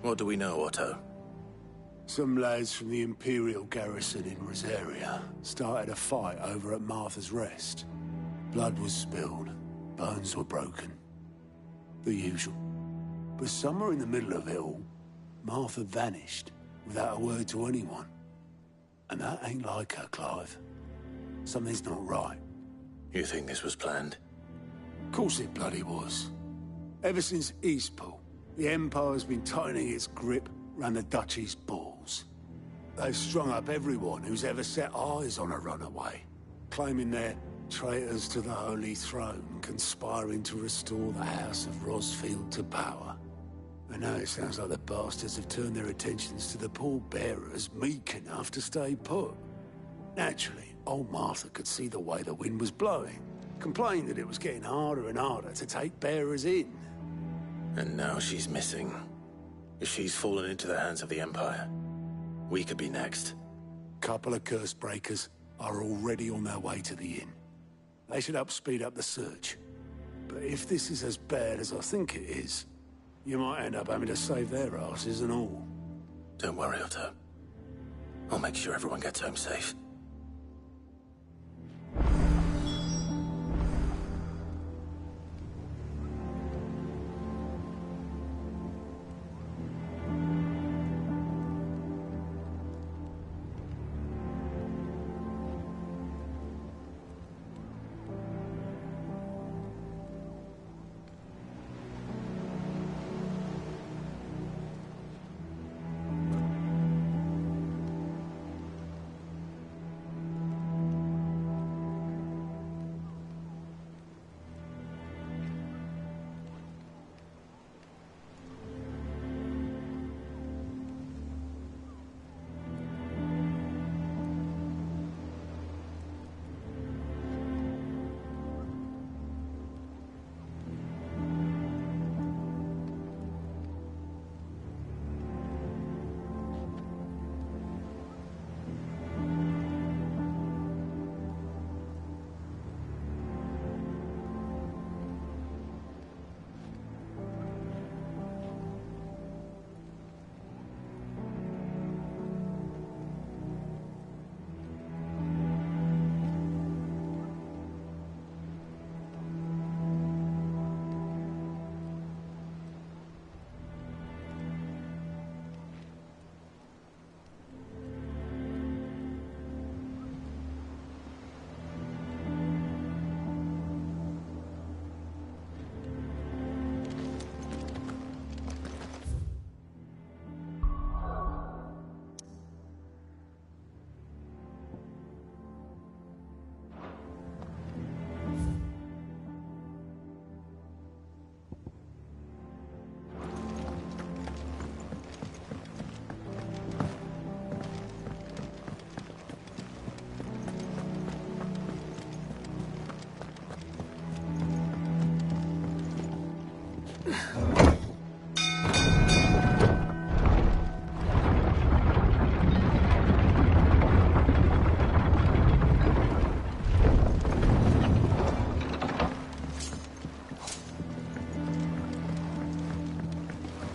What do we know, Otto? Some lads from the Imperial garrison in Rosaria started a fight over at Martha's Rest. Blood was spilled, bones were broken. The usual. But somewhere in the middle of it all, Martha vanished without a word to anyone. And that ain't like her, Clive. Something's not right. You think this was planned? Of course it bloody was. Ever since Eastpool, the Empire's been tightening its grip round the Duchy's balls. They've strung up everyone who's ever set eyes on a runaway, claiming they're traitors to the Holy Throne, conspiring to restore the House of Rosfield to power. And now it sounds like the bastards have turned their attentions to the pallbearers meek enough to stay put. Naturally, old Martha could see the way the wind was blowing, complained that it was getting harder and harder to take bearers in. And now she's missing. If she's fallen into the hands of the Empire, we could be next. Couple of curse breakers are already on their way to the inn. They should help speed up the search. But if this is as bad as I think it is, you might end up having to save their asses and all. Don't worry, Otto. I'll make sure everyone gets home safe.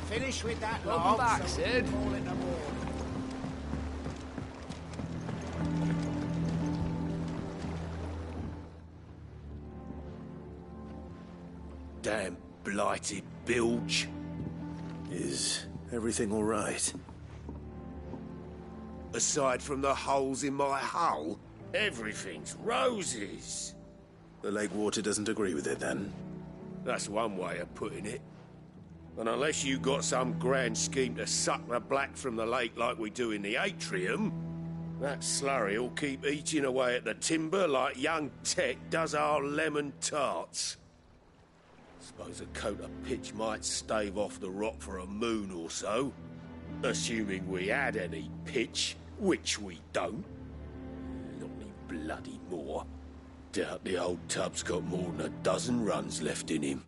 Finish with that. Welcome back, Sid. Damn blighted bilge. Is everything all right? Aside from the holes in my hull, everything's roses. The lake water doesn't agree with it, then? That's one way of putting it. And unless you got some grand scheme to suck the black from the lake like we do in the atrium, that slurry'll keep eating away at the timber like young Tech does our lemon tarts. Suppose a coat of pitch might stave off the rot for a moon or so. Assuming we had any pitch, which we don't. Not any bloody more. Doubt the old tub's got more than a dozen runs left in him.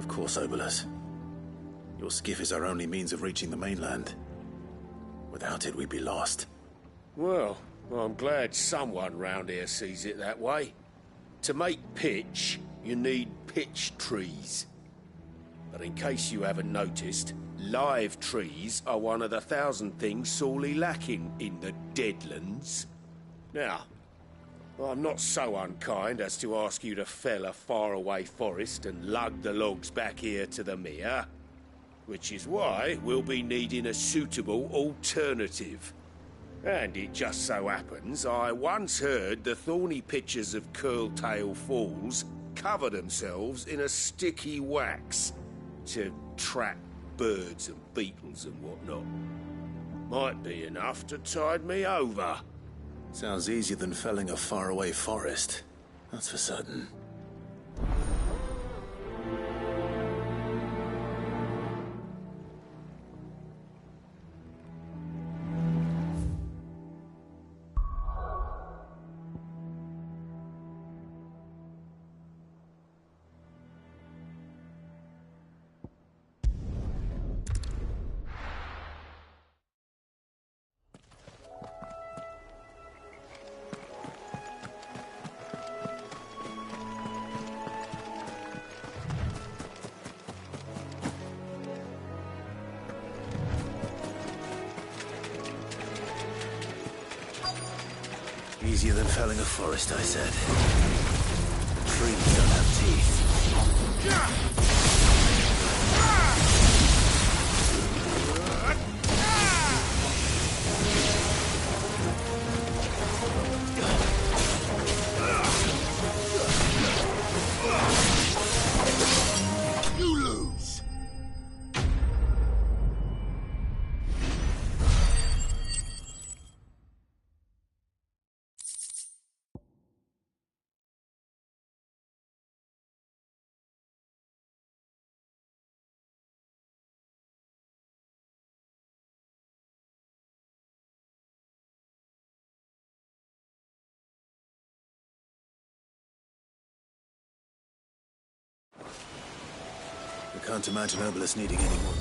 Of course, Obolus. Your skiff is our only means of reaching the mainland. Without it, we'd be lost. Well, I'm glad someone round here sees it that way. To make pitch, you need pitch trees. But in case you haven't noticed, live trees are one of the 1,000 things sorely lacking in the Deadlands. Now, I'm not so unkind as to ask you to fell a faraway forest and lug the logs back here to the mere, which is why we'll be needing a suitable alternative. And it just so happens I once heard the thorny pitchers of Curltail Falls cover themselves in a sticky wax to trap birds and beetles and whatnot. Might be enough to tide me over. Sounds easier than felling a faraway forest. That's for certain. Easier than felling a forest, I said. Trees don't have teeth. You lose! I can't imagine Obolus needing any more.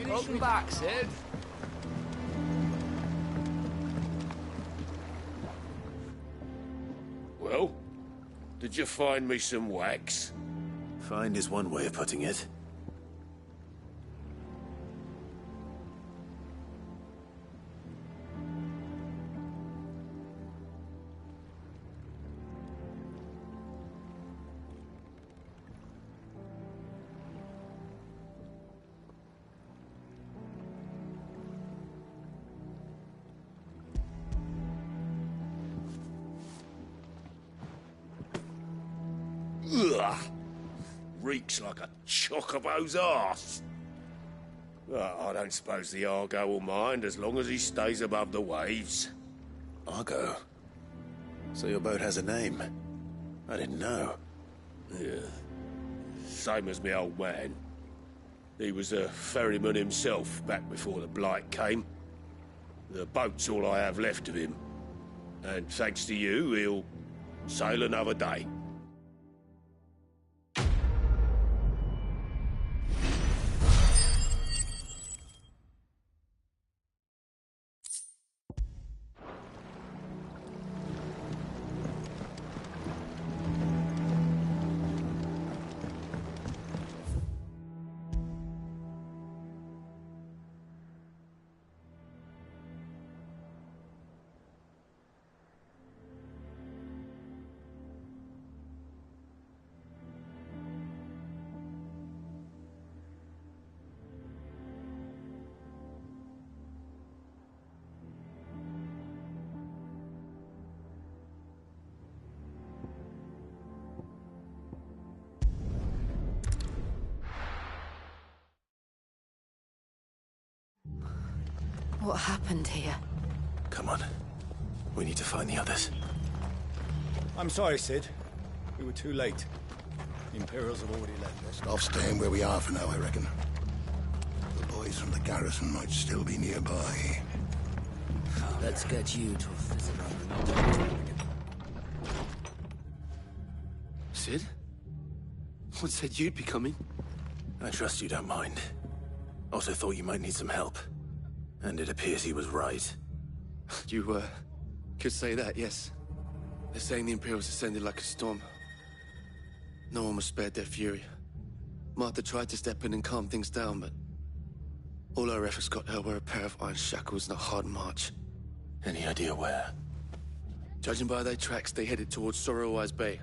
Welcome back, Sid. Well, did you find me some wax? Find is one way of putting it. Ugh! Reeks like a chocobo's arse. I don't suppose the Argo will mind as long as he stays above the waves. Argo? So your boat has a name? I didn't know. Yeah. Same as me old man. He was a ferryman himself back before the Blight came. The boat's all I have left of him. And thanks to you, he'll sail another day. What happened here? Come on. We need to find the others. I'm sorry, Sid. We were too late. The Imperials have already left us. Off staying where we are for now, I reckon. The boys from the garrison might still be nearby. Let's get you to a visit. Sid? What said you'd be coming? I trust you don't mind. Also thought you might need some help. And it appears he was right. You, could say that, yes. They're saying the Imperials descended like a storm. No one was spared their fury. Martha tried to step in and calm things down, but all her efforts got her were a pair of iron shackles and a hard march. Any idea where? Judging by their tracks, they headed towards Sorrowwise Bay.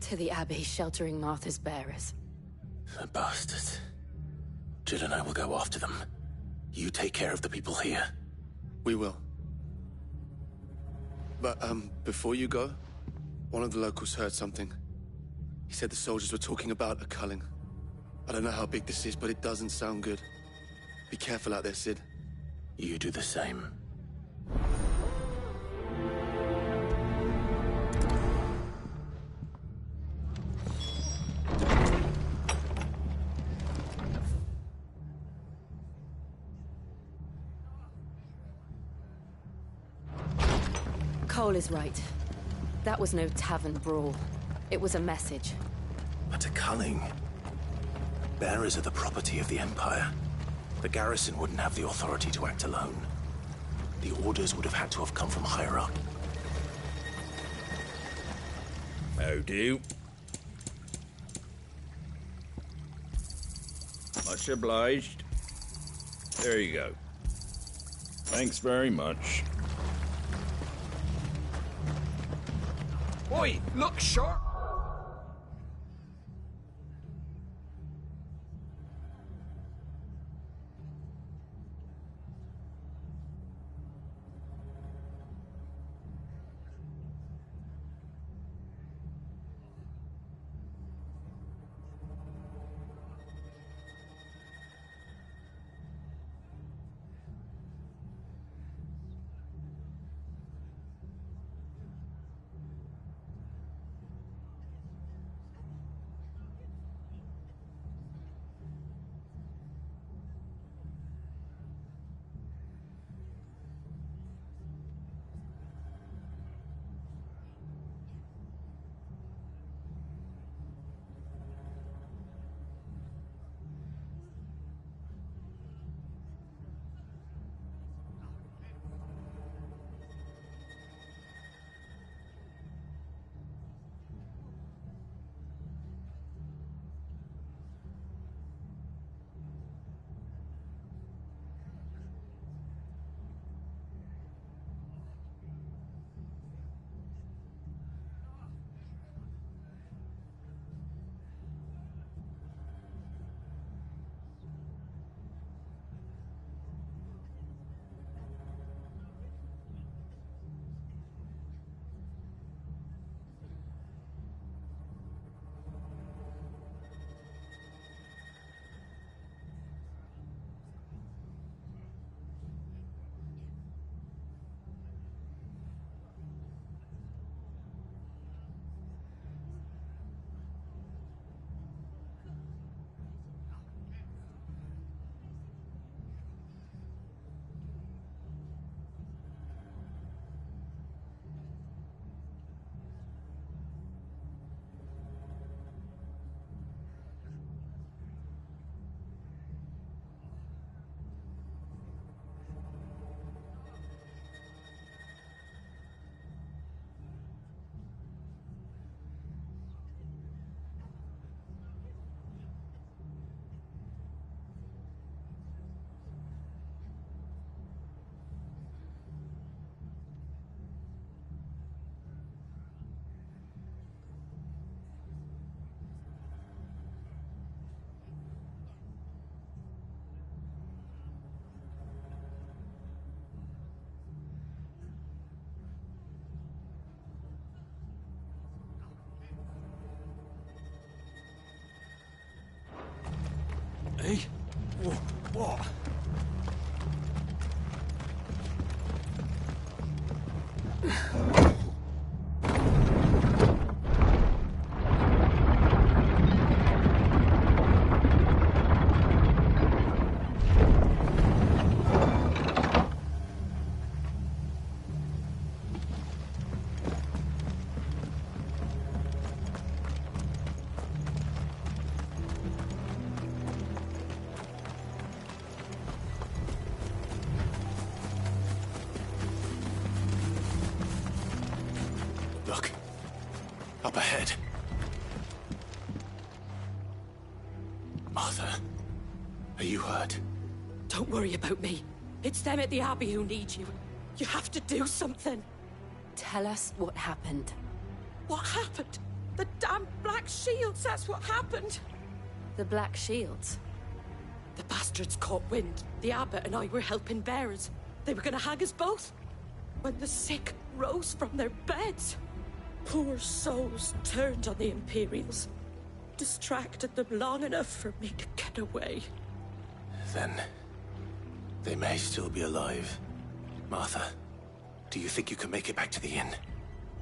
To the Abbey sheltering Martha's bearers. The bastards. Jill and I will go after them. You take care of the people here. We will. But, before you go, one of the locals heard something. He said the soldiers were talking about a culling. I don't know how big this is, but it doesn't sound good. Be careful out there, Sid. You do the same. Cole is right. That was no tavern brawl. It was a message. But a culling. Bearers are the property of the Empire. The garrison wouldn't have the authority to act alone. The orders would have had to have come from higher up. How do? Much obliged. There you go. Thanks very much. Oi, look sharp! Hey? What? Up ahead. Martha, are you hurt? Don't worry about me. It's them at the Abbey who need you. You have to do something. Tell us what happened. What happened? The damn Black Shields, that's what happened. The Black Shields? The bastards caught wind. The Abbot and I were helping bearers. They were gonna hang us both. When the sick rose from their beds, poor souls turned on the Imperials. Distracted them long enough for me to get away. Then they may still be alive. Martha, do you think you can make it back to the inn?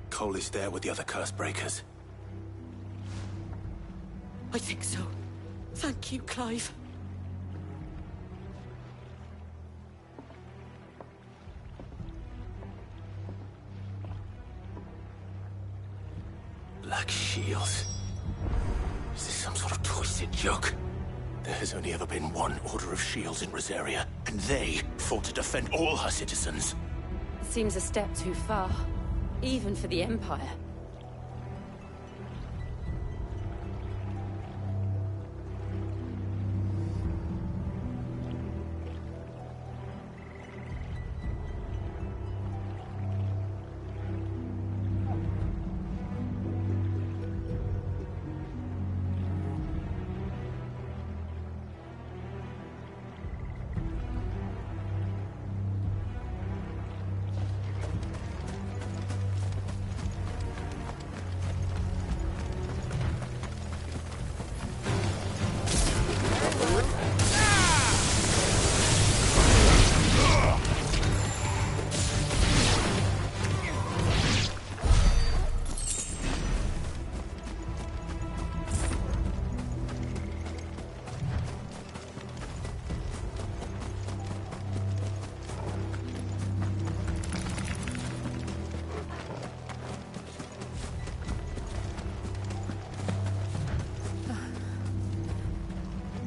Cole is there with the other curse breakers. I think so. Thank you, Clive. Black Shields? Is this some sort of twisted joke? There has only ever been one Order of Shields in Rosaria, and they fought to defend all her citizens. Seems a step too far, even for the Empire.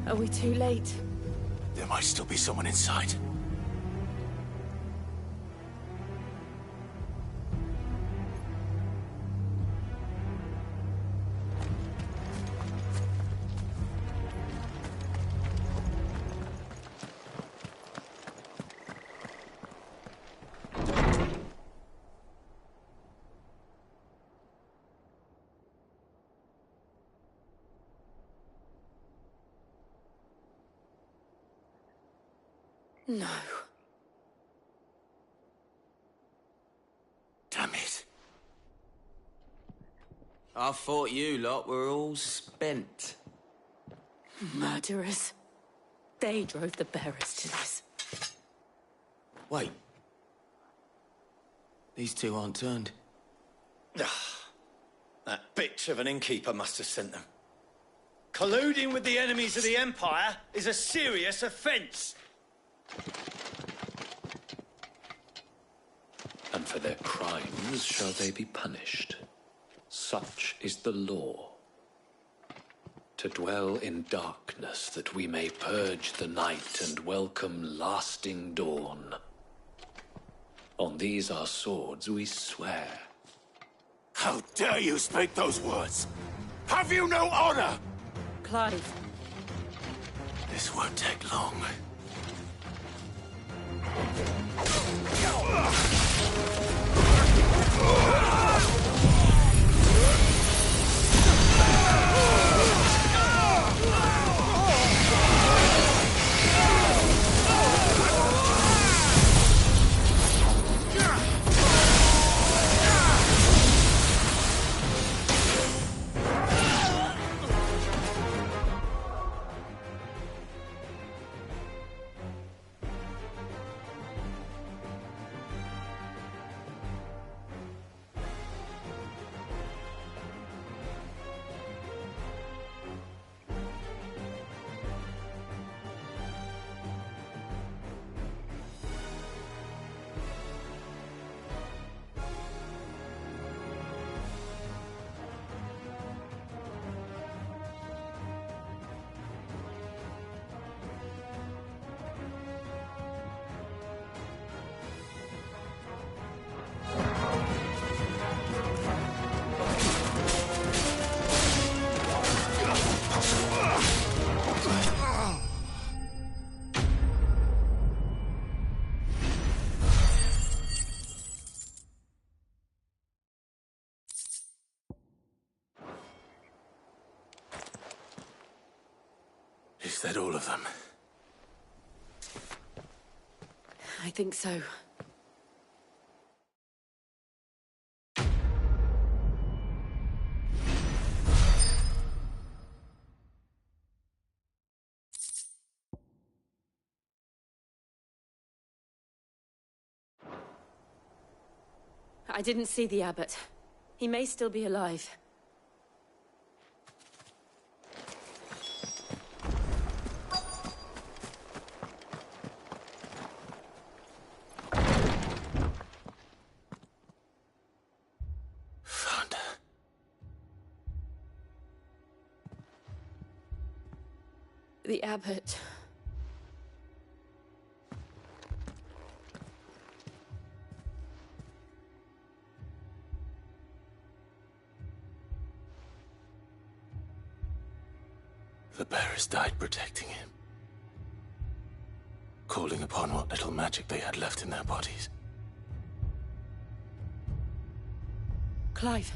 Are we too late? There might still be someone inside. No. Damn it. I thought you lot were all spent. Murderers. They drove the bearers to this. Wait. These two aren't turned. That bitch of an innkeeper must have sent them. Colluding with the enemies of the Empire is a serious offence. And for their crimes shall they be punished. Such is the law. To dwell in darkness that we may purge the night and welcome lasting dawn. On these our swords we swear. How dare you speak those words? Have you no honor? Clive. This won't take long. Is that all of them? I think so. I didn't see the abbot. He may still be alive. Found her. The abbot. The bearers died protecting him. Calling upon what little magic they had left in their bodies. Clive.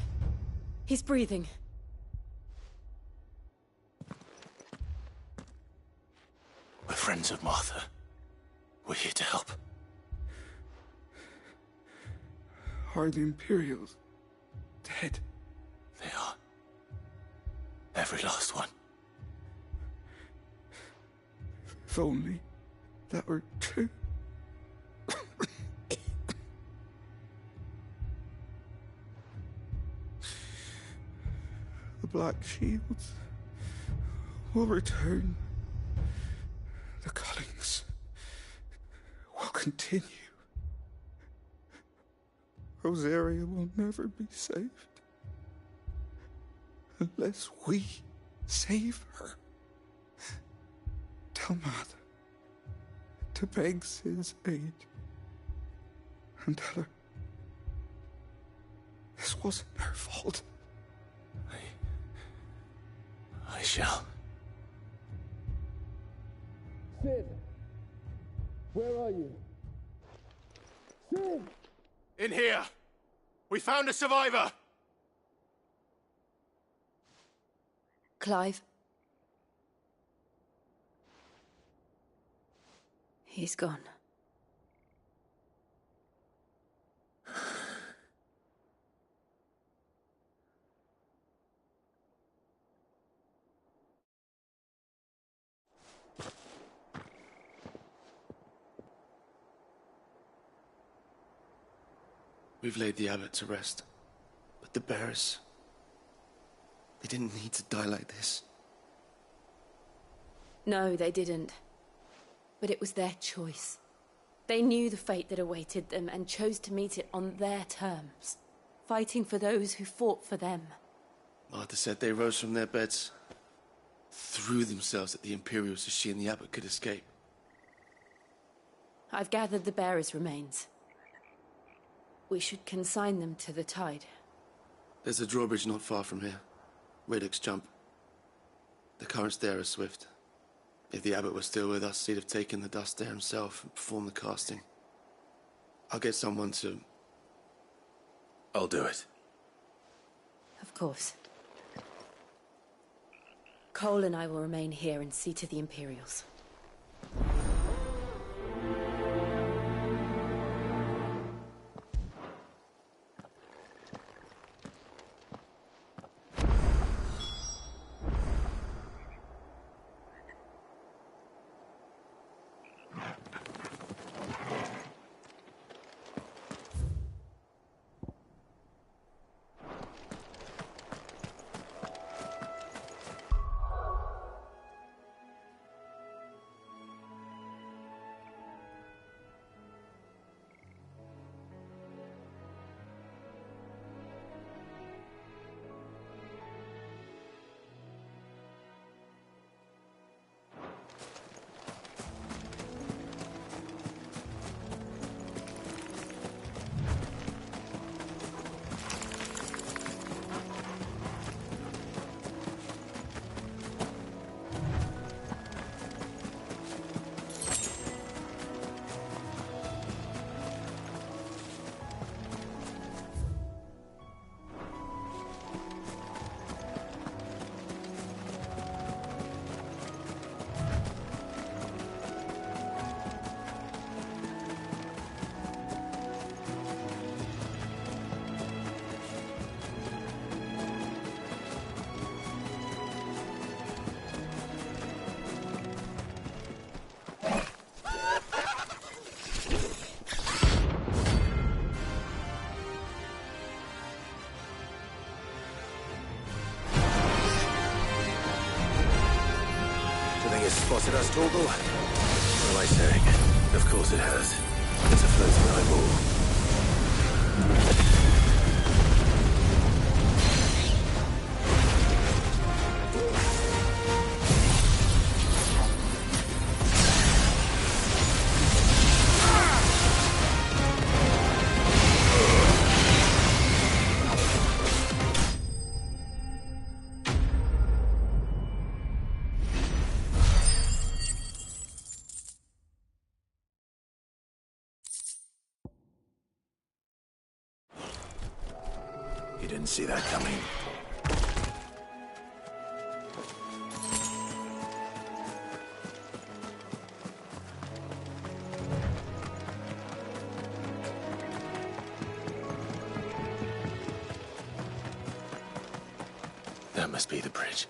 He's breathing. We're friends of Martha. We're here to help. Are the Imperials dead? They are. Every last one. If only that were true. The Black Shields will return. The Cullings will continue. Rosaria will never be saved unless we save her. Tell Mother to beg Cid's aid and tell her this wasn't her fault. I shall. Cid! Where are you? Cid! In here! We found a survivor! Clive. He's gone. We've laid the abbot to rest. But the bearers... they didn't need to die like this. No, they didn't. But it was their choice. They knew the fate that awaited them and chose to meet it on their terms, fighting for those who fought for them. Martha said they rose from their beds, threw themselves at the Imperials so she and the abbot could escape. I've gathered the bearers' remains. We should consign them to the tide. There's a drawbridge not far from here. Radix Jump. The currents there are swift. If the abbot was still with us, he'd have taken the dust there himself and performed the casting. I'll get someone to... I'll do it. Of course. Cole and I will remain here and see to the Imperials. has spotted us, Torgal. What am I saying? Of course it has. It's a floating eyeball. You didn't see that coming. That must be the bridge.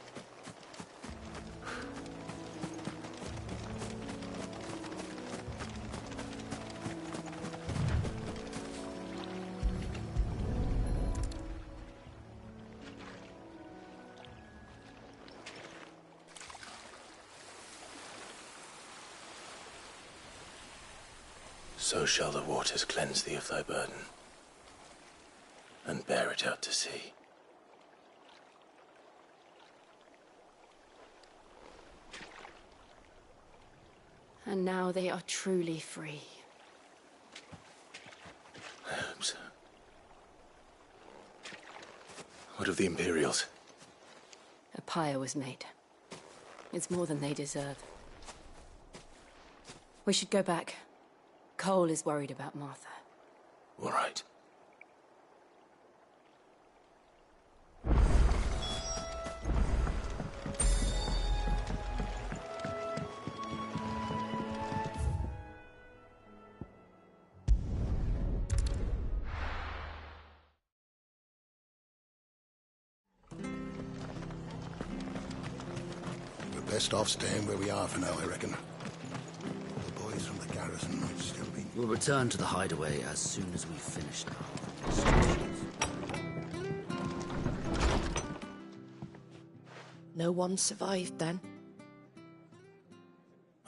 So shall the waters cleanse thee of thy burden, and bear it out to sea. And now they are truly free. I hope so. What of the Imperials? A pyre was made. It's more than they deserve. We should go back. Cole is worried about Martha. All right. We're best off staying where we are for now, I reckon. The boys from the garrison might still be... We'll return to the hideaway as soon as we've finished our instructions. No one survived then?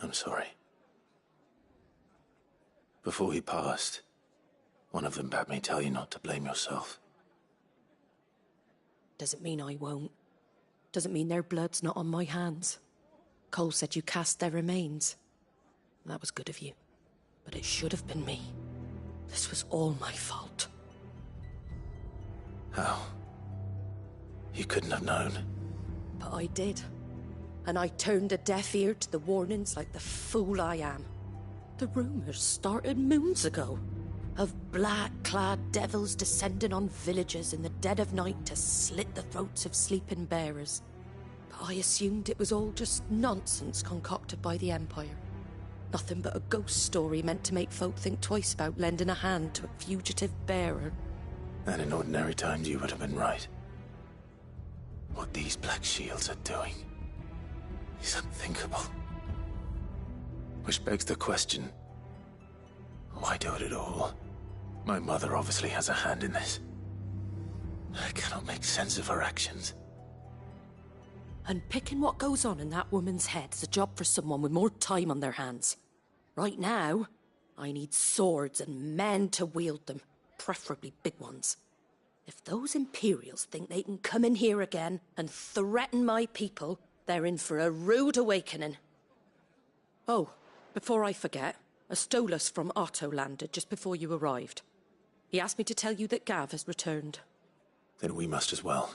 I'm sorry. Before he passed, one of them bade me tell you not to blame yourself. Doesn't mean I won't. Doesn't mean their blood's not on my hands. Cole said you cast their remains. That was good of you. But it should have been me. This was all my fault. How? You couldn't have known. But I did. And I turned a deaf ear to the warnings like the fool I am. The rumours started moons ago. Of black-clad devils descending on villages in the dead of night to slit the throats of sleeping bearers. But I assumed it was all just nonsense concocted by the Empire. Nothing but a ghost story meant to make folk think twice about lending a hand to a fugitive bearer. And in ordinary times you would have been right. What these Black Shields are doing is unthinkable. Which begs the question, why do it at all? My mother obviously has a hand in this. I cannot make sense of her actions. And picking what goes on in that woman's head is a job for someone with more time on their hands. Right now, I need swords and men to wield them, preferably big ones. If those Imperials think they can come in here again and threaten my people, they're in for a rude awakening. Oh, before I forget, a Stolas from Otto landed just before you arrived. He asked me to tell you that Gav has returned. Then we must as well.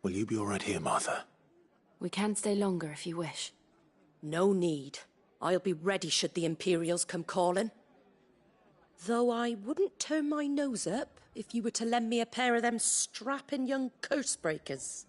Will you be all right here, Martha? We can stay longer if you wish. No need. I'll be ready should the Imperials come calling. Though I wouldn't turn my nose up if you were to lend me a pair of them strapping young curse breakers.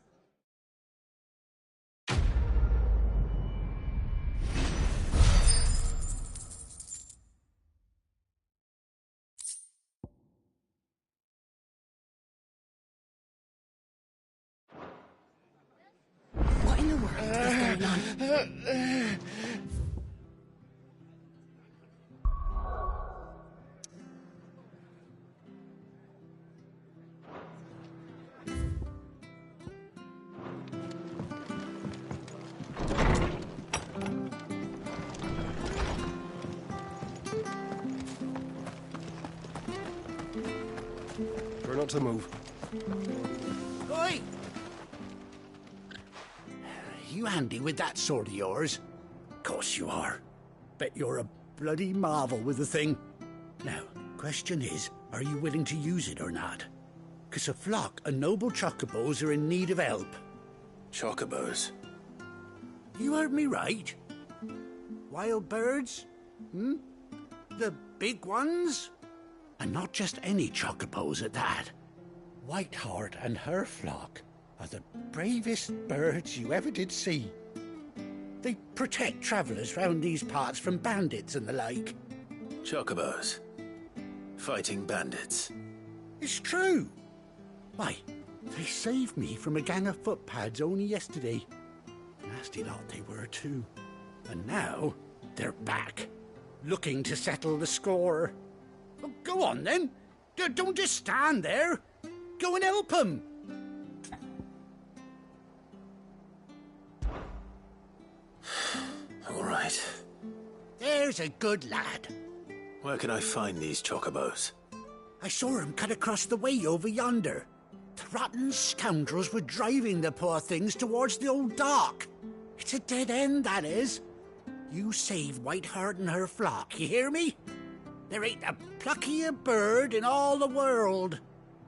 What in the world is going on? not to move. Oi! You handy with that sword of yours? Course you are. Bet you're a bloody marvel with the thing. Now, question is, are you willing to use it or not? 'Cause a flock of noble chocobos are in need of help. Chocobos? You heard me right. Wild birds? The big ones? And not just any chocobos at that. Whiteheart and her flock are the bravest birds you ever did see. They protect travellers round these parts from bandits and the like. Chocobos? Fighting bandits? It's true. Why, they saved me from a gang of footpads only yesterday. Nasty lot they were too. And now they're back, looking to settle the score. Oh, go on then. Don't just stand there. Go and help them. All right. There's a good lad. Where can I find these chocobos? I saw him cut across the way over yonder. The rotten scoundrels were driving the poor things towards the old dock. It's a dead end, that is. You save Whiteheart and her flock, you hear me? There ain't a pluckier bird in all the world.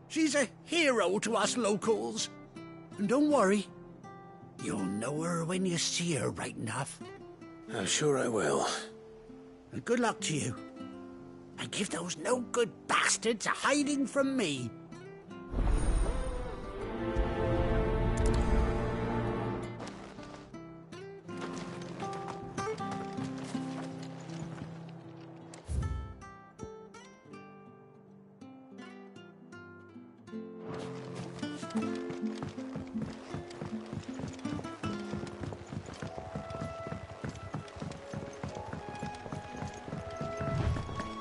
She's a hero to us locals. And don't worry, you'll know her when you see her right enough. I'm sure I will. And good luck to you. And give those no-good bastards a hiding from me.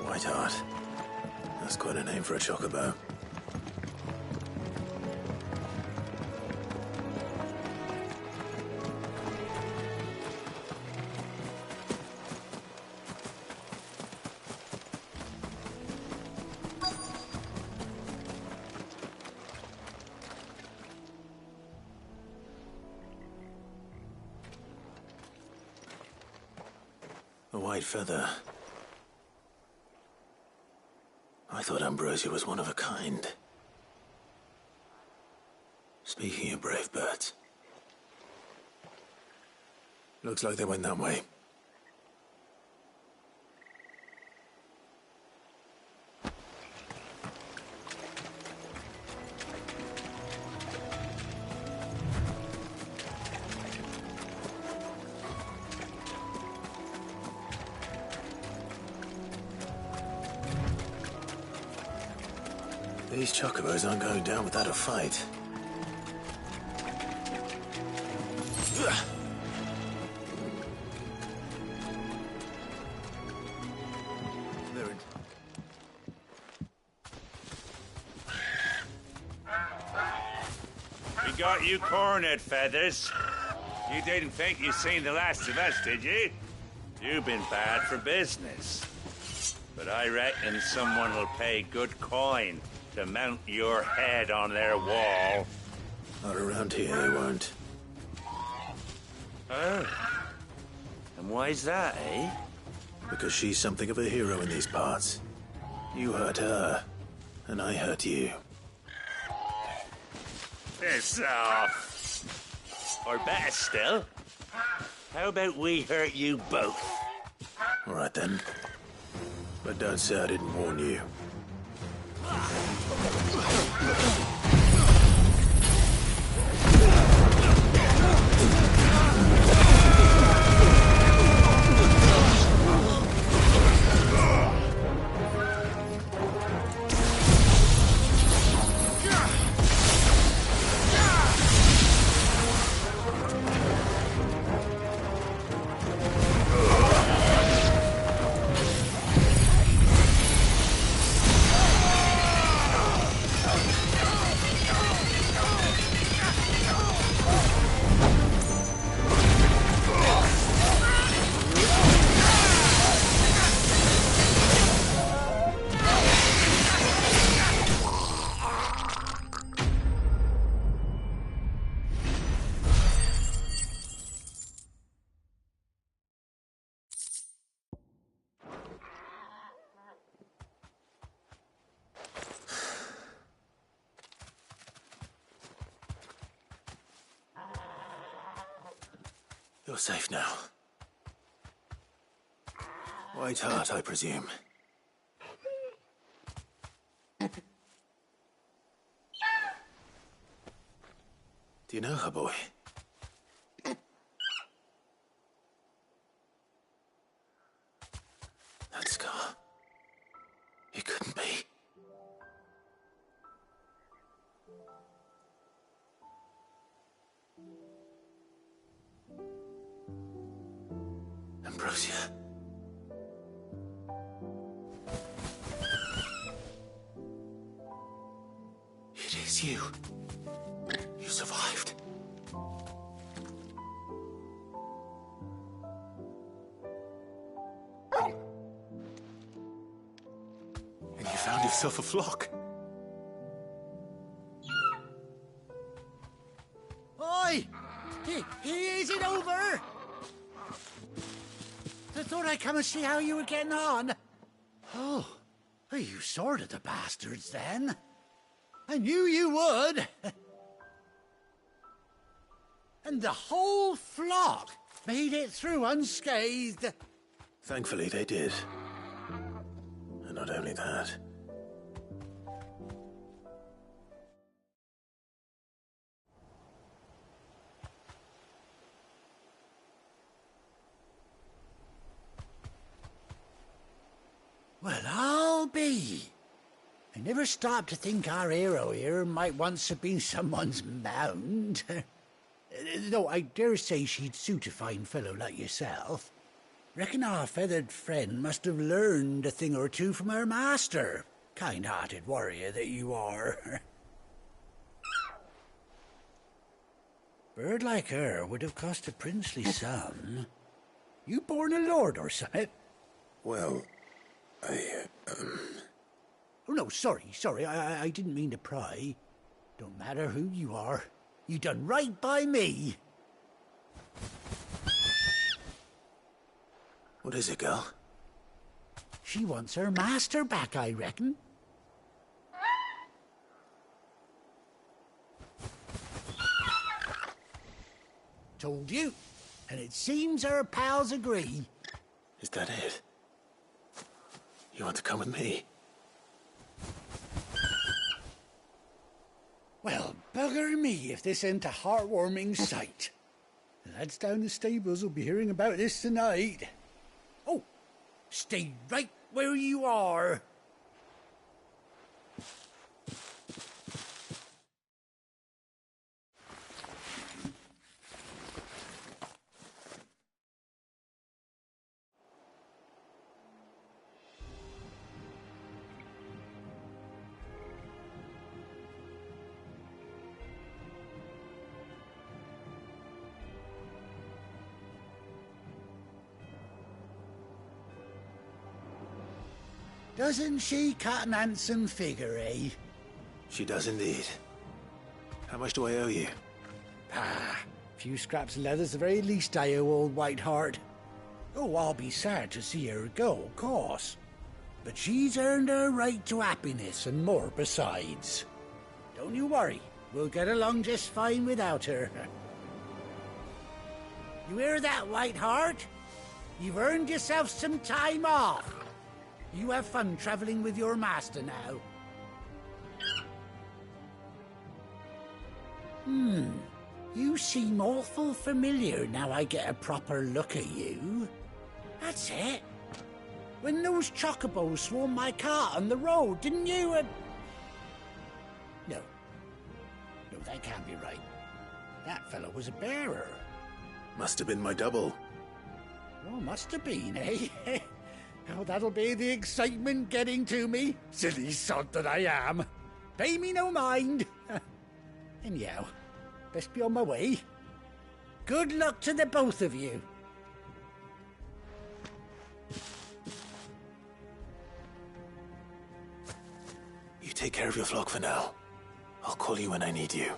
Whiteheart. That's quite a name for a chocobo. A white feather. I thought Ambrosia was one of a kind. Speaking of brave birds. Looks like they went that way. These chocobos aren't going down without a fight. We got you cornered, Feathers. You didn't think you'd seen the last of us, did you? You've been bad for business. But I reckon someone will pay good coin to mount your head on their wall. Not around here, they won't. Oh. And why's that, eh? Because she's something of a hero in these parts. You hurt her, and I hurt you. Piss off. Or better still, how about we hurt you both? All right then. But don't say I didn't warn you. You're safe now. White Hart, I presume. Do you know her, boy? That scar. It couldn't be. Ambrosia. It is you. You survived. And you found yourself a flock. Oi! Is it over? I thought I'd come and see how you were getting on. Oh, you sorted the bastards then. I knew you would. And the whole flock made it through unscathed. Thankfully, they did. And not only that. Well, I'll be. I never stopped to think our hero here might once have been someone's mound. Though I dare say she'd suit a fine fellow like yourself. Reckon our feathered friend must have learned a thing or two from her master. Kind-hearted warrior that you are. Bird like her would have cost a princely sum. You born a lord or something? Well, Oh, no, sorry. I didn't mean to pry. Don't matter who you are. You done right by me. What is it, girl? She wants her master back, I reckon. Told you. And it seems her pals agree. Is that it? You want to come with me? Well, bugger me if this ain't a heartwarming sight. The lads down the stables will be hearing about this tonight. Oh, stay right where you are. Doesn't she cut an handsome figure, eh? She does indeed. How much do I owe you? A few scraps of leather's the very least I owe old White Hart. Oh, I'll be sad to see her go, of course. But she's earned her right to happiness and more besides. Don't you worry, we'll get along just fine without her. You hear that, White Hart? You've earned yourself some time off. You have fun traveling with your master now. You seem awful familiar now I get a proper look at you. That's it. When those chocobos swarmed my cart on the road, didn't you? No, that can't be right. That fellow was a bearer. Must have been my double. Oh, must have been, eh? Oh, that'll be the excitement getting to me. Silly sod that I am. Pay me no mind. Anyhow, best be on my way. Good luck to the both of you. You take care of your flock for now. I'll call you when I need you.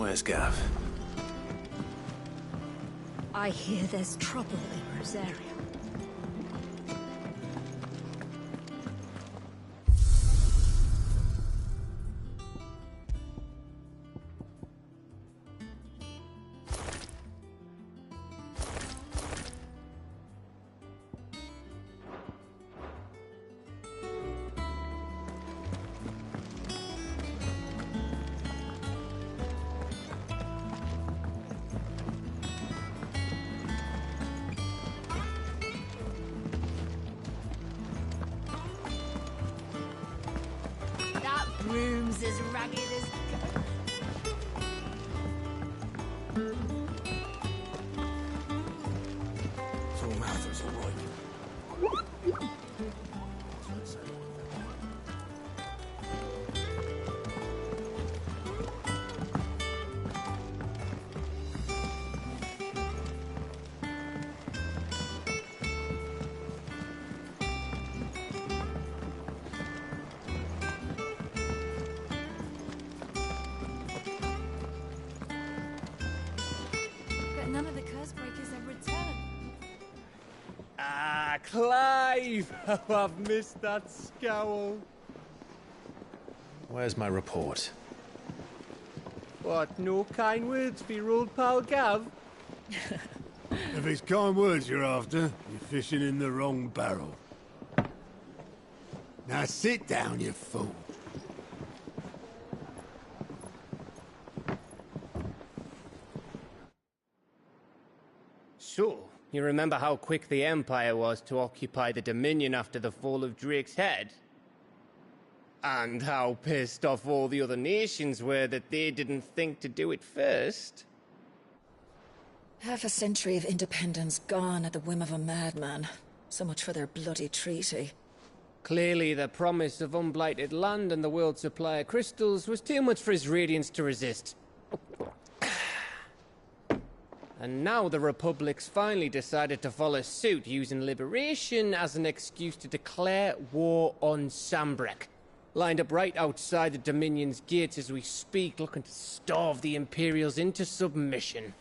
Where's Gav? I hear there's trouble in Rosaria. Room's as ragged as... So Martha's all right. But none of the curse breakers have returned. Ah, Clive! Oh, I've missed that scowl. Where's my report? What, no kind words for your old pal Gav? If it's kind words you're after, you're fishing in the wrong barrel. Now sit down, you fool. So, you remember how quick the Empire was to occupy the Dominion after the fall of Drake's Head? And how pissed off all the other nations were that they didn't think to do it first? Half a century of independence gone at the whim of a madman. So much for their bloody treaty. Clearly, the promise of unblighted land and the world's supply of crystals was too much for his radiance to resist. And now the Republic's finally decided to follow suit, using liberation as an excuse to declare war on Sambrek. Lined up right outside the Dominion's gates as we speak, looking to starve the Imperials into submission.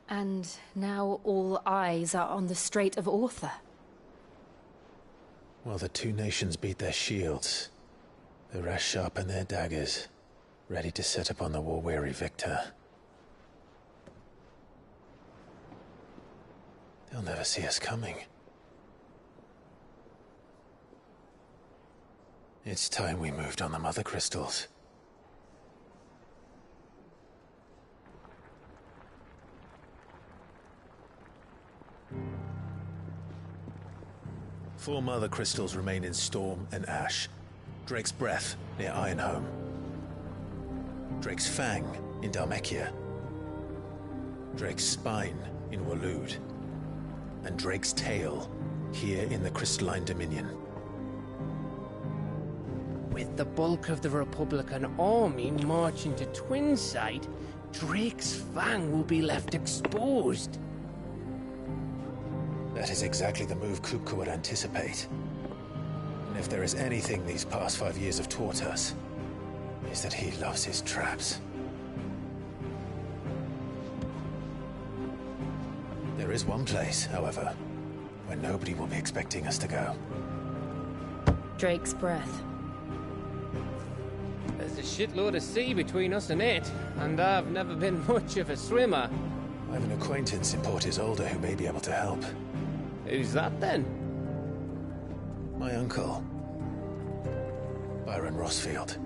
And now all eyes are on the Strait of Author. While the two nations beat their shields, the rest sharpen their daggers, ready to set upon the war-weary victor. They'll never see us coming. It's time we moved on the Mother Crystals. Four Mother Crystals remain in Storm and Ash. Drake's Breath near Ironhome. Drake's Fang in Dhalmekia. Drake's Spine in Waloed. And Drake's Tail here in the Crystalline Dominion. With the bulk of the Republican army marching to Twinside, Drake's Fang will be left exposed. That is exactly the move Kupka would anticipate. And if there is anything these past 5 years have taught us, is that he loves his traps. There is one place, however, where nobody will be expecting us to go. Drake's Breath. There's a shitload of sea between us and it, and I've never been much of a swimmer. I have an acquaintance in Port Isolde who may be able to help. Who's that then? My uncle, Byron Rosfield.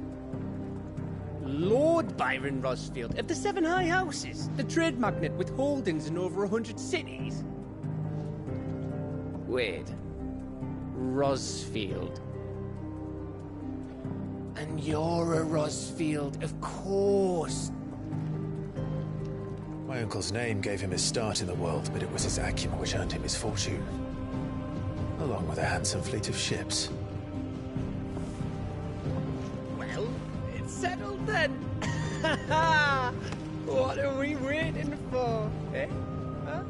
Lord Byron Rosfield of the Seven High Houses, the trade magnate with holdings in over 100 cities. Wait, Rosfield. And you're a Rosfield, of course. My uncle's name gave him his start in the world, but it was his acumen which earned him his fortune. Along with a handsome fleet of ships. Well, it's settled then. What are we waiting for, eh? Huh?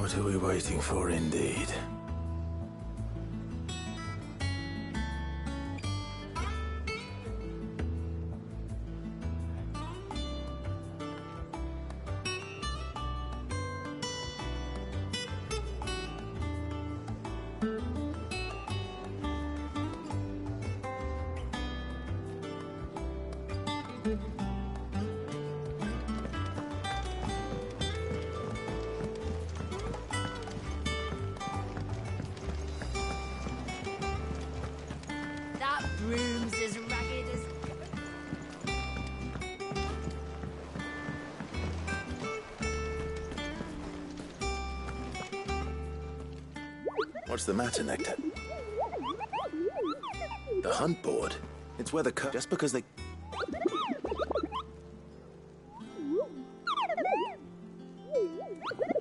What are we waiting for, indeed? That broom's as ragged as... What's the matter, Nectar? The hunt board? It's where the just because they...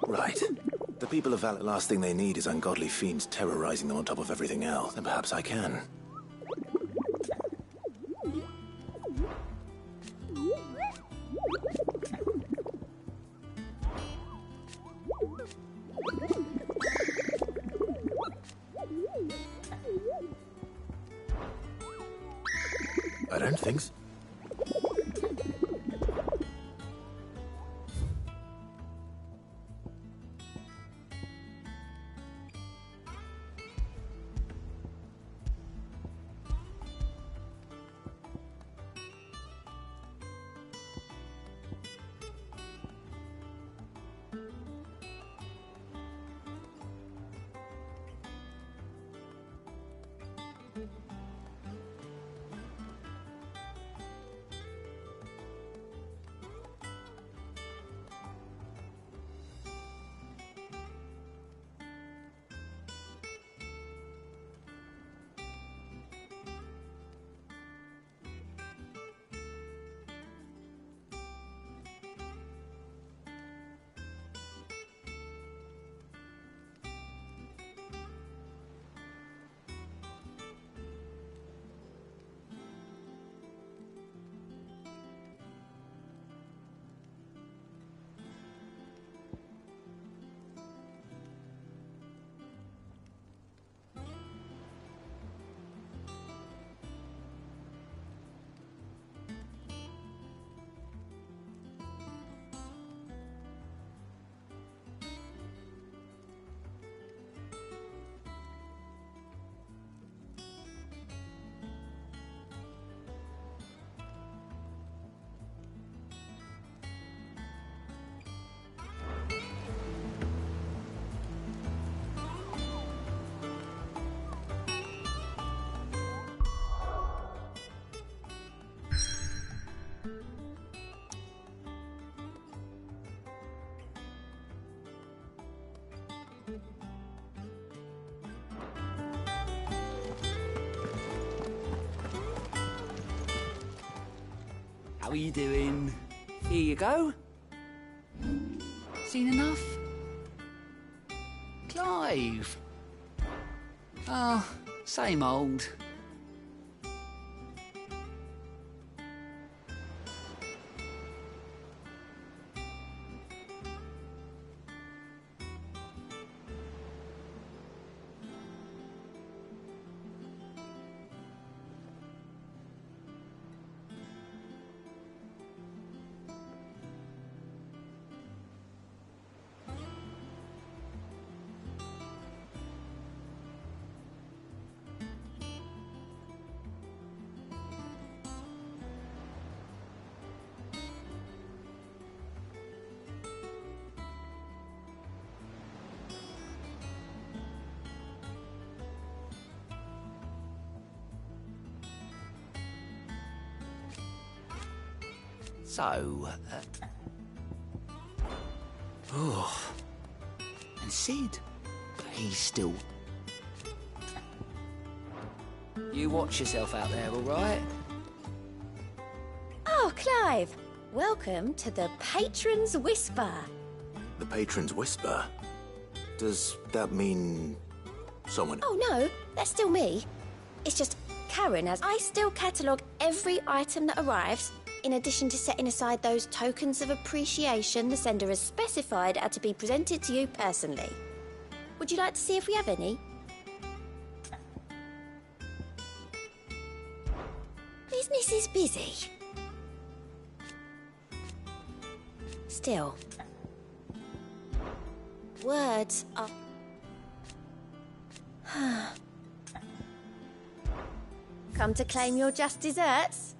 Right. The people of Valor, last thing they need is ungodly fiends terrorizing them on top of everything else. And perhaps I can. I don't think so. How are you doing? Here you go. Seen enough? Clive. Oh, same old. So, oh, and Sid, he's still... You watch yourself out there, all right? Oh, Clive, welcome to the Patron's Whisper. The Patron's Whisper? Does that mean someone... Oh, no, that's still me. It's just Karen, as I still catalogue every item that arrives, In addition to setting aside those tokens of appreciation, the sender has specified are to be presented to you personally. Would you like to see if we have any? Business is busy. Still, words are... Come to claim your just desserts?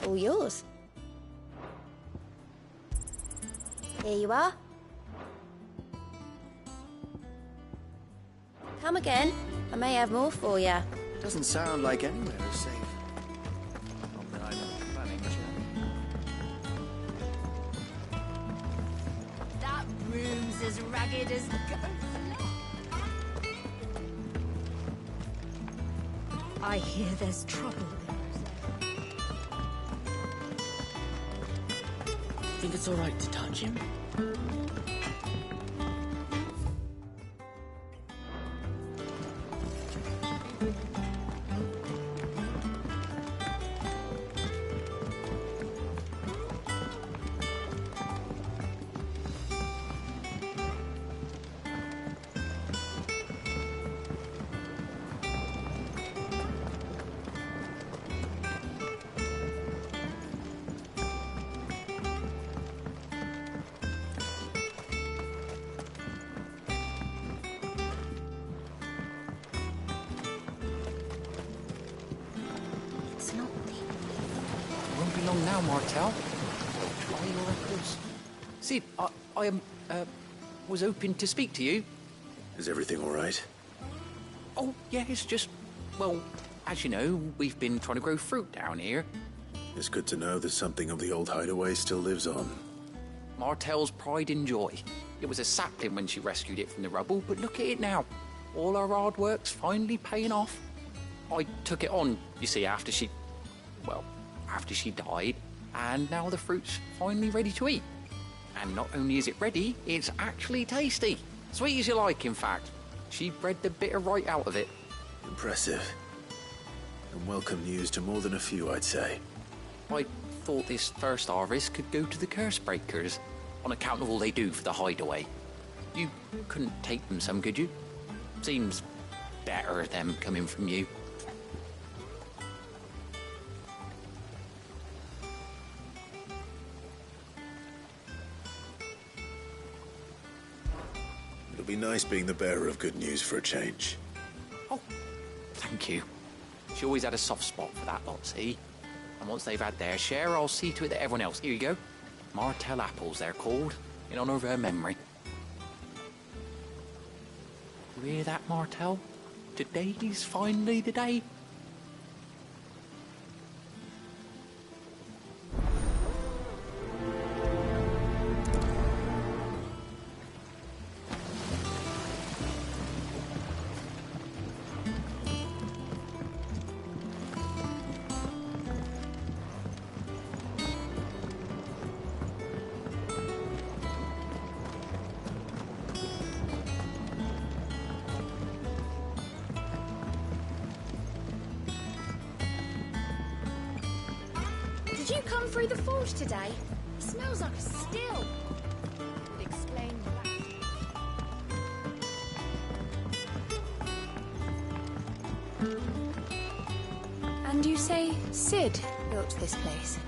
All yours. Here you are. Come again. I may have more for you. Doesn't sound like anywhere is safe. Not that I'm planning to. That room's as ragged as ghosts. I hear there's trouble there. Think it's all right to touch him? Won't be long now, Martel. Try your records. Sid, I was hoping to speak to you. Is everything all right? Oh, yeah, it's just, well, as you know, we've been trying to grow fruit down here. It's good to know that something of the old hideaway still lives on. Martel's pride and joy. It was a sapling when she rescued it from the rubble, but look at it now. All our hard work's finally paying off. I took it on, you see, after she died, and now the fruit's finally ready to eat. And not only is it ready, it's actually tasty. Sweet as you like, in fact. She bred the bitter right out of it. Impressive. And welcome news to more than a few, I'd say. I thought this first harvest could go to the curse breakers, on account of all they do for the hideaway. You couldn't take them some, could you? Seems better them coming from you. It'll be nice being the bearer of good news for a change. Oh, thank you. She always had a soft spot for that lot, see? And once they've had their share, I'll see to it that everyone else... Here you go. Martel apples, they're called, in honour of her memory. You hear that, Martel? Today's finally the day. Did you come through the forge today? It smells like a still. Would explain that. And you say Sid built this place?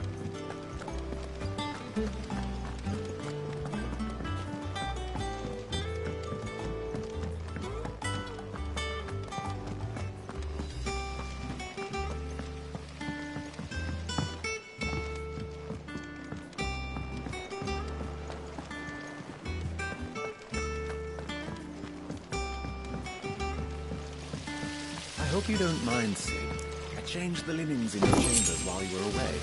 I hope you don't mind, Sid. I changed the linens in your chambers while you were away.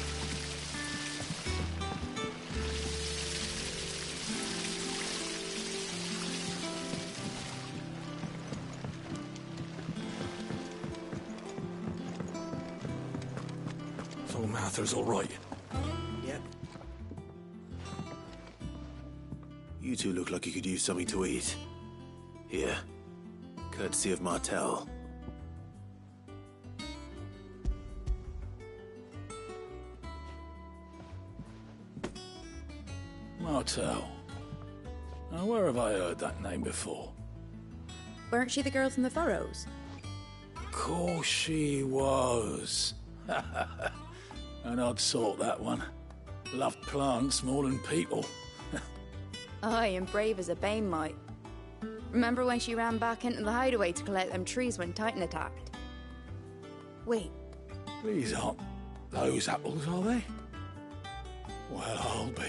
So Mather's all right? Yep. You two look like you could use something to eat. Here. Courtesy of Martel. Martell. Now, where have I heard that name before? Weren't she the girl from the Furrows? Course she was. An odd sort, that one. Loved plants more than people. Aye, and brave as a bane might. Remember when she ran back into the hideaway to collect them trees when Titan attacked? Wait. These aren't those apples, are they? Well, I'll be.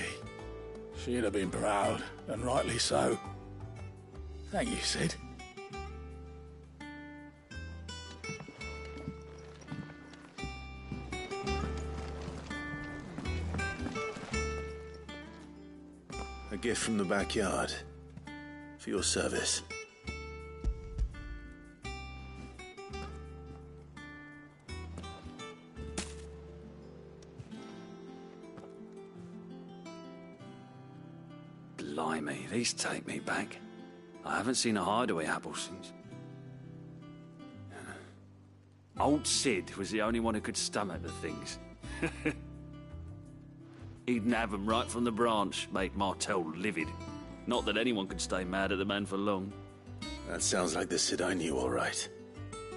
She'd have been proud, and rightly so. Thank you, Sid. A gift from the backyard. For your service. Blimey, these take me back. I haven't seen a hideaway apple since. Old Sid was the only one who could stomach the things. He'd nab them right from the branch, make Martell livid. Not that anyone could stay mad at the man for long. That sounds like the Sid I knew, all right.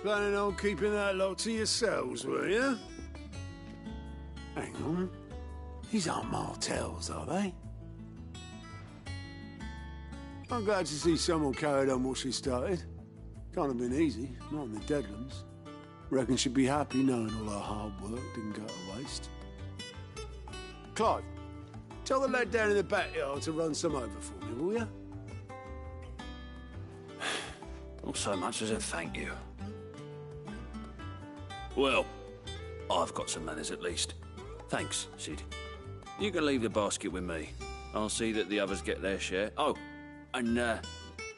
Planning on keeping that lot to yourselves, were you? Hang on. These aren't Martells, are they? I'm glad to see someone carried on what she started. Can't have been easy, not in the Deadlands. Reckon she'd be happy knowing all her hard work didn't go to waste. Clive, tell the lad down in the backyard to run some over for me, will you? Not so much as a thank you. Well, I've got some manners at least. Thanks, Sid. You can leave the basket with me. I'll see that the others get their share. Oh, and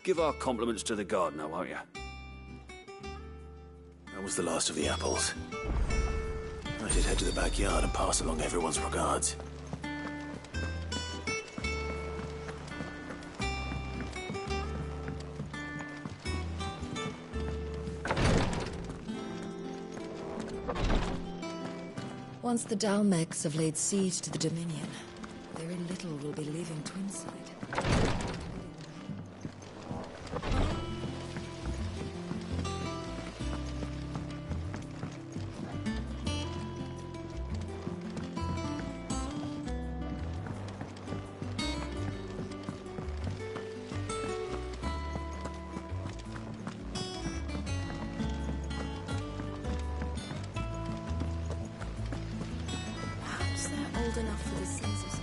give our compliments to the gardener, won't you? That was the last of the apples. I should head to the backyard and pass along everyone's regards. Once the Dalmecs have laid siege to the Dominion, very little will be leaving Twinside. Old enough for the census.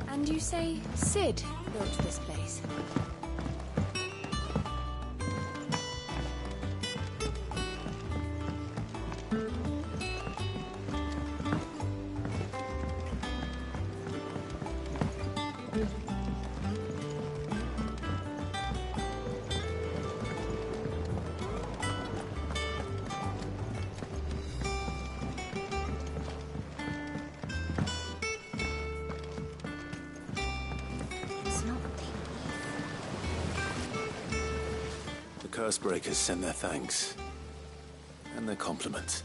And you say Sid built this place? Cursebreakers send their thanks. And their compliments.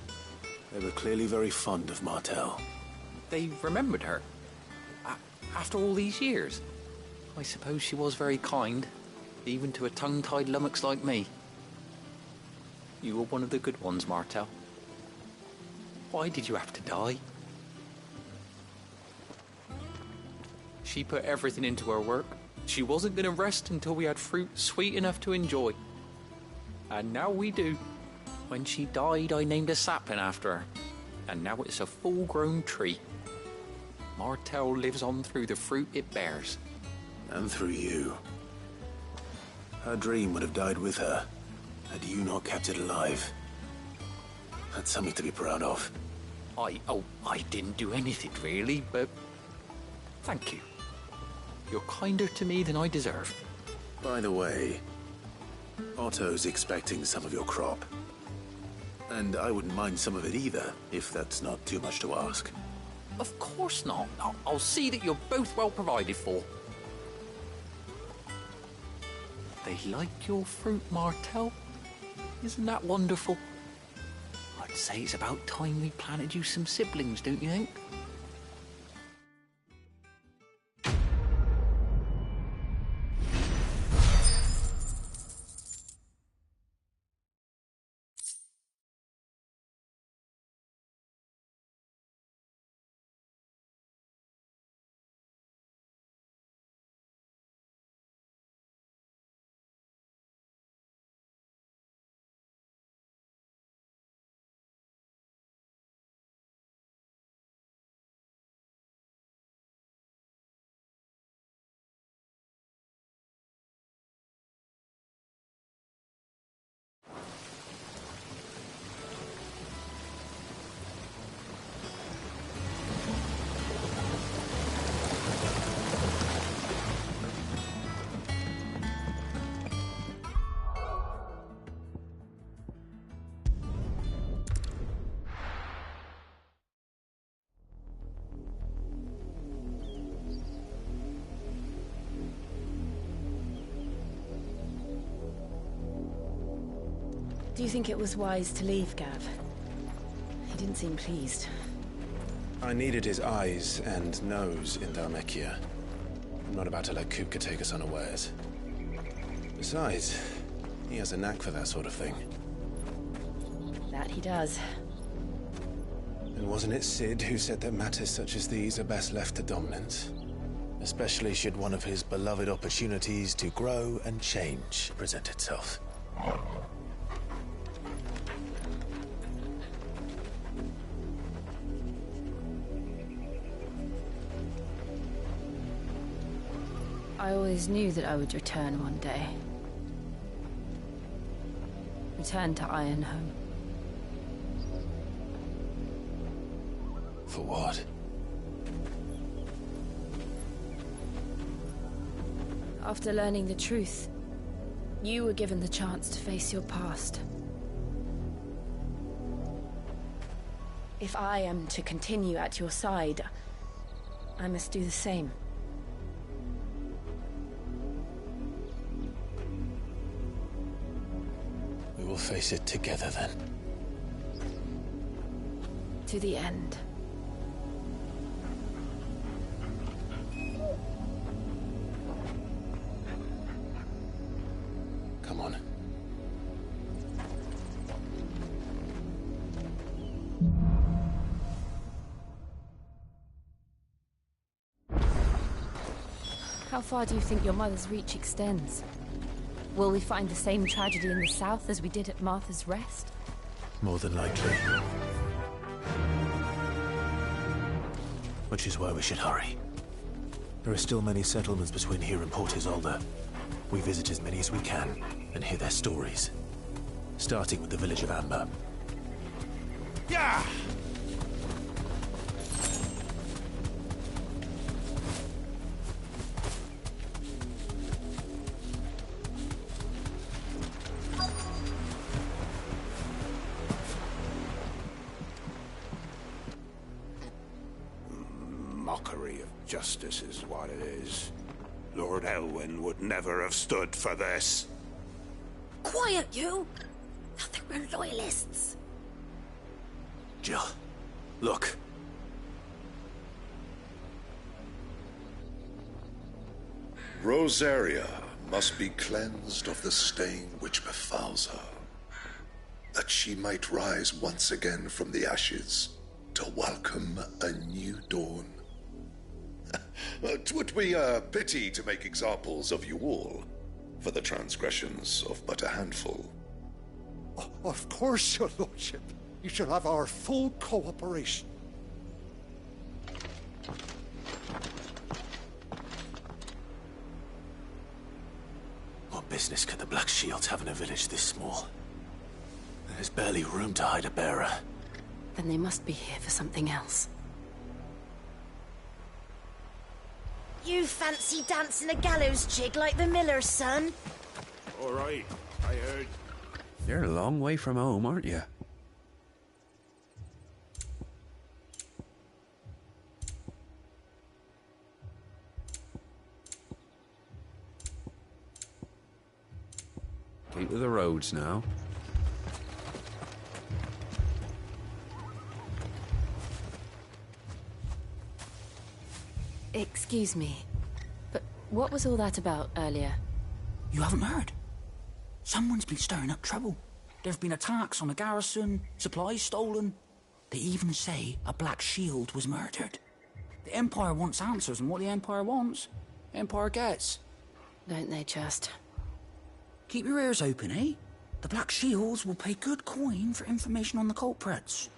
They were clearly very fond of Martell. They remembered her. After all these years. I suppose she was very kind, even to a tongue-tied lummox like me. You were one of the good ones, Martell. Why did you have to die? She put everything into her work. She wasn't going to rest until we had fruit sweet enough to enjoy. And now we do. When she died, I named a sapling after her. And now it's a full-grown tree. Martell lives on through the fruit it bears. And through you. Her dream would have died with her, had you not kept it alive. That's something to be proud of. I didn't do anything really, but thank you. You're kinder to me than I deserve. By the way, Otto's expecting some of your crop. And I wouldn't mind some of it either, if that's not too much to ask. Of course not. I'll see that you're both well provided for. They like your fruit, Martell. Isn't that wonderful? I'd say it's about time we planted you some siblings, don't you think? Do you think it was wise to leave, Gav? He didn't seem pleased. I needed his eyes and nose in Dhalmekia. I'm not about to let Kupka take us unawares. Besides, he has a knack for that sort of thing. That he does. And wasn't it Cid who said that matters such as these are best left to dominance? Especially should one of his beloved opportunities to grow and change present itself. I always knew that I would return one day. Return to Ironhome. For what? After learning the truth, you were given the chance to face your past. If I am to continue at your side, I must do the same. We will face it together then. To the end. Come on. How far do you think your mother's reach extends? Will we find the same tragedy in the south as we did at Martha's Rest? More than likely. Which is why we should hurry. There are still many settlements between here and Port Isolde. We visit as many as we can and hear their stories. Starting with the village of Amber. Yeah! Mockery of justice is what it is. Lord Elwyn would never have stood for this. Quiet, you! Thought they were loyalists. Jill, look. Rosaria must be cleansed of the stain which befouls her, that she might rise once again from the ashes to welcome a new dawn. 'Twould be a pity to make examples of you all, for the transgressions of but a handful. Of course, your lordship. You shall have our full cooperation. What business could the Black Shields have in a village this small? There's barely room to hide a bearer. Then they must be here for something else. You fancy dancing a gallows jig like the miller's son? All right, I heard. You're a long way from home, aren't you? Keep to the roads now. Excuse me, but what was all that about earlier? You haven't heard? Someone's been stirring up trouble. There've been attacks on the garrison, supplies stolen. They even say a Black Shield was murdered. The Empire wants answers, and what the Empire wants, Empire gets. Don't they just? Keep your ears open, eh? The Black Shields will pay good coin for information on the culprits.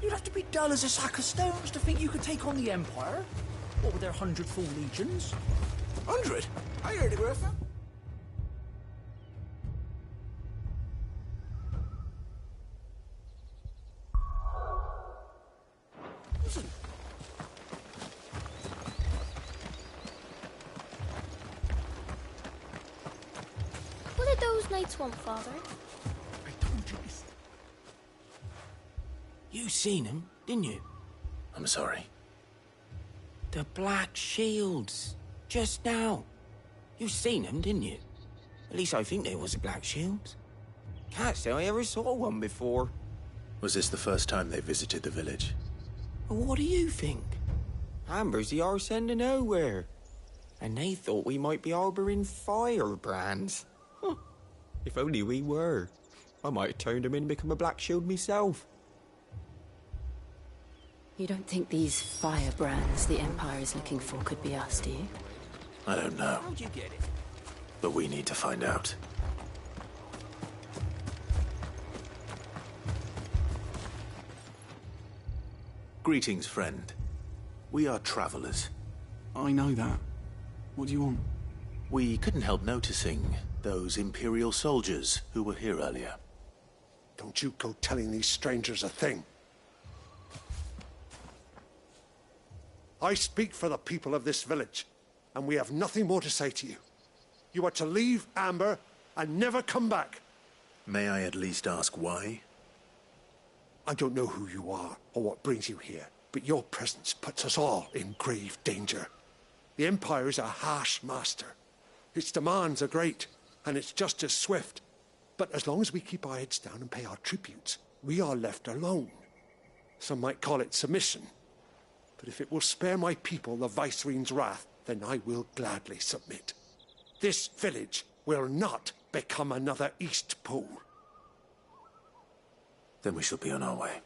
You'd have to be dull as a sack of stones to think you could take on the Empire. What with their 100 full legions? 100? I heard it worth it. Listen. What did those knights want, Father? You seen him, didn't you? I'm sorry. The Black Shields. Just now. You seen him, didn't you? At least I think there was a Black Shield. Can't say I ever saw one before. Was this the first time they visited the village? Well, what do you think? Amber's the arse end of nowhere. And they thought we might be harbouring firebrands. Huh. If only we were. I might have turned them in and become a Black Shield myself. You don't think these firebrands the Empire is looking for could be us, do you? I don't know. How'd you get it? But we need to find out. Greetings, friend. We are travelers. I know that. What do you want? We couldn't help noticing those Imperial soldiers who were here earlier. Don't you go telling these strangers a thing. I speak for the people of this village, and we have nothing more to say to you. You are to leave Amber and never come back. May I at least ask why? I don't know who you are or what brings you here, but your presence puts us all in grave danger. The Empire is a harsh master. Its demands are great, and its justice swift. But as long as we keep our heads down and pay our tributes, we are left alone. Some might call it submission. But if it will spare my people the Viceroy's wrath, then I will gladly submit. This village will not become another Eastpool. Then we shall be on our way.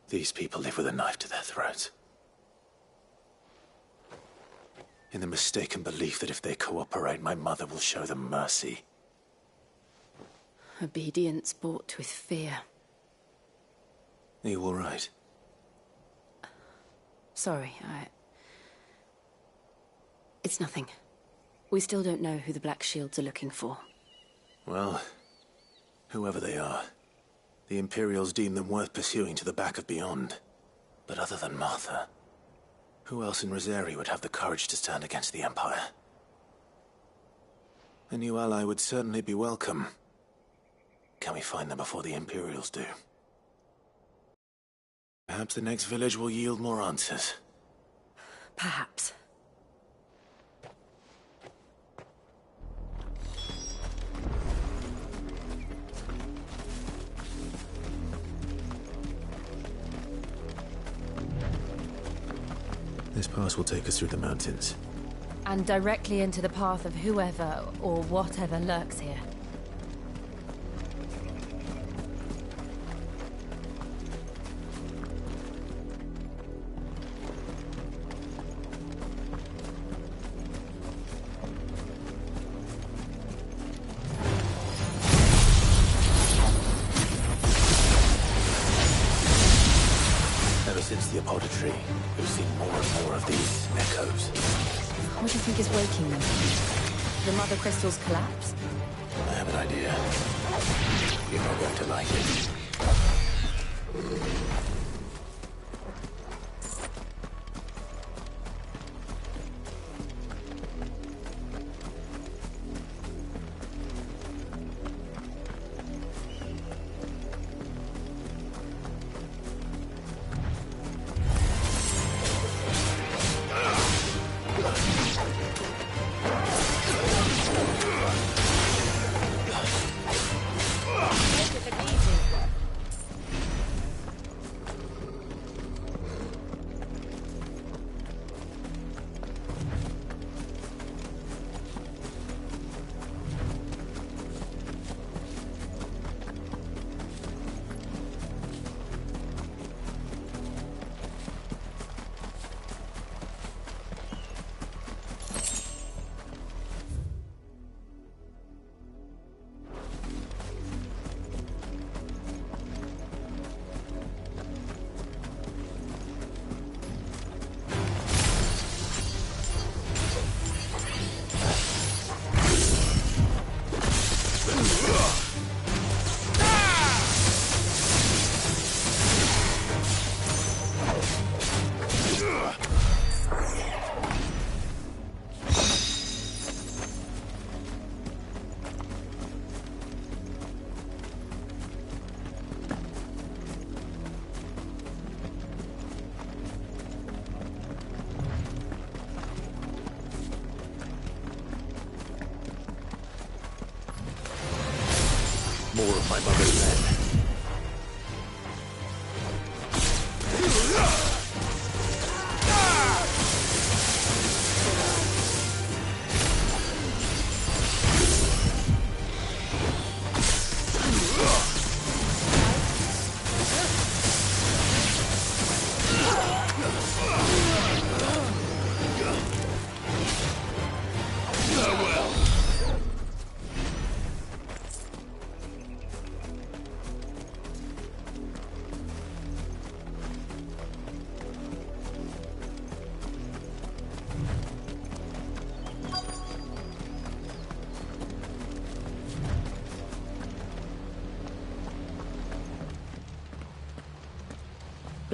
These people live with a knife to their throats. In the mistaken belief that if they cooperate, my mother will show them mercy. Obedience bought with fear. Are you all right? Sorry, It's nothing. We still don't know who the Black Shields are looking for. Well, whoever they are, the Imperials deem them worth pursuing to the back of beyond. But other than Martha, who else in Rosari would have the courage to stand against the Empire? A new ally would certainly be welcome. Can we find them before the Imperials do? Perhaps the next village will yield more answers. Perhaps. This pass will take us through the mountains. And directly into the path of whoever or whatever lurks here. Ever since the Apothecary, we've seen more and more of these echoes. What do you think is waking them? The Mother Crystal's collapse? I have an idea. You're not going to like it.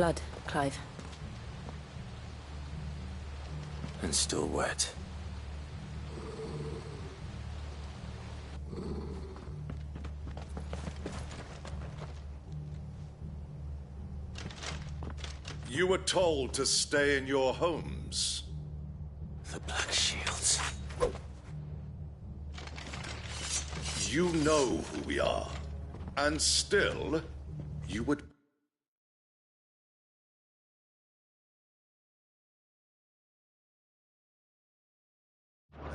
blood, Clive. And still wet. You were told to stay in your homes. The Black Shields. You know who we are. And still, you would...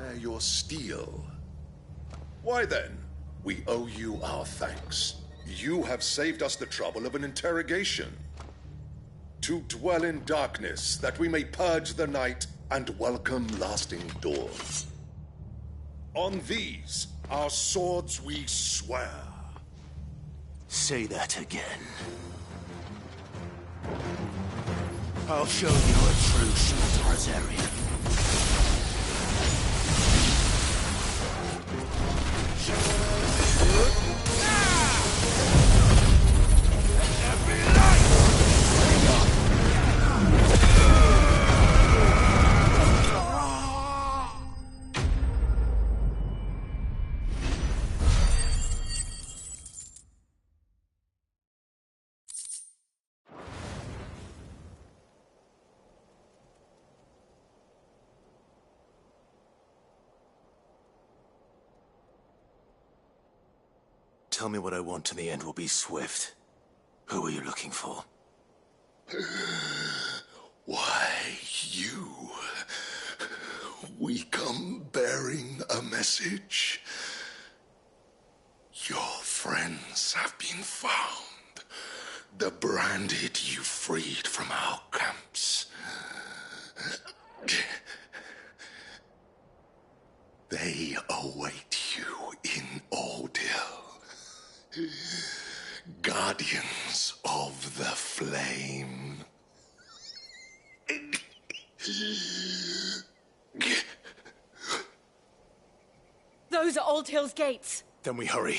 bear your steel. Why then, we owe you our thanks. You have saved us the trouble of an interrogation. To dwell in darkness, that we may purge the night and welcome lasting dawn. On these, our swords we swear. Say that again. I'll show you a true Tarzarian. Tell me what I want and the end will be swift. Who are you looking for? Why, you... We come bearing a message. Your friends have been found. The branded you freed from our camps. They await you in Oldhill. Guardians of the Flame. Those are Old Hill's gates. Then we hurry.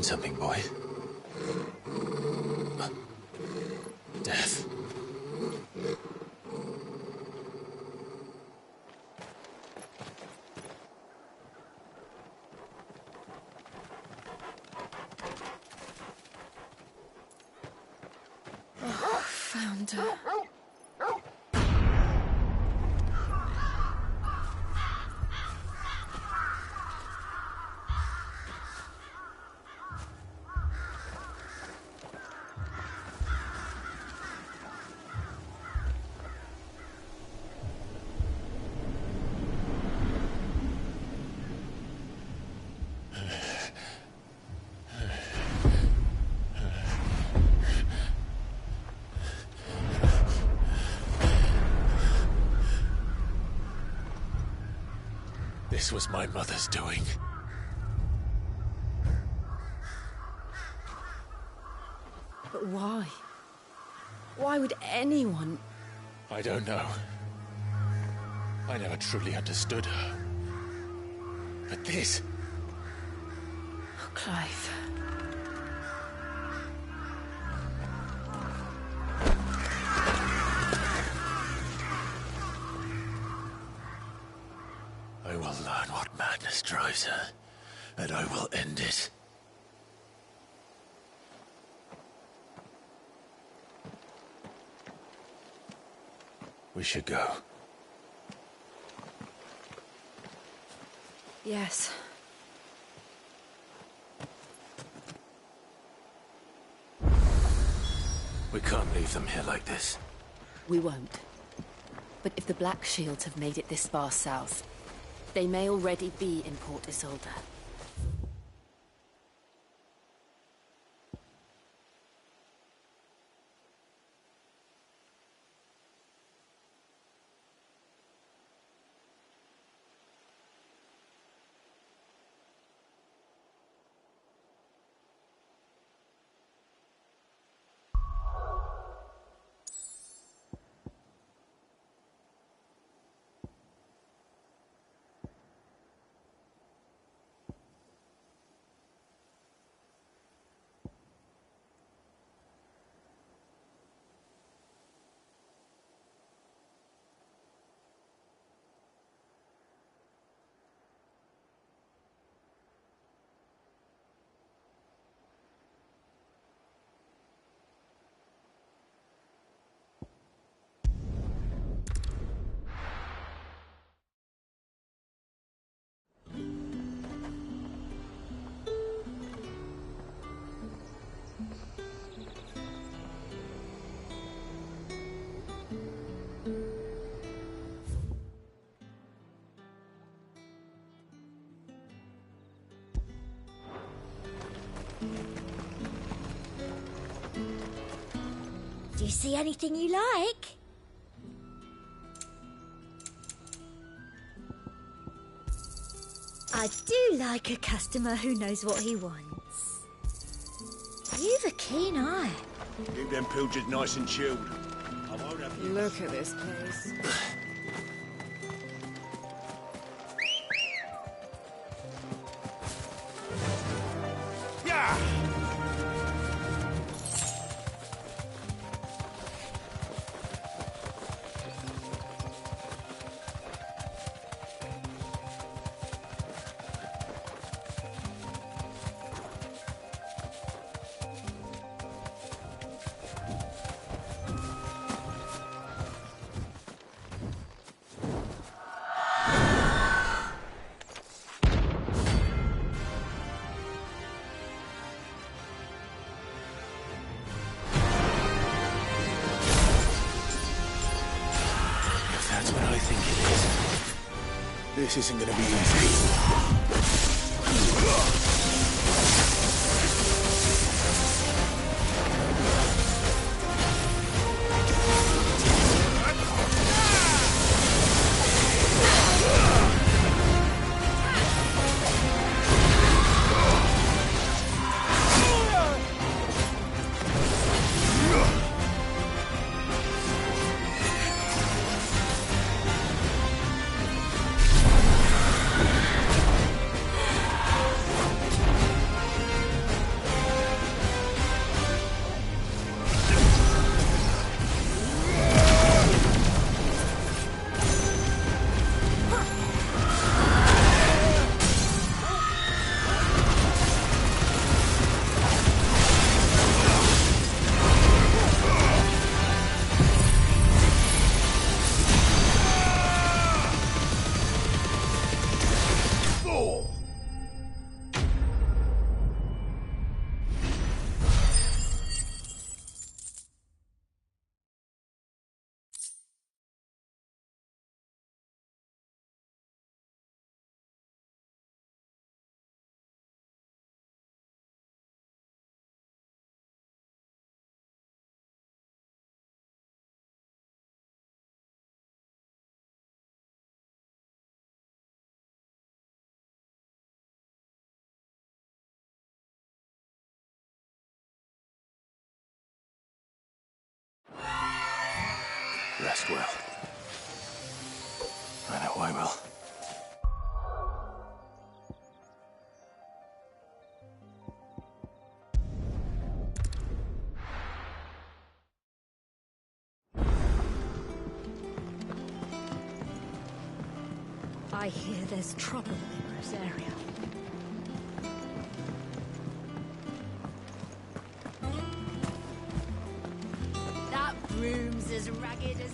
find something, boy. Death. Oh, found her. This was my mother's doing. But why? Why would anyone... I don't know. I never truly understood her. But this... Oh, Clive. I will learn what madness drives her, and I will end it. We should go. Yes. We can't leave them here like this. We won't. But if the Black Shields have made it this far south, they may already be in Port Isolde. Do you see anything you like? I do like a customer who knows what he wants. You've a keen eye. Keep them pilchards nice and chilled. I won't have you. Look at this place. Yeah! That's what I think it is. This isn't gonna be easy. rest well. I know I will. I hear there's trouble in this area. That room's as ragged as...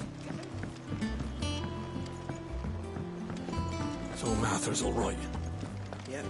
So Martha's all right. Yep.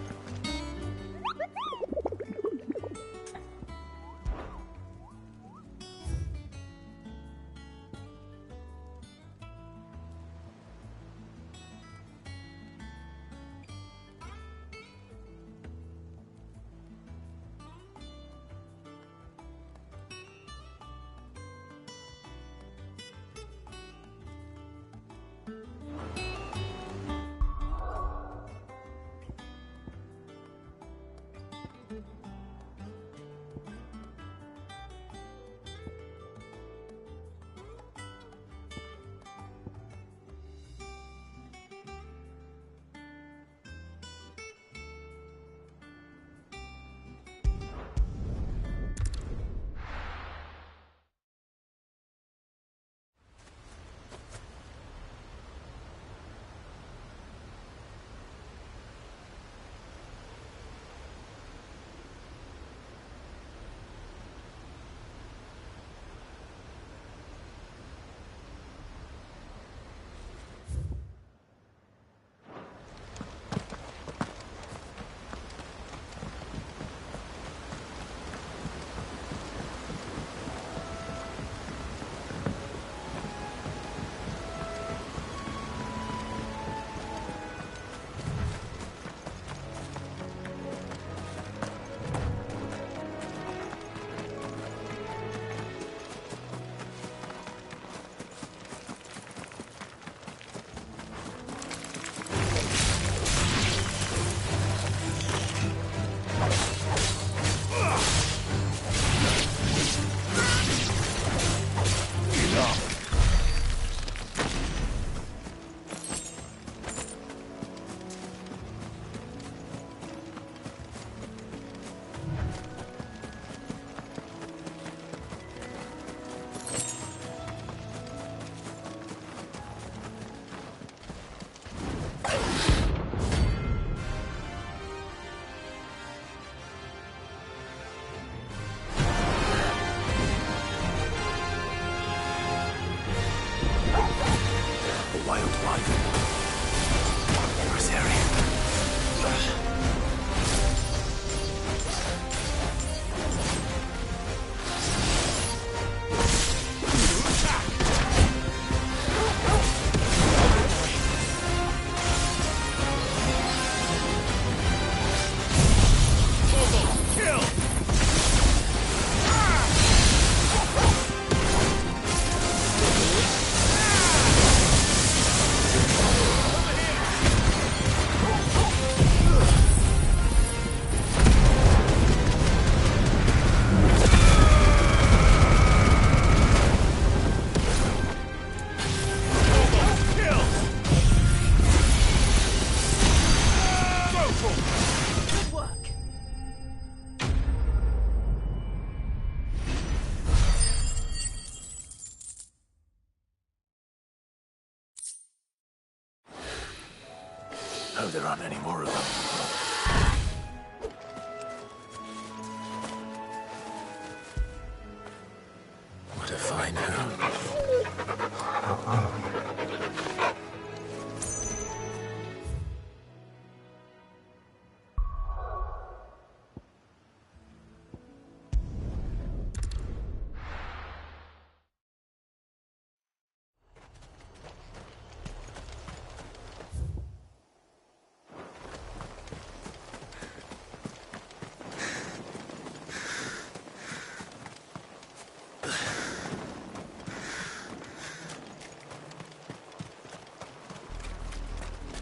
Oh, there aren't any more of them. What a fine home.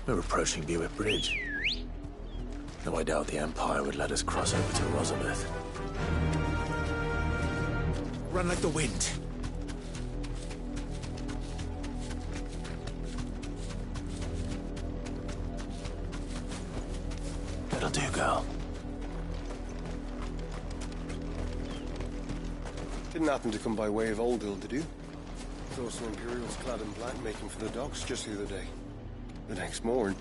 We're approaching Buick Bridge. Though I doubt the Empire would let us cross over to Rosabeth. Run like the wind. Didn't happen to come by way of Oldhill, did you? Saw some Imperials clad in black making for the docks just the other day. The next morn,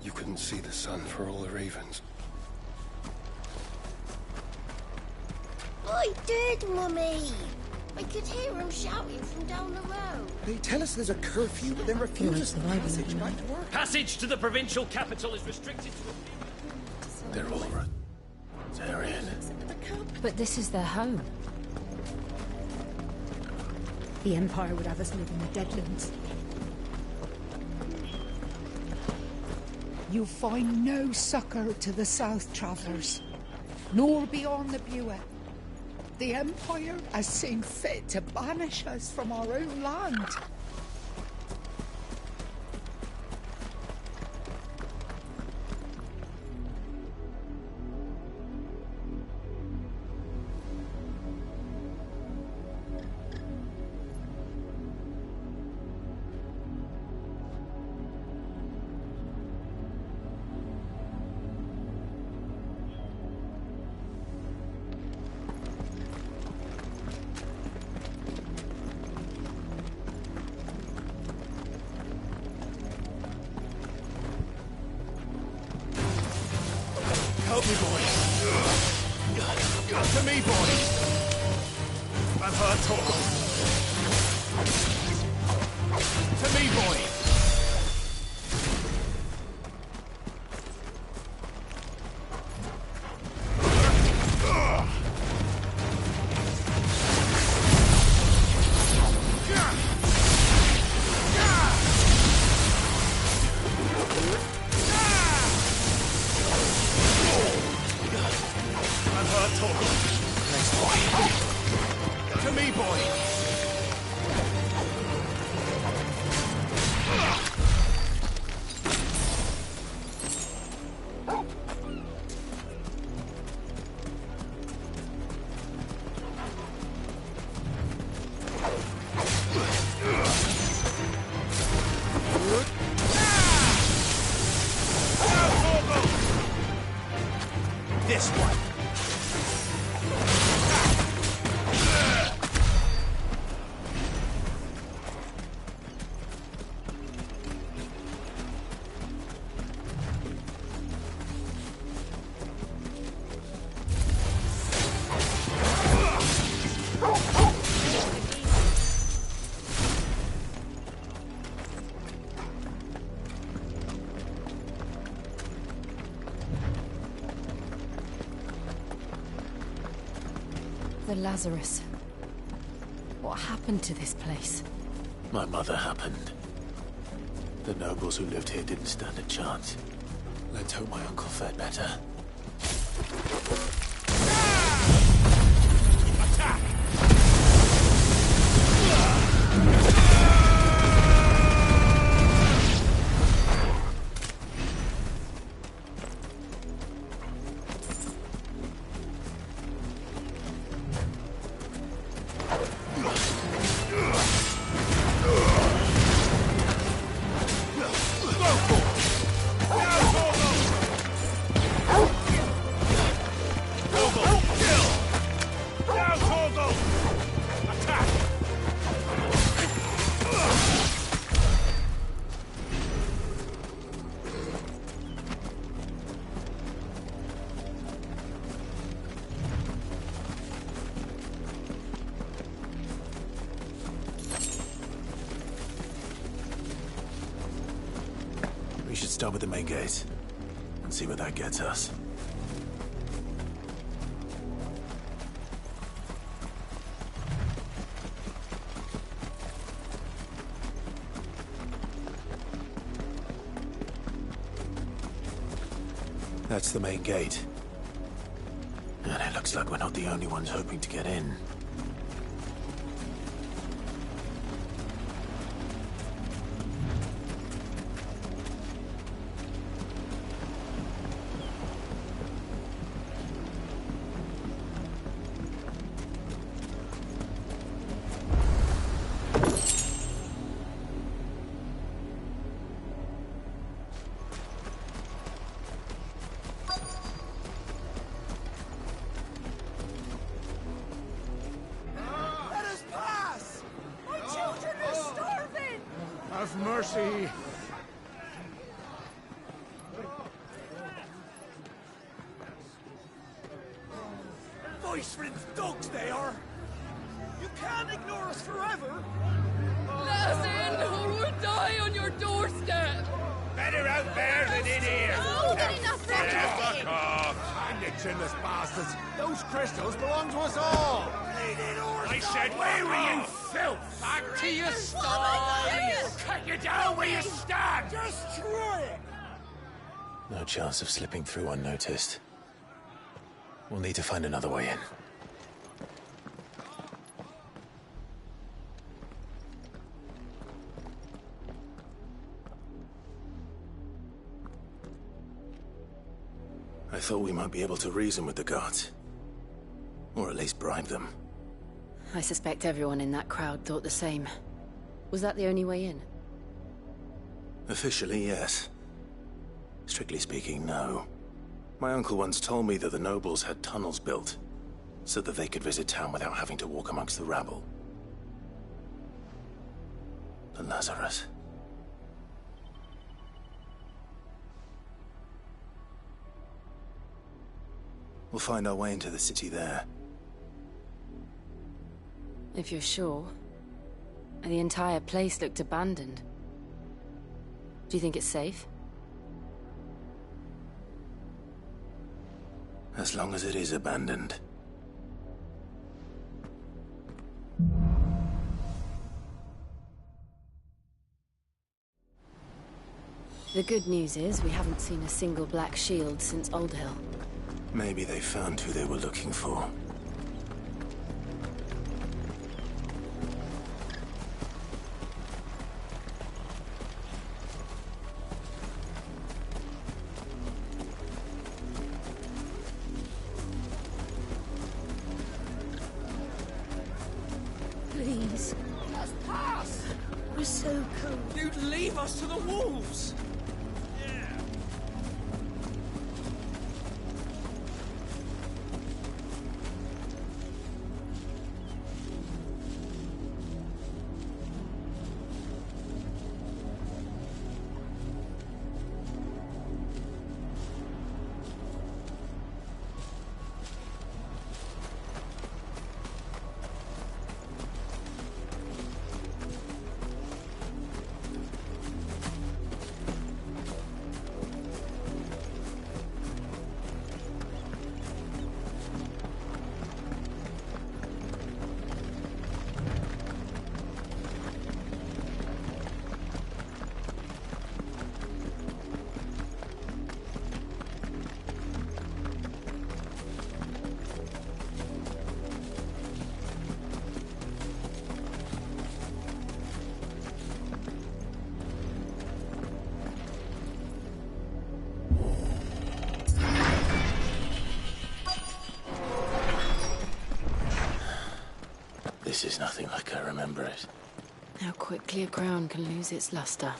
you couldn't see the sun for all the ravens. I did, Mummy. I could hear him shouting from down the road. They tell us there's a curfew, but then refuse us the passage back to work. Passage to the provincial capital is restricted to... They're all Taryon. But this is their home. The Empire would have us live in the Deadlands. You'll find no succor to the South Travellers, nor beyond the Buet. The Empire has seen fit to banish us from our own land. Help me, boys. To me, boys. I've heard talk. To me, boys. To me, boy! This one! The Lazarus. What happened to this place? My mother happened. The nobles who lived here didn't stand a chance. Let's hope my uncle fared better. Attack! We should start with the main gate and see where that gets us. That's the main gate. And it looks like we're not the only ones hoping to get in. mercy! Voice-rinsed dogs they are! You can't ignore us forever! Let us in, or we'll die on your doorstep! Better out there than in here! Oh, get enough there! Fuck off! Hang the chinless bastards! Those crystals belong to us all! I said, where were you, filth? Back to your stall! Cut you down where you stand! Destroy it! No chance of slipping through unnoticed. We'll need to find another way in. I thought we might be able to reason with the guards. Or at least bribe them. I suspect everyone in that crowd thought the same. Was that the only way in? Officially, yes. Strictly speaking, no. My uncle once told me that the nobles had tunnels built, so that they could visit town without having to walk amongst the rabble. The Lazarus. We'll find our way into the city there. If you're sure. The entire place looked abandoned. Do you think it's safe? As long as it is abandoned. The good news is we haven't seen a single black shield since Old Hill. Maybe they found who they were looking for. Please, Just pass! we're so cold. You'd leave us to the wolves! This is nothing like I remember it. How quickly a crown can lose its luster.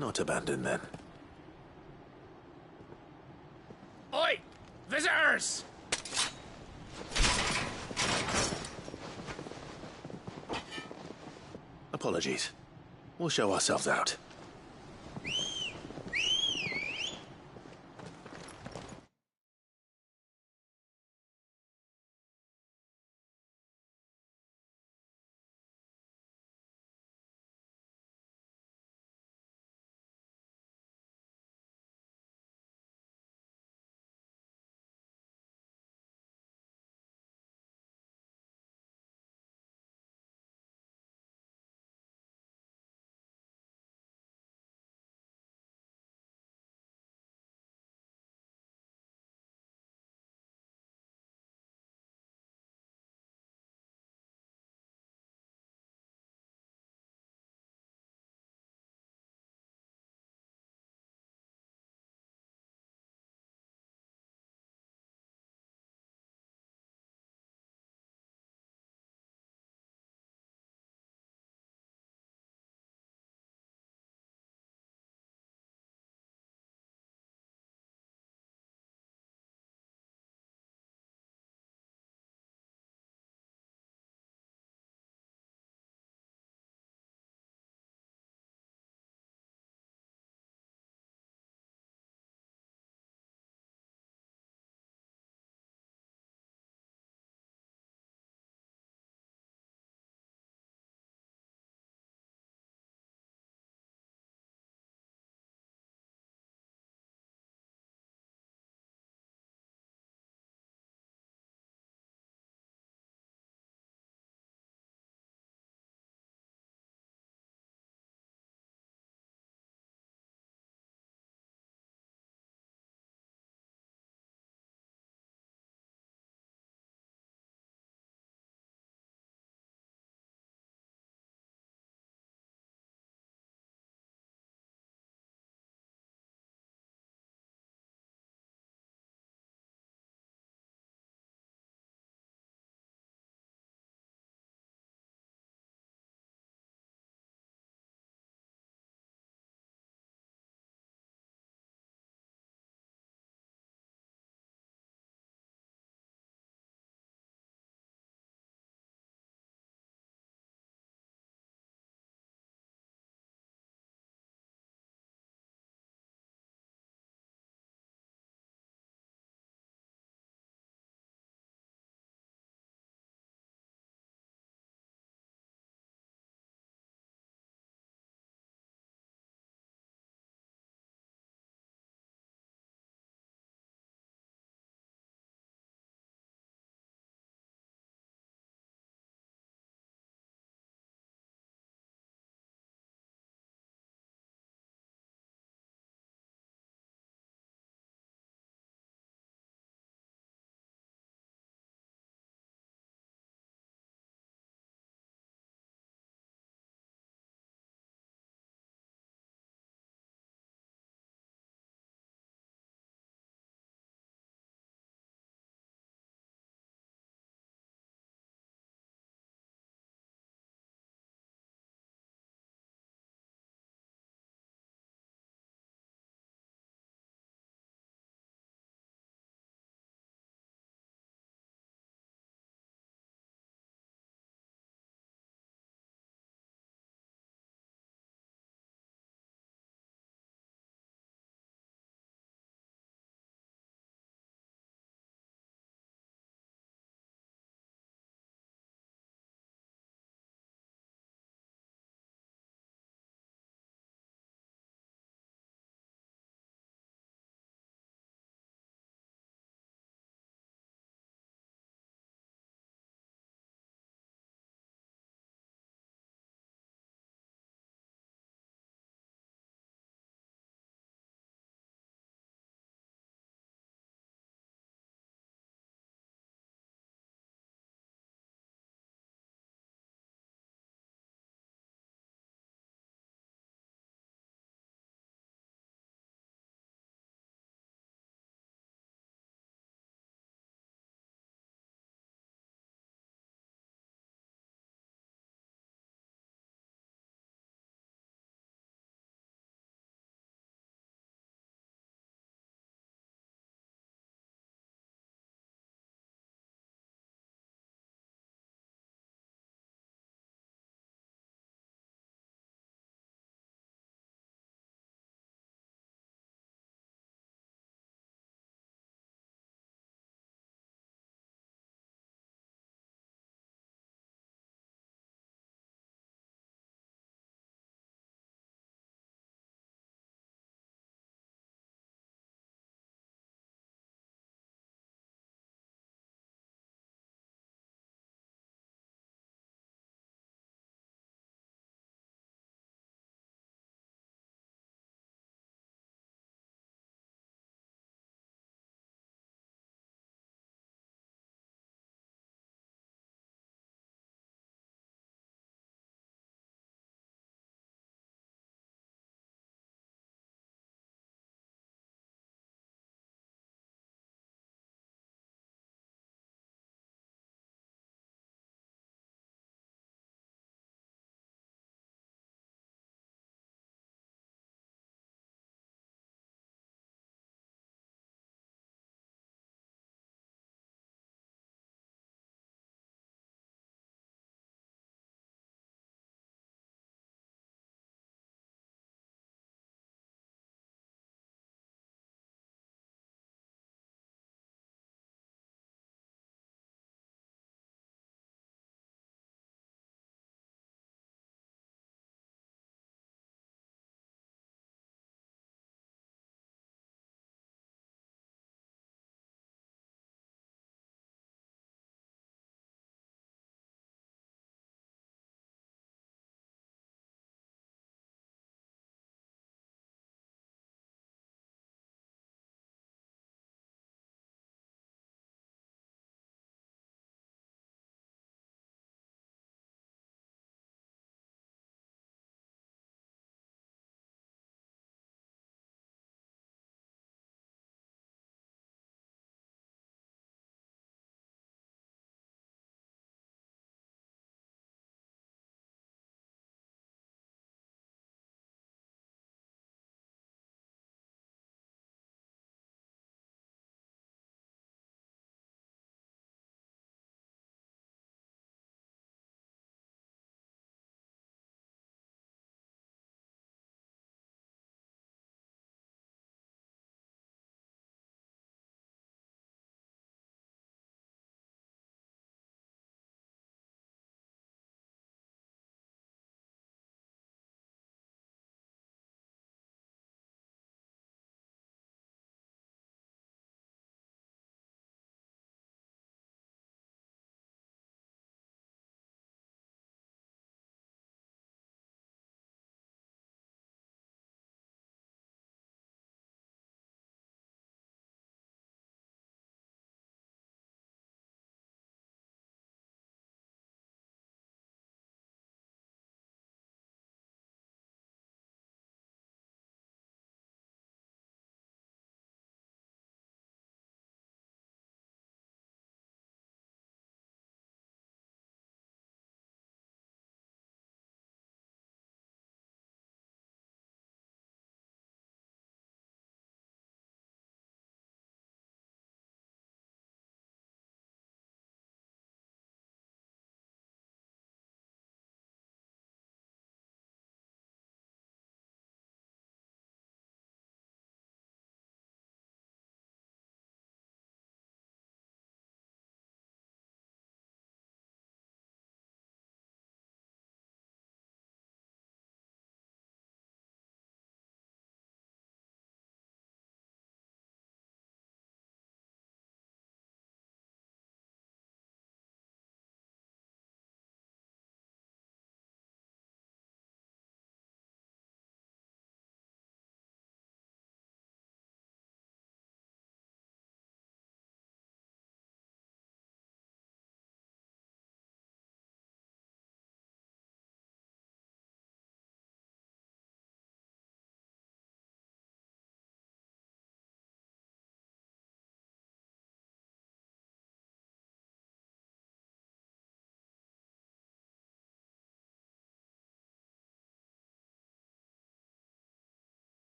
Not abandoned, then. Oi! Visitors! Apologies. We'll show ourselves out.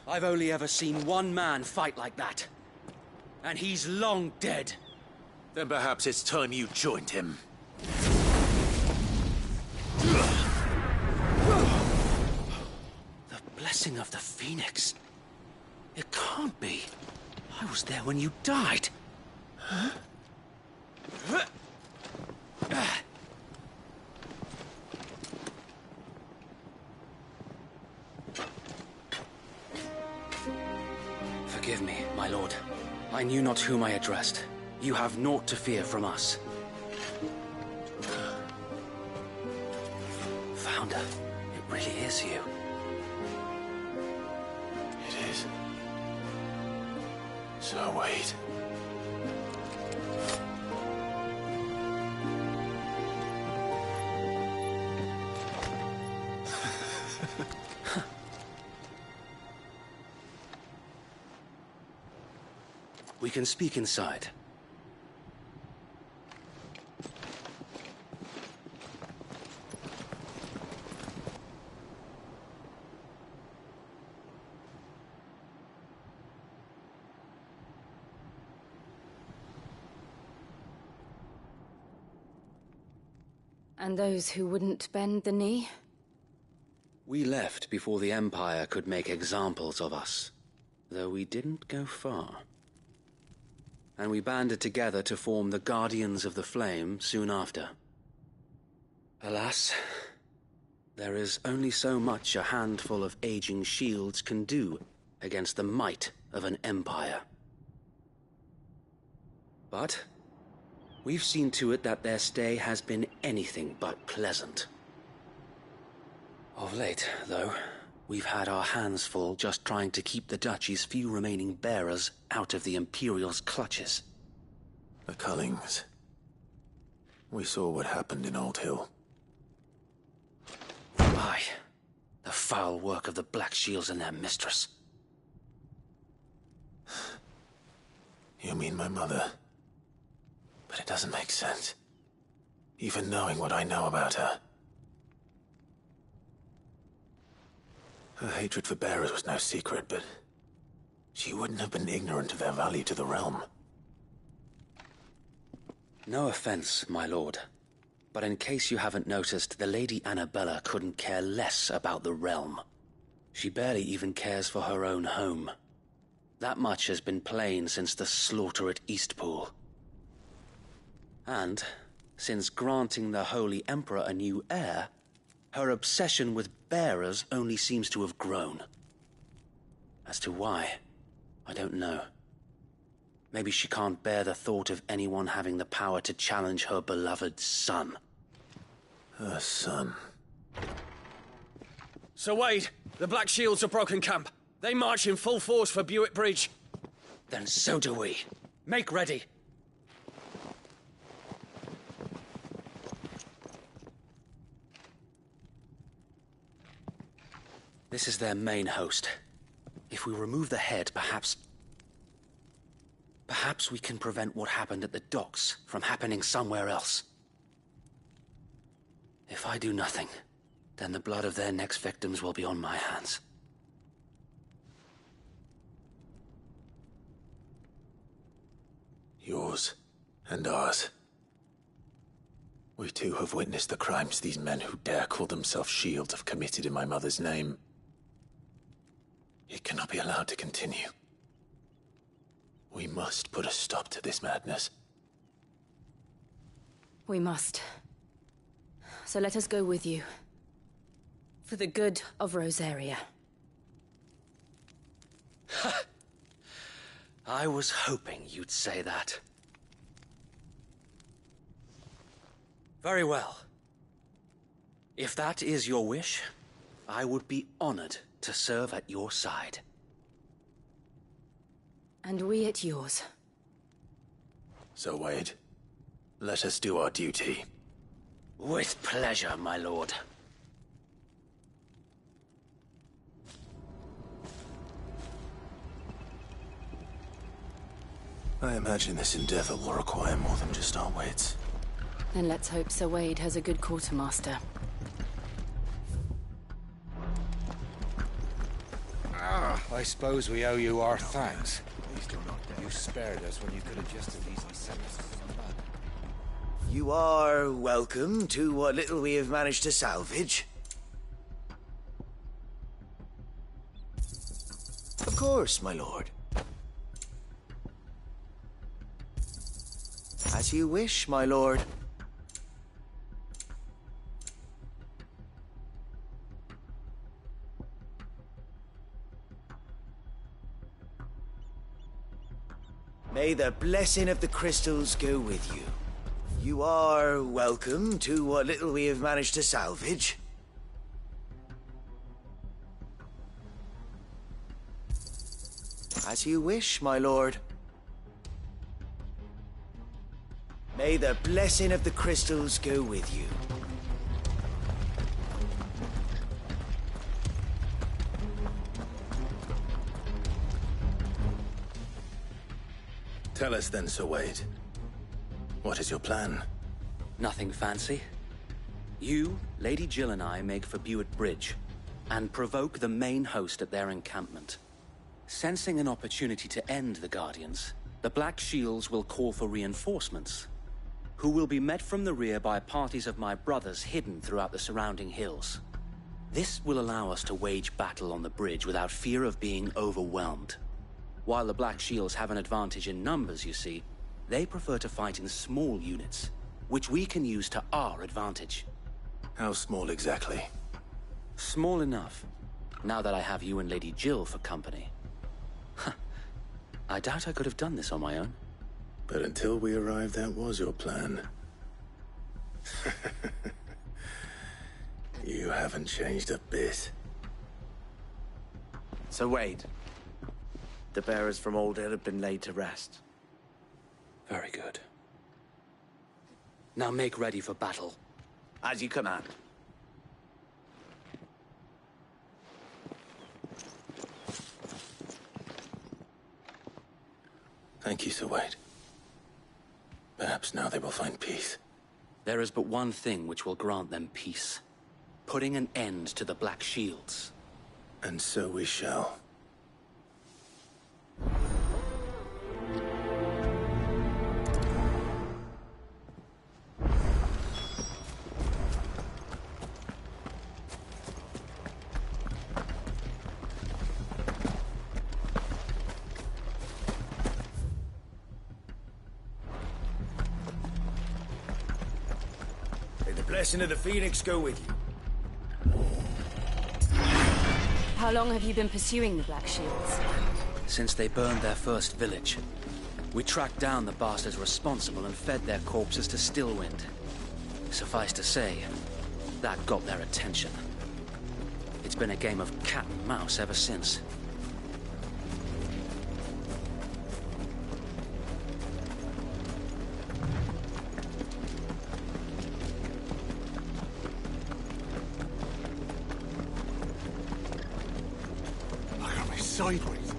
I've only ever seen one man fight like that. And he's long dead. Then perhaps it's time you joined him. The blessing of the Phoenix. It can't be. I was there when you died. Huh? Forgive me, my lord. I knew not whom I addressed. You have naught to fear from us. Founder, it really is you. It is. So wait. We can speak inside. And those who wouldn't bend the knee? We left before the Empire could make examples of us, though we didn't go far. And we banded together to form the Guardians of the Flame soon after. Alas, there is only so much a handful of aging shields can do against the might of an empire. But we've seen to it that their stay has been anything but pleasant. Of late, though, we've had our hands full just trying to keep the Duchy's few remaining bearers out of the Imperial's clutches. The Cullings. We saw what happened in Old Hill. Aye. The foul work of the Black Shields and their mistress. You mean my mother? But it doesn't make sense. Even knowing what I know about her. Her hatred for bearers was no secret, but she wouldn't have been ignorant of their value to the realm. No offense, my lord, but in case you haven't noticed, the Lady Annabella couldn't care less about the realm. She barely even cares for her own home. That much has been plain since the slaughter at Eastpool. And, since granting the Holy Emperor a new heir, her obsession with bearers only seems to have grown. As to why, I don't know. Maybe she can't bear the thought of anyone having the power to challenge her beloved son. Her son? Sir Wade, the Black Shields have broken camp. They march in full force for Buick Bridge. Then so do we. Make ready. This is their main host. If we remove the head, perhaps we can prevent what happened at the docks from happening somewhere else. If I do nothing, then the blood of their next victims will be on my hands. Yours and ours. We too have witnessed the crimes these men who dare call themselves shields have committed in my mother's name. It cannot be allowed to continue. We must put a stop to this madness. We must. So let us go with you. For the good of Rosaria. I was hoping you'd say that. Very well. If that is your wish, I would be honored to serve at your side. And we at yours. So, Wade, let us do our duty. With pleasure, my lord. I imagine this endeavor will require more than just our wits. Then let's hope Sir Wade has a good quartermaster. I I suppose we owe you our thanks. You spared us when you could have just as easily sent us to the mud. You are welcome to what little we have managed to salvage. Of course, my lord. As you wish, my lord. May the blessing of the crystals go with you. You are welcome to what little we have managed to salvage. As you wish, my lord. May the blessing of the crystals go with you. Tell us then, Sir Wade. What is your plan? Nothing fancy. You, Lady Jill and I make for Buett Bridge and provoke the main host at their encampment. Sensing an opportunity to end the Guardians, the Black Shields will call for reinforcements, who will be met from the rear by parties of my brothers hidden throughout the surrounding hills. This will allow us to wage battle on the bridge without fear of being overwhelmed. While the Black Shields have an advantage in numbers, you see, they prefer to fight in small units, which we can use to our advantage. How small exactly? Small enough, now that I have you and Lady Jill for company. I doubt I could have done this on my own. But until we arrived, that was your plan. You haven't changed a bit. So Wade, the bearers from Old Hill have been laid to rest. Very good. Now make ready for battle. As you command. Thank you, Sir Wade. Perhaps now they will find peace. There is but one thing which will grant them peace. Putting an end to the Black Shields. And so we shall. May the blessing of the Phoenix go with you. How long have you been pursuing the Black Shields? Since they burned their first village. We tracked down the bastards responsible and fed their corpses to Stillwind. Suffice to say, that got their attention. It's been a game of cat and mouse ever since. Sideways.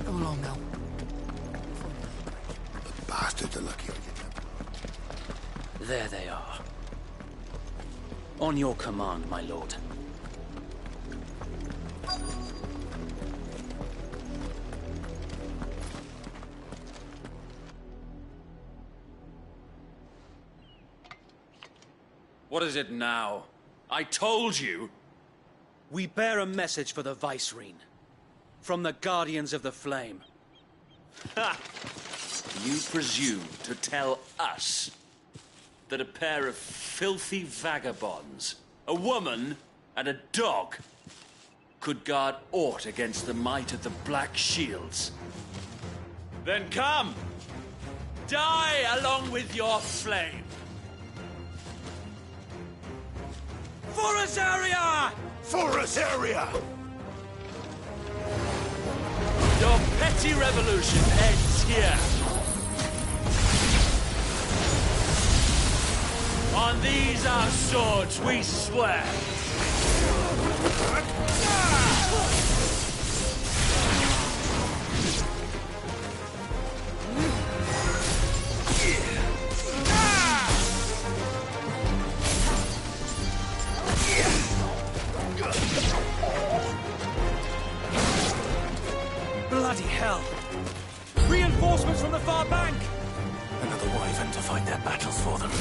Come along now. The bastards are lucky to get them. There they are. On your command, my lord. What is it now? I told you! We bear a message for the Vicereine. From the Guardians of the Flame. Ha! You presume to tell us that a pair of filthy vagabonds, a woman and a dog, could guard aught against the might of the Black Shields? Then come! Die along with your flame! For Azaria! For Azaria! Your petty revolution ends here. On these our swords we swear. comes from the far bank! Another wyvern to fight their battles for them.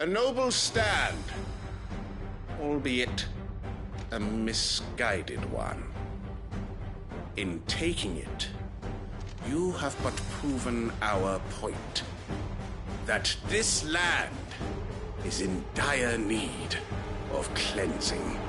A noble stand, albeit a misguided one. In taking it, you have but proven our point, that this land is in dire need of cleansing.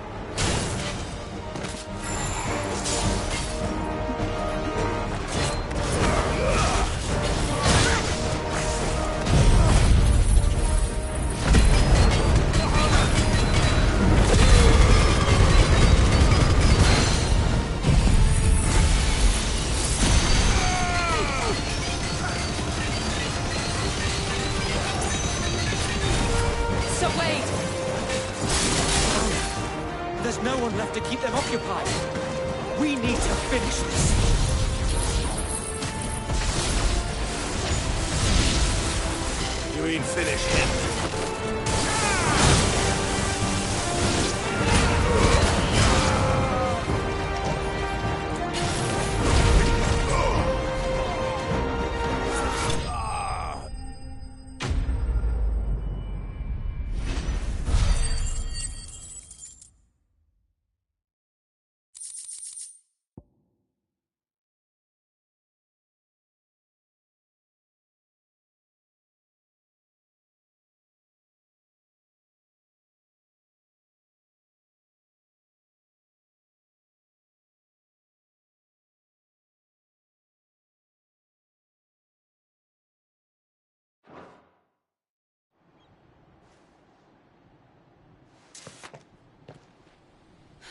No one left to keep them occupied. We need to finish this. You mean finish him?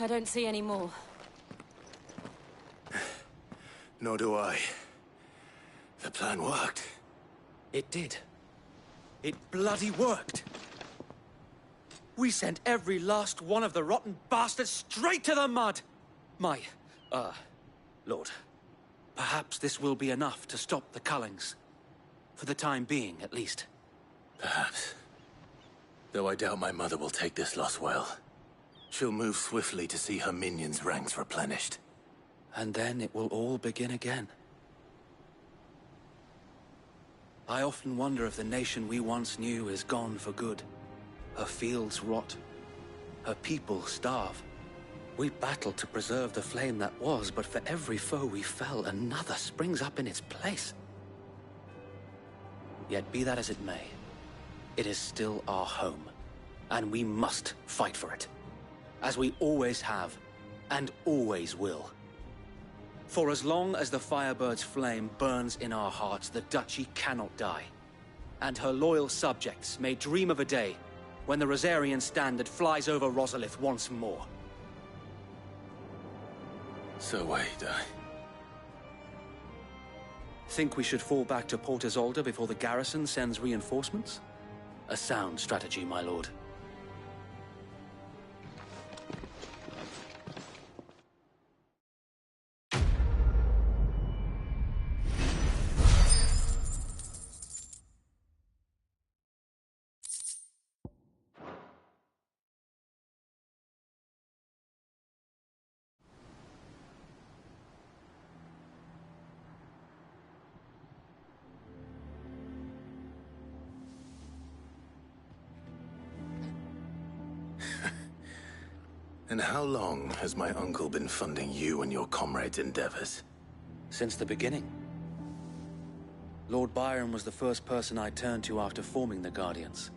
I don't see any more. Nor do I. The plan worked. It did. It bloody worked. We sent every last one of the rotten bastards straight to the mud! Lord. Perhaps this will be enough to stop the Cullings. For the time being, at least. Perhaps. Though I doubt my mother will take this loss well. She'll move swiftly to see her minions' ranks replenished. And then it will all begin again. I often wonder if the nation we once knew is gone for good. Her fields rot. Her people starve. We battled to preserve the flame that was, but for every foe we fell, another springs up in its place. Yet be that as it may, it is still our home, and we must fight for it. As we always have, and always will. For as long as the Firebird's flame burns in our hearts, the Duchy cannot die. And her loyal subjects may dream of a day when the Rosarian standard flies over Rosalith once more. So wait, Think we should fall back to Port Isolde before the garrison sends reinforcements? A sound strategy, my lord. And how long has my uncle been funding you and your comrades' endeavors? Since the beginning. Lord Byron was the first person I turned to after forming the Guardians.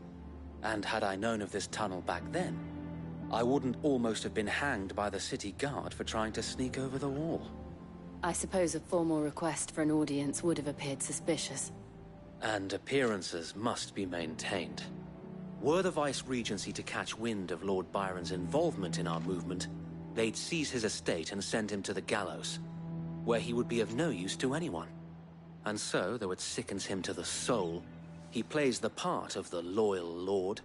And had I known of this tunnel back then, I wouldn't almost have been hanged by the city guard for trying to sneak over the wall. I suppose a formal request for an audience would have appeared suspicious. And appearances must be maintained. Were the Vice-Regency to catch wind of Lord Byron's involvement in our movement, they'd seize his estate and send him to the gallows, where he would be of no use to anyone. And so, though it sickens him to the soul, he plays the part of the loyal lord,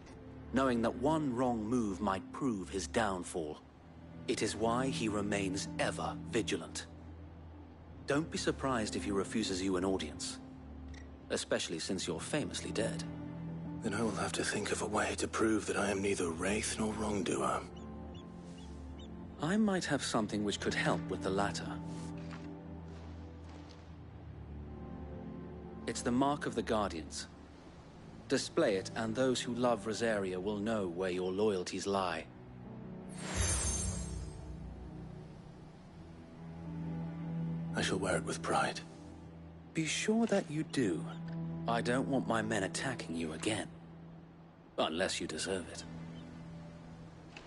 knowing that one wrong move might prove his downfall. It is why he remains ever vigilant. Don't be surprised if he refuses you an audience, especially since you're famously dead. Then I will have to think of a way to prove that I am neither wraith nor wrongdoer. I might have something which could help with the latter. It's the Mark of the Guardians. Display it, and those who love Rosaria will know where your loyalties lie. I shall wear it with pride. Be sure that you do. I don't want my men attacking you again. Unless you deserve it.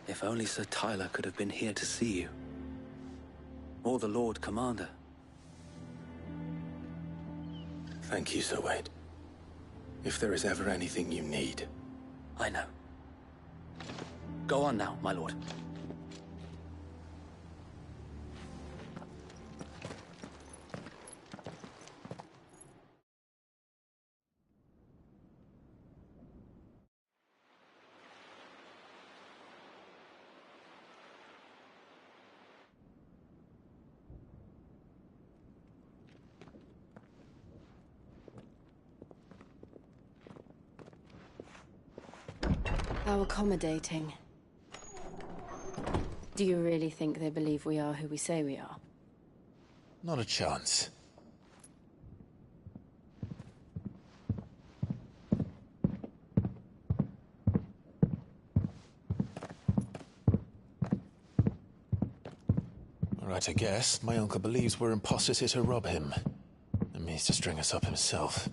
If only Sir Tyler could have been here to see you. Or the Lord Commander. Thank you, Sir Wade. If there is ever anything you need. I know. Go on now, my lord. How accommodating. Do you really think they believe we are who we say we are? Not a chance. All right, I guess. My uncle believes we're imposters here to rob him. And means to string us up himself.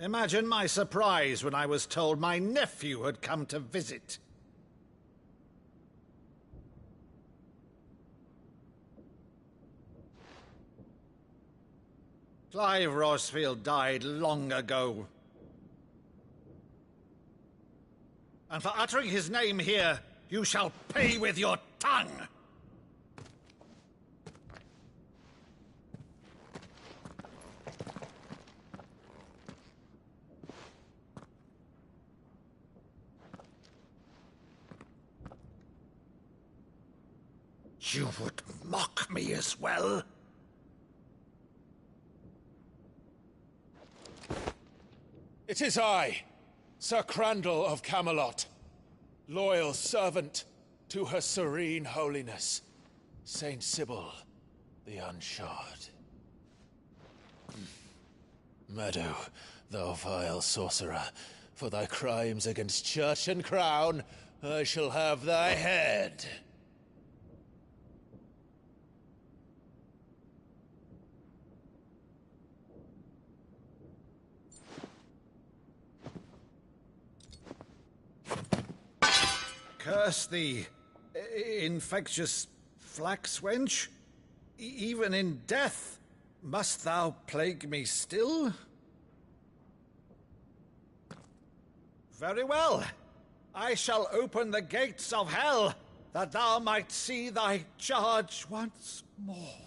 Imagine my surprise when I was told my nephew had come to visit. Clive Rosfield died long ago. And for uttering his name here, you shall pay with your tongue! You would mock me as well? It is I, Sir Crandall of Camelot, loyal servant to Her Serene Holiness, Saint Sybil the Unshod. Meadow, thou vile sorcerer, for thy crimes against church and crown, I shall have thy head. Curse thee, infectious flax wench. Even in death, must thou plague me still? Very well. I shall open the gates of hell, that thou might see thy charge once more.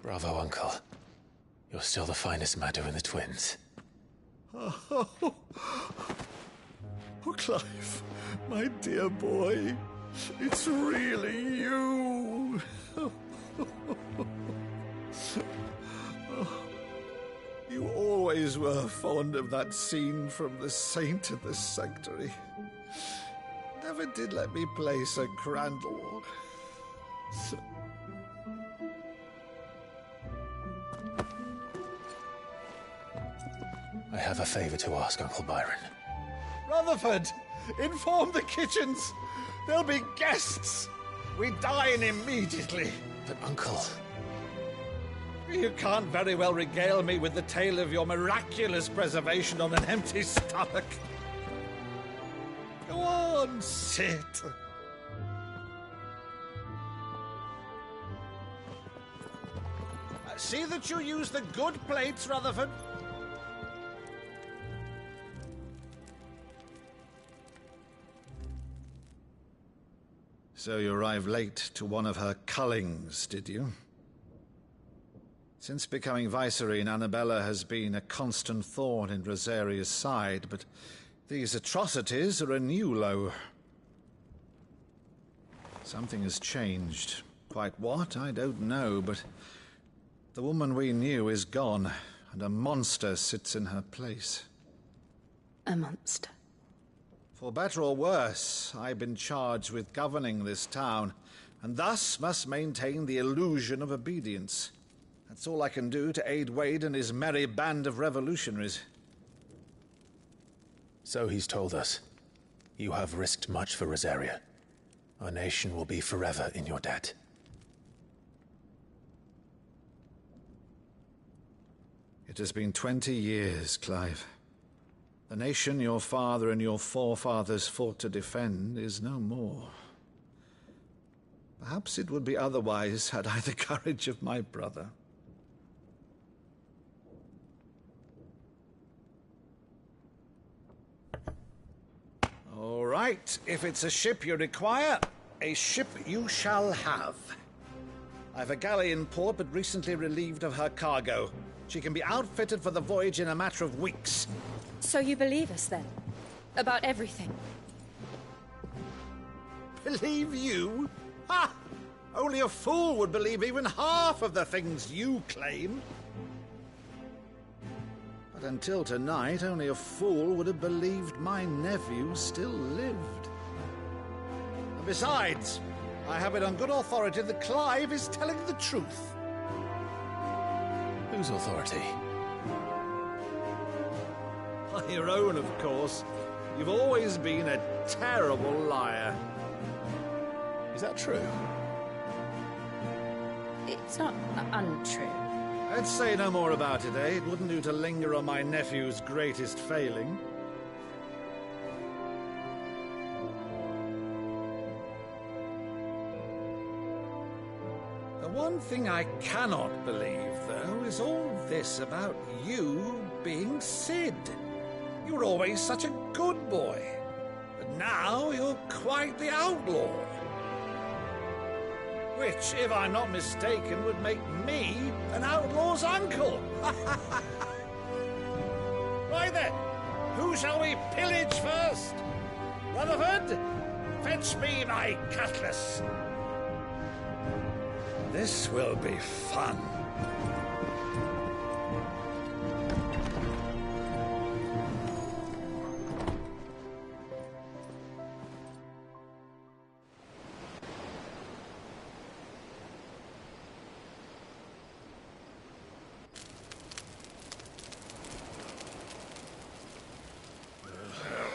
Bravo, Uncle. You're still the finest Maddu in the twins. Oh, Clive, my dear boy, it's really you. You always were fond of that scene from The Saint in the Sanctuary. Never did let me play Sir Crandall. have a favor to ask, Uncle Byron. Rutherford, inform the kitchens. There'll be guests. We dine immediately. But, Uncle... You can't very well regale me with the tale of your miraculous preservation on an empty stomach. Go on, sit. See that you use the good plates, Rutherford. So you arrived late to one of her cullings, did you? Since becoming Vicereine, Annabella has been a constant thorn in Rosaria's side, but these atrocities are a new low. Something has changed. Quite what, I don't know, but the woman we knew is gone, and a monster sits in her place. A monster? For better or worse, I've been charged with governing this town, and thus must maintain the illusion of obedience. That's all I can do to aid Wade and his merry band of revolutionaries. So he's told us. You have risked much for Rosaria. Our nation will be forever in your debt. It has been 20 years, Clive. The nation your father and your forefathers fought to defend is no more. Perhaps it would be otherwise had I the courage of my brother. All right, if it's a ship you require, a ship you shall have. I've a galley in port, but recently relieved of her cargo. She can be outfitted for the voyage in a matter of weeks. So you believe us, then? About everything? Believe you? Ha! Only a fool would believe even half of the things you claim. But until tonight, only a fool would have believed my nephew still lived. And besides, I have it on good authority that Clive is telling the truth. Whose authority? Your own, of course. You've always been a terrible liar. Is that true? It's not untrue. I'd say no more about it, eh? It wouldn't do to linger on my nephew's greatest failing. The one thing I cannot believe, though, is all this about you being Cid. You were always such a good boy, but now you're quite the outlaw. Which, if I'm not mistaken, would make me an outlaw's uncle. Right then, who shall we pillage first? Rutherford, fetch me my cutlass. This will be fun.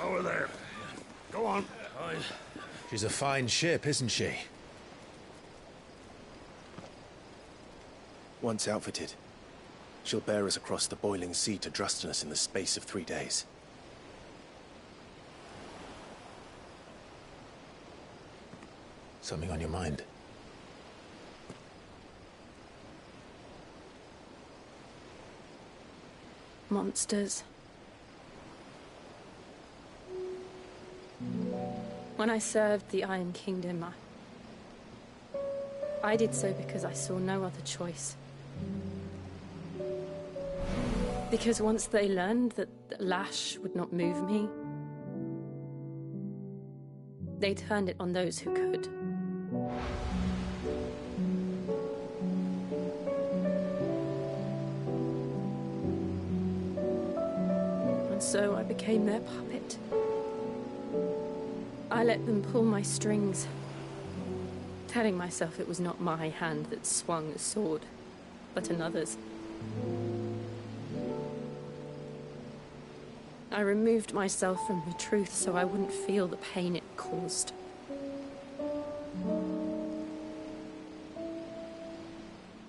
Over there. Go on. She's a fine ship, isn't she? Once outfitted, she'll bear us across the boiling sea to Drustinus in the space of 3 days. Something on your mind? Monsters. When I served the Iron Kingdom, I did so because I saw no other choice. Because once they learned that the lash would not move me, they turned it on those who could. And so I became their puppet. I let them pull my strings, telling myself it was not my hand that swung the sword, but another's. I removed myself from the truth so I wouldn't feel the pain it caused.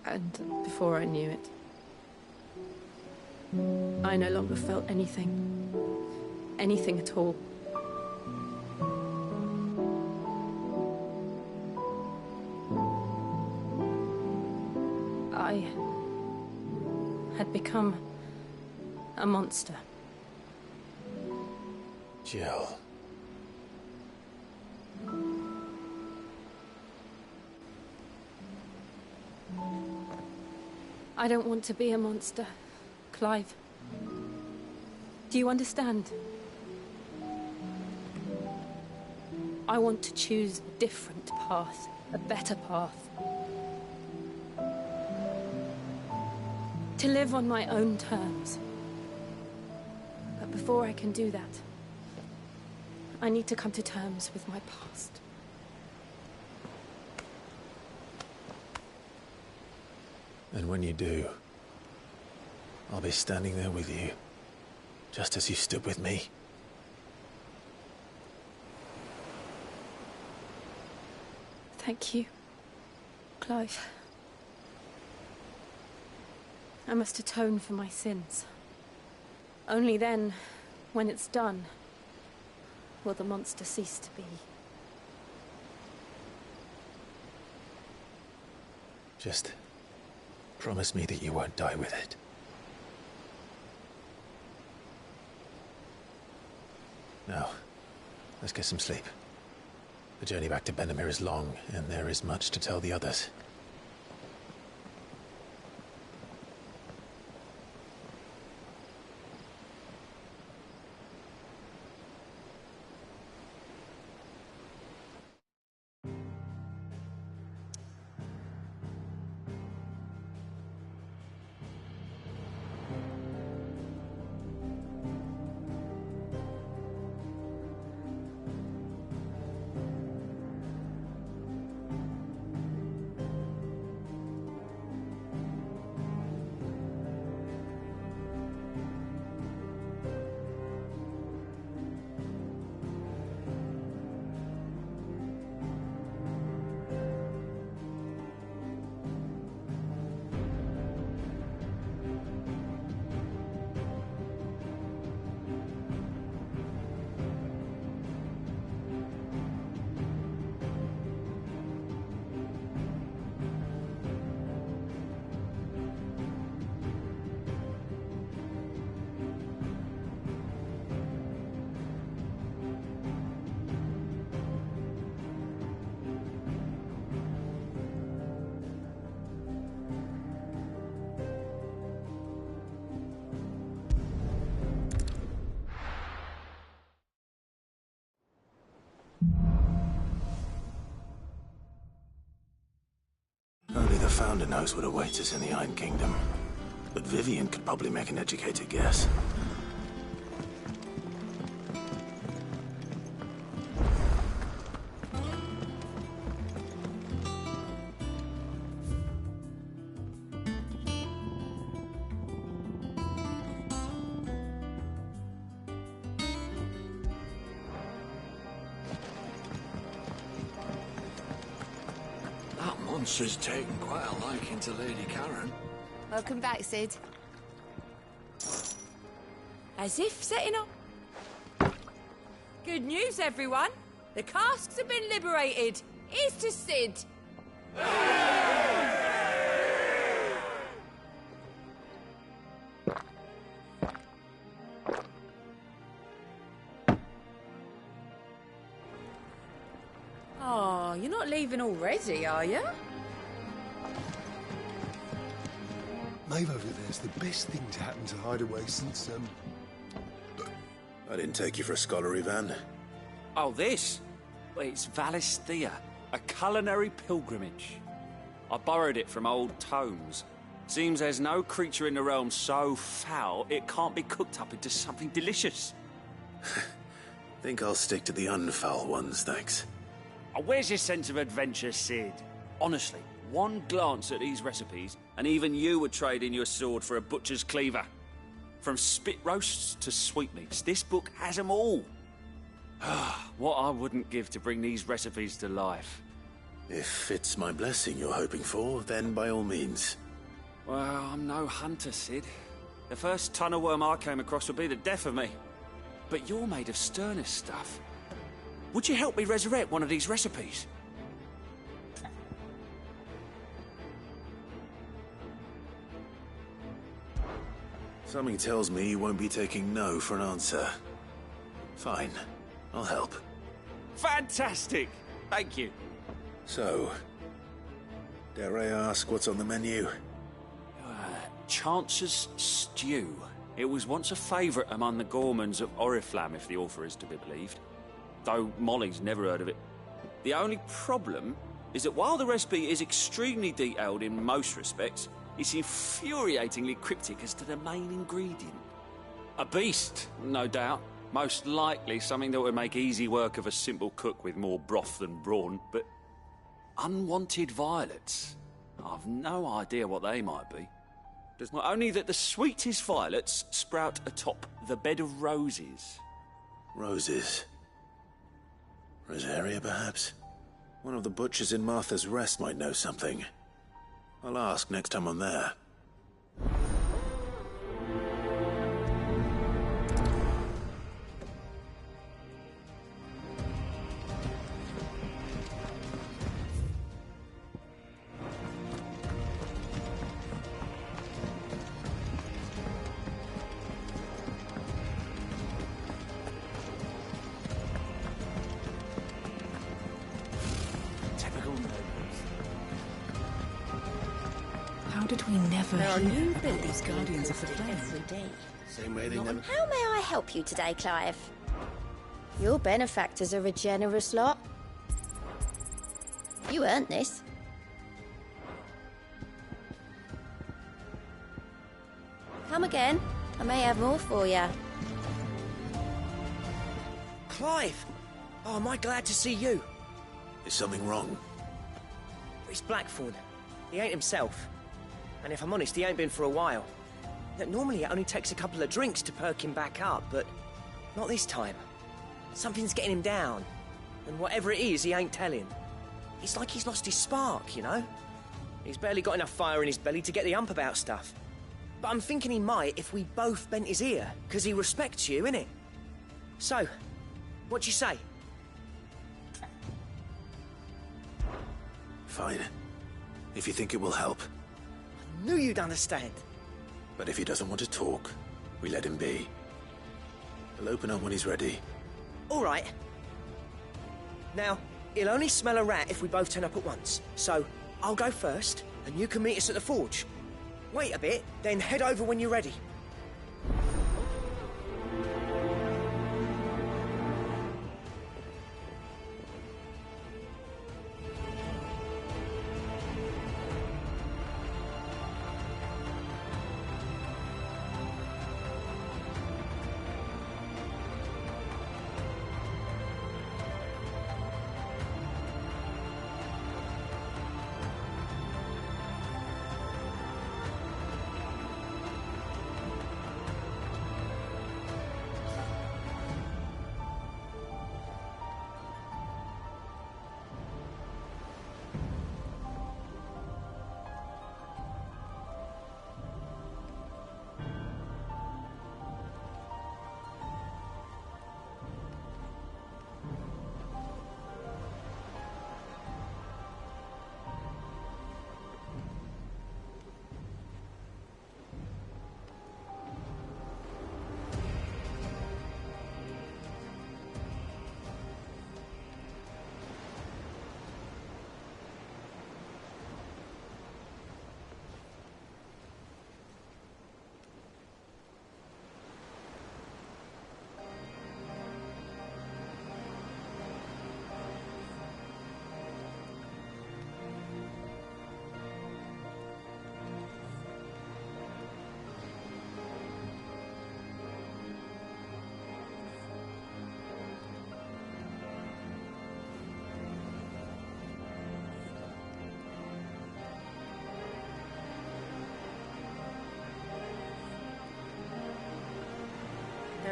And before I knew it, I no longer felt anything. Anything at all. I had become a monster. Jill. I don't want to be a monster, Clive. Do you understand? I want to choose a different path, a better path. To live on my own terms. But before I can do that, I need to come to terms with my past. And when you do, I'll be standing there with you, just as you stood with me. Thank you, Clive. I must atone for my sins. Only then, when it's done, will the monster cease to be. Just promise me that you won't die with it. Now, let's get some sleep. The journey back to Benamir is long, and there is much to tell the others. Only the Founder knows what awaits us in the Iron Kingdom. But Vivian could probably make an educated guess. Monster's taken quite a liking to Lady Karen. Welcome back, Sid. As if setting up. Good news, everyone. The casks have been liberated. Here's to Sid. Oh, you're not leaving already, are you? Maeve over there's the best thing to happen to Hideaway since, I didn't take you for a scholar, Ivan. Oh, this? Well, it's Valisthea, a culinary pilgrimage. I borrowed it from old tomes. Seems there's no creature in the realm so foul it can't be cooked up into something delicious. Think I'll stick to the unfoul ones, thanks. Oh, where's your sense of adventure, Sid? Honestly, one glance at these recipes, and even you would trade in your sword for a butcher's cleaver. From spit roasts to sweetmeats, this book has them all. What I wouldn't give to bring these recipes to life. If it's my blessing you're hoping for, then by all means. Well, I'm no hunter, Cid. The first tunnel worm I came across would be the death of me. But you're made of sterner stuff. Would you help me resurrect one of these recipes? Something tells me you won't be taking no for an answer. Fine, I'll help. Fantastic! Thank you. So, dare I ask what's on the menu? Chance's Stew. It was once a favourite among the gourmands of Oriflamme, if the author is to be believed. Though Molly's never heard of it. The only problem is that while the recipe is extremely detailed in most respects, it's infuriatingly cryptic as to the main ingredient. A beast, no doubt. Most likely something that would make easy work of a simple cook with more broth than brawn, but unwanted violets. I've no idea what they might be. There's not only that the sweetest violets sprout atop the bed of roses. Roses. Rosaria, perhaps? One of the butchers in Martha's Rest might know something. I'll ask next time I'm there. How did we never There are hear new about buildings these Guardians of the Flame? every day. Same way they never... How may I help you today, Clive? Your benefactors are a generous lot. You earned this. Come again. I may have more for you. Clive! Oh, am I glad to see you? Is something wrong? It's Blackthorn. He ain't himself. And if I'm honest, he ain't been for a while. Look, normally it only takes a couple of drinks to perk him back up, but not this time. Something's getting him down. And whatever it is, he ain't telling. It's like he's lost his spark, you know? He's barely got enough fire in his belly to get the ump about stuff. But I'm thinking he might if we both bent his ear, because he respects you, innit? So, what do you say? Fine. If you think it will help. I knew you'd understand. But if he doesn't want to talk, we let him be. He'll open up when he's ready. All right. Now, he'll only smell a rat if we both turn up at once. So, I'll go first, and you can meet us at the forge. Wait a bit, then head over when you're ready.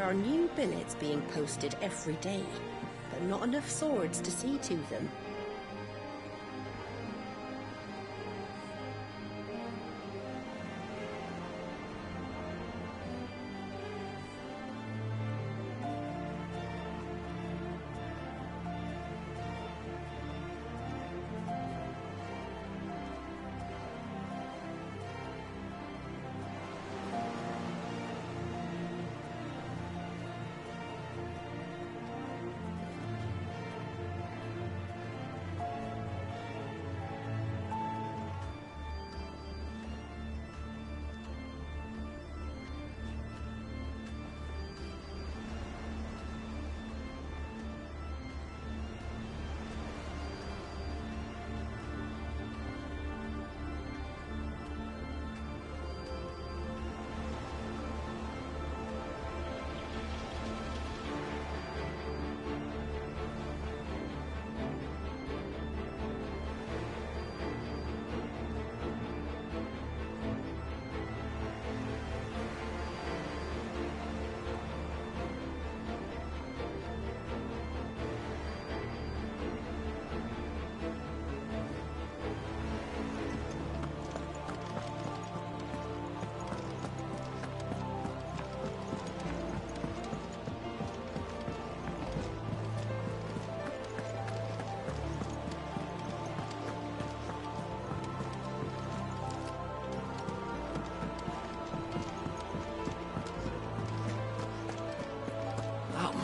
are new billets being posted every day, but not enough swords to see to them.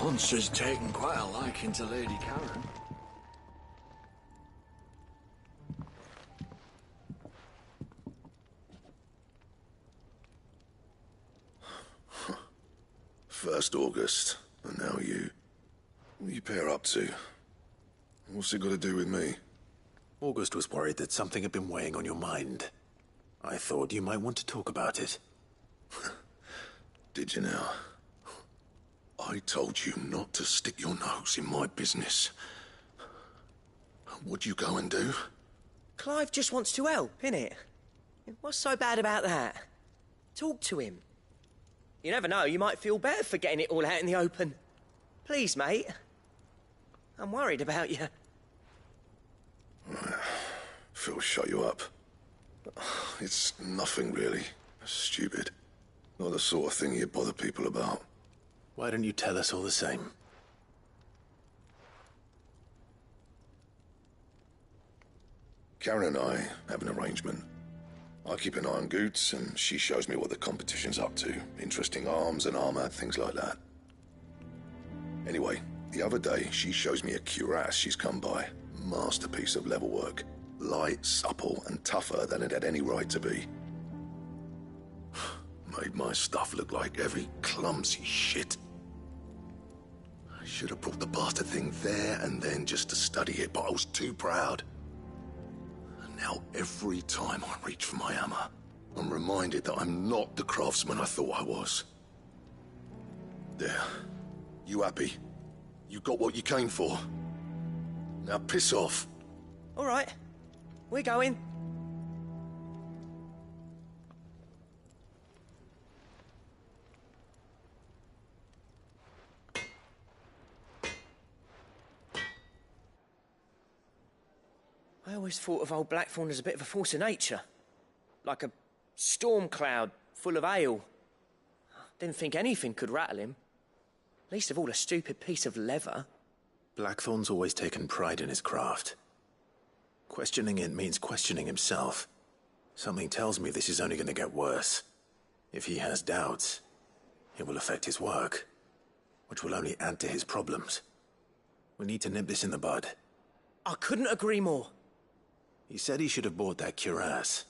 Monster's taken quite a liking to Lady Karen. First August, and now you. What are you pair up to? What's it got to do with me? August was worried that something had been weighing on your mind. I thought you might want to talk about it. Did you now? I told you not to stick your nose in my business. What'd you go and do? Clive just wants to help, innit? What's so bad about that? Talk to him. You never know, you might feel better for getting it all out in the open. Please, mate. I'm worried about you. Phil shut you up. It's nothing really. Stupid. Not the sort of thing you bother people about. Why don't you tell us all the same? Karen and I have an arrangement. I keep an eye on Goots, and she shows me what the competition's up to. Interesting arms and armor, things like that. Anyway, the other day, she shows me a cuirass she's come by. Masterpiece of level work. Light, supple, and tougher than it had any right to be. Made my stuff look like heavy, clumsy shit. I should have brought the bastard thing there and then just to study it, but I was too proud. And now every time I reach for my hammer, I'm reminded that I'm not the craftsman I thought I was. There. You happy? You got what you came for. Now piss off. All right. We're going. I always thought of old Blackthorn as a bit of a force of nature. Like a storm cloud full of hail. Didn't think anything could rattle him. Least of all a stupid piece of leather. Blackthorn's always taken pride in his craft. Questioning it means questioning himself. Something tells me this is only going to get worse. If he has doubts, it will affect his work, which will only add to his problems. We need to nip this in the bud. I couldn't agree more. He said he should have bought that cuirass.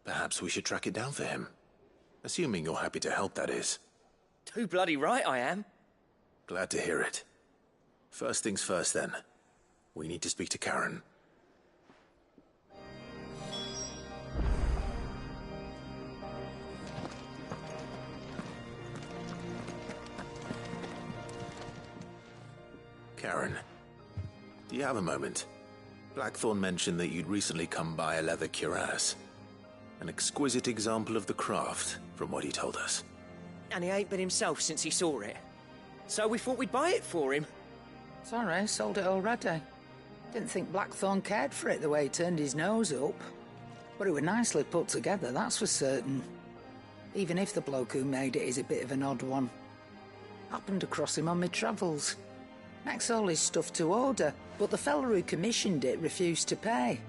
Perhaps we should track it down for him. Assuming you're happy to help, that is. Too bloody right I am. Glad to hear it. First things first, then. We need to speak to Karen. Karen, do you have a moment? Blackthorn mentioned that you'd recently come by a leather cuirass. An exquisite example of the craft, from what he told us. And he ain't been himself since he saw it. So we thought we'd buy it for him. Sorry, sold it already. Didn't think Blackthorn cared for it the way he turned his nose up. But it was nicely put together, that's for certain. Even if the bloke who made it is a bit of an odd one. Happened across him on my travels. Next all his stuff to order, but the fella who commissioned it refused to pay.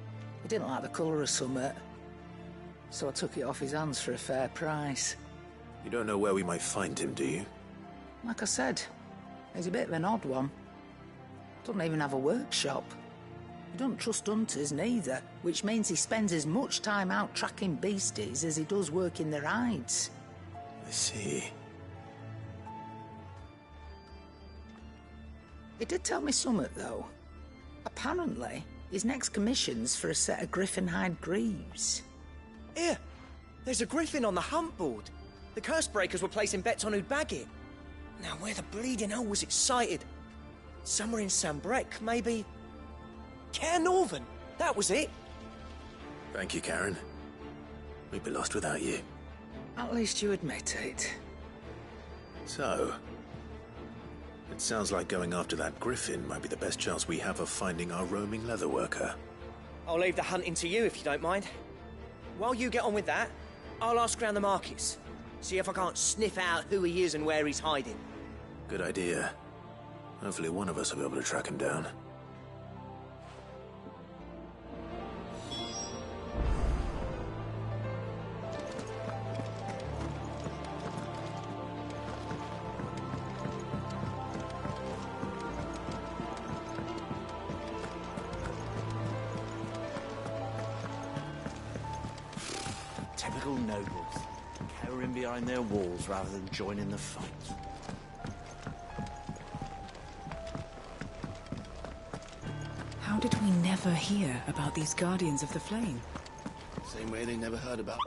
He didn't like the colour of summit. So I took it off his hands for a fair price. You don't know where we might find him, do you? Like I said, he's a bit of an odd one. Doesn't even have a workshop. He doesn't trust hunters neither, which means he spends as much time out tracking beasties as he does working their hides. I see. He did tell me something, though. Apparently, his next commission's for a set of griffin hide greaves. Here, there's a griffin on the hunt board. The curse breakers were placing bets on who'd bag it. Now, where the bleeding hell was it sighted? Somewhere in Sambrec, maybe... Caer Northern, that was it. Thank you, Karen. We'd be lost without you. At least you admit it. So... it sounds like going after that griffin might be the best chance we have of finding our roaming leatherworker. I'll leave the hunting to you if you don't mind. While you get on with that, I'll ask around the markets. See if I can't sniff out who he is and where he's hiding. Good idea. Hopefully one of us will be able to track him down. Typical nobles, cowering behind their walls rather than joining the fight. How did we never hear about these Guardians of the Flame? Same way they never heard about...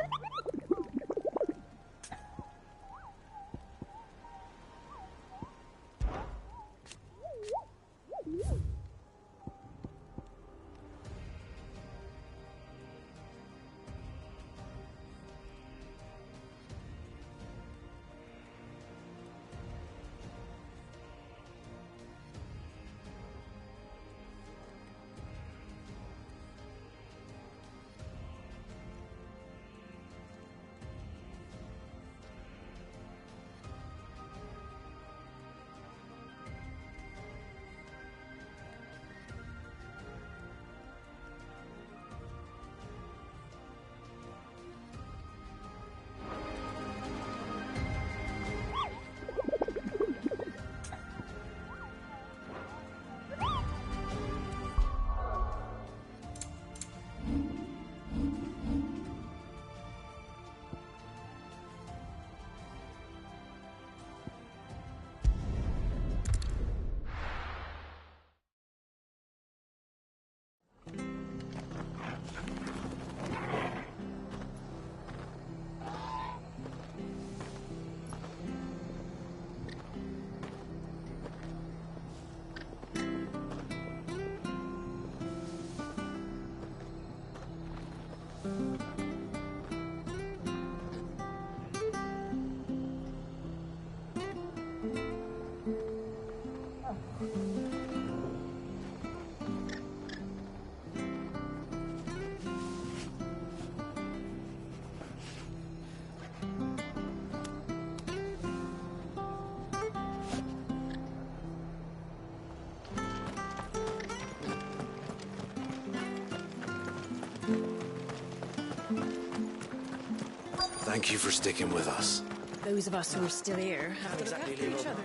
Thank you for sticking with us. Those of us who are still here have to look after each other.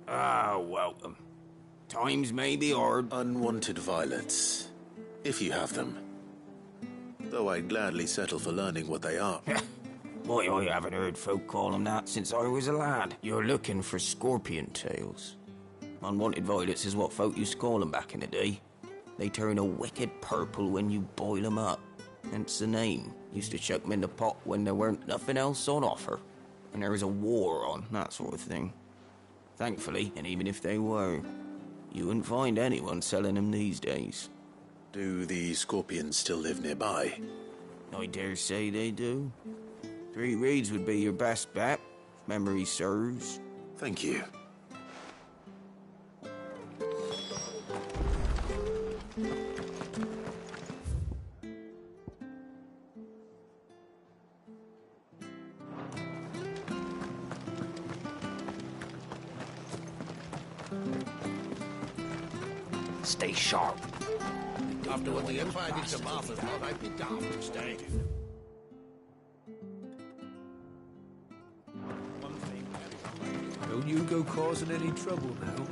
Ah, welcome. Times may be hard. Unwanted violets, if you have them. Though I'd gladly settle for learning what they are. Why, I haven't heard folk call them that since I was a lad. You're looking for scorpion tails. Unwanted violets is what folk used to call them back in the day. They turn a wicked purple when you boil them up. Hence the name. Used to chuck them in the pot when there weren't nothing else on offer. And there was a war on, that sort of thing. Thankfully, and even if they were, you wouldn't find anyone selling them these days. Do the scorpions still live nearby? I dare say they do. 3 reeds would be your best bet, if memory serves. Thank you. Stay sharp. After what the Empire did to Martha's Knot, I'd be damned to stay. Don't you go causing any trouble now.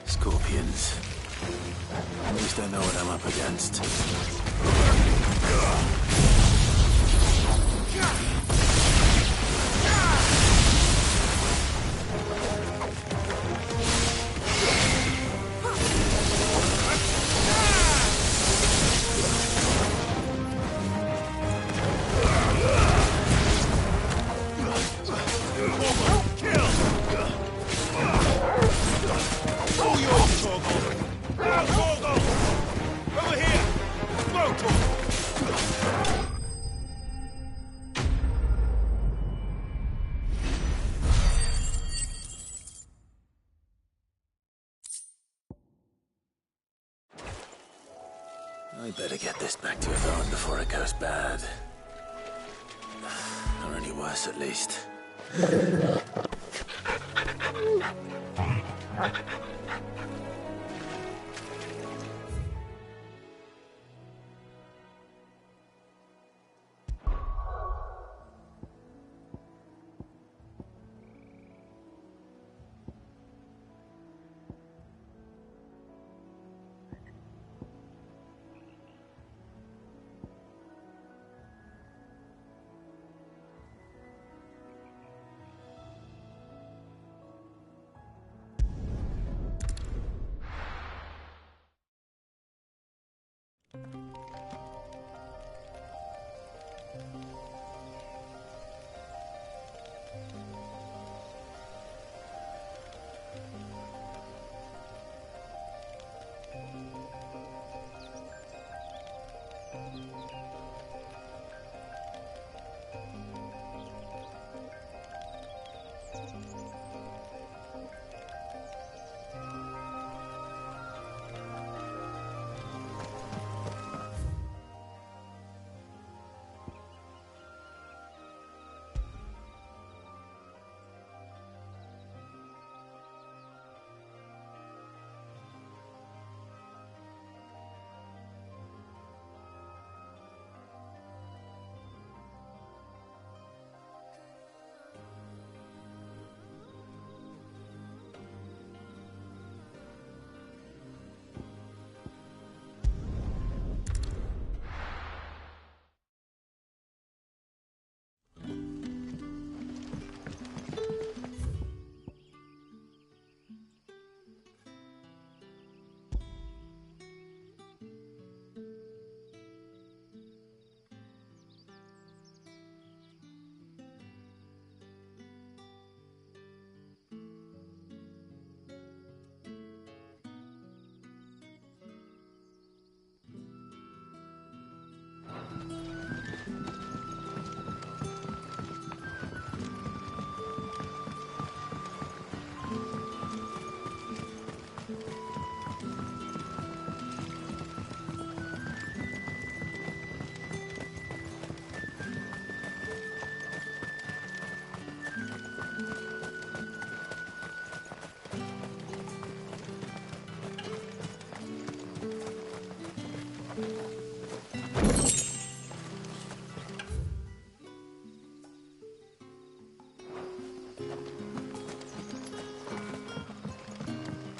Scorpions. At least I know what I'm up against. I better get this back to Yvonne before it goes bad. Or any worse, at least.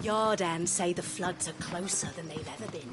Yardan say the floods are closer than they've ever been.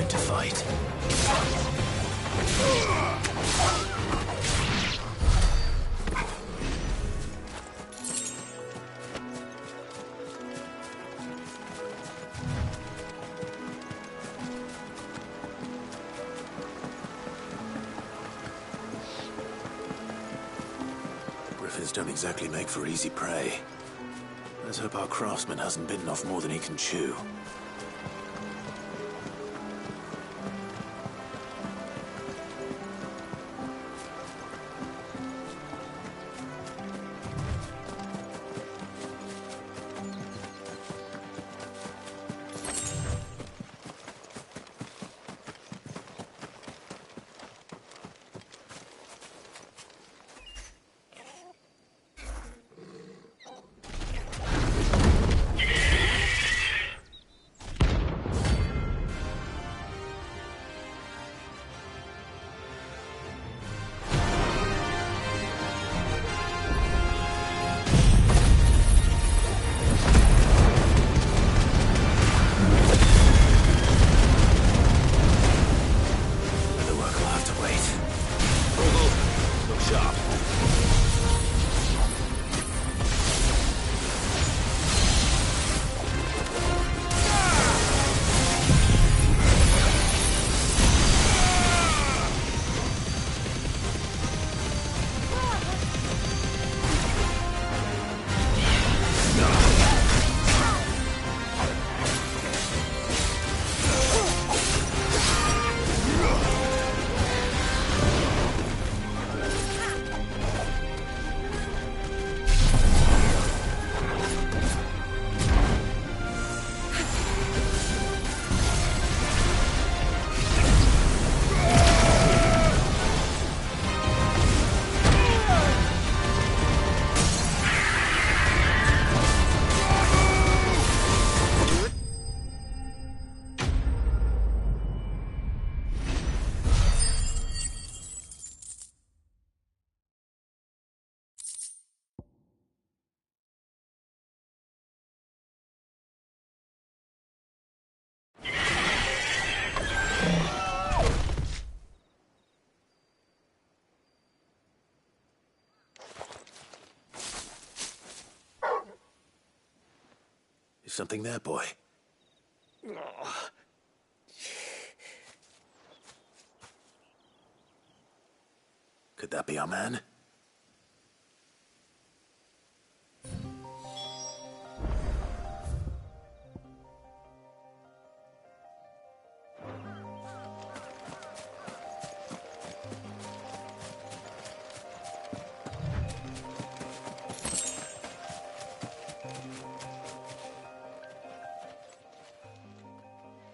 To fight. Griffins don't exactly make for easy prey. Let's hope our craftsman hasn't bitten off more than he can chew. Something there, boy. Could that be our man?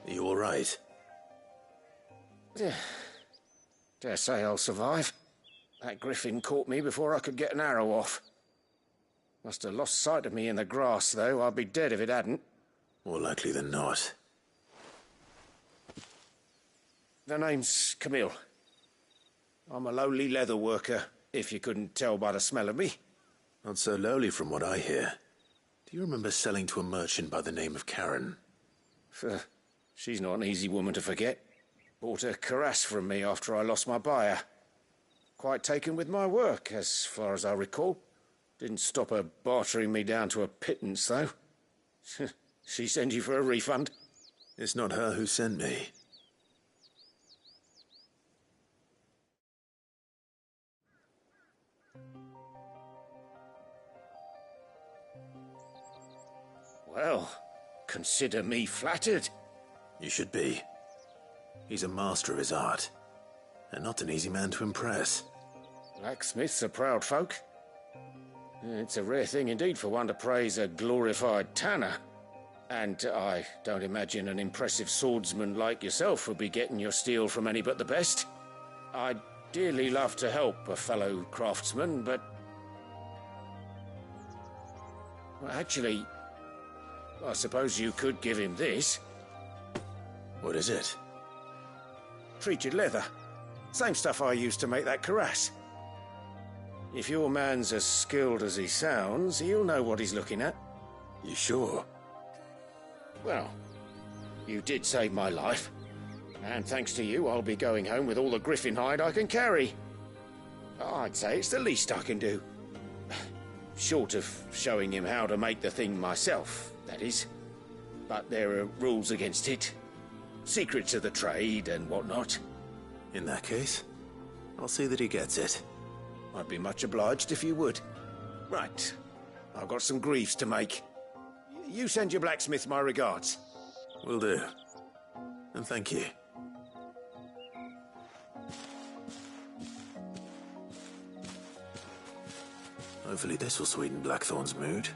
Are you all right? Dare say I'll survive. That griffin caught me before I could get an arrow off. Must have lost sight of me in the grass, though. I'd be dead if it hadn't. More likely than not. The name's Camille. I'm a lowly leather worker, if you couldn't tell by the smell of me. Not so lowly from what I hear. Do you remember selling to a merchant by the name of Karen? She's not an easy woman to forget. Bought a cuirass from me after I lost my buyer. Quite taken with my work, as far as I recall. Didn't stop her bartering me down to a pittance, though. She send you for a refund? It's not her who sent me. Well, consider me flattered. You should be. He's a master of his art, and not an easy man to impress. Blacksmiths are proud folk. It's a rare thing indeed for one to praise a glorified tanner. And I don't imagine an impressive swordsman like yourself would be getting your steel from any but the best. I'd dearly love to help a fellow craftsman, but... Well, actually, I suppose you could give him this. What is it? Treated leather. Same stuff I used to make that cuirass. If your man's as skilled as he sounds, he'll know what he's looking at. You sure? Well, you did save my life. And thanks to you, I'll be going home with all the griffin hide I can carry. I'd say it's the least I can do. Short of showing him how to make the thing myself, that is. But there are rules against it. Secrets of the trade and whatnot. In that case, I'll see that he gets it. I'd be much obliged if you would. Right. I've got some greaves to make. You send your blacksmith my regards. Will do. And thank you. Hopefully this will sweeten Blackthorn's mood.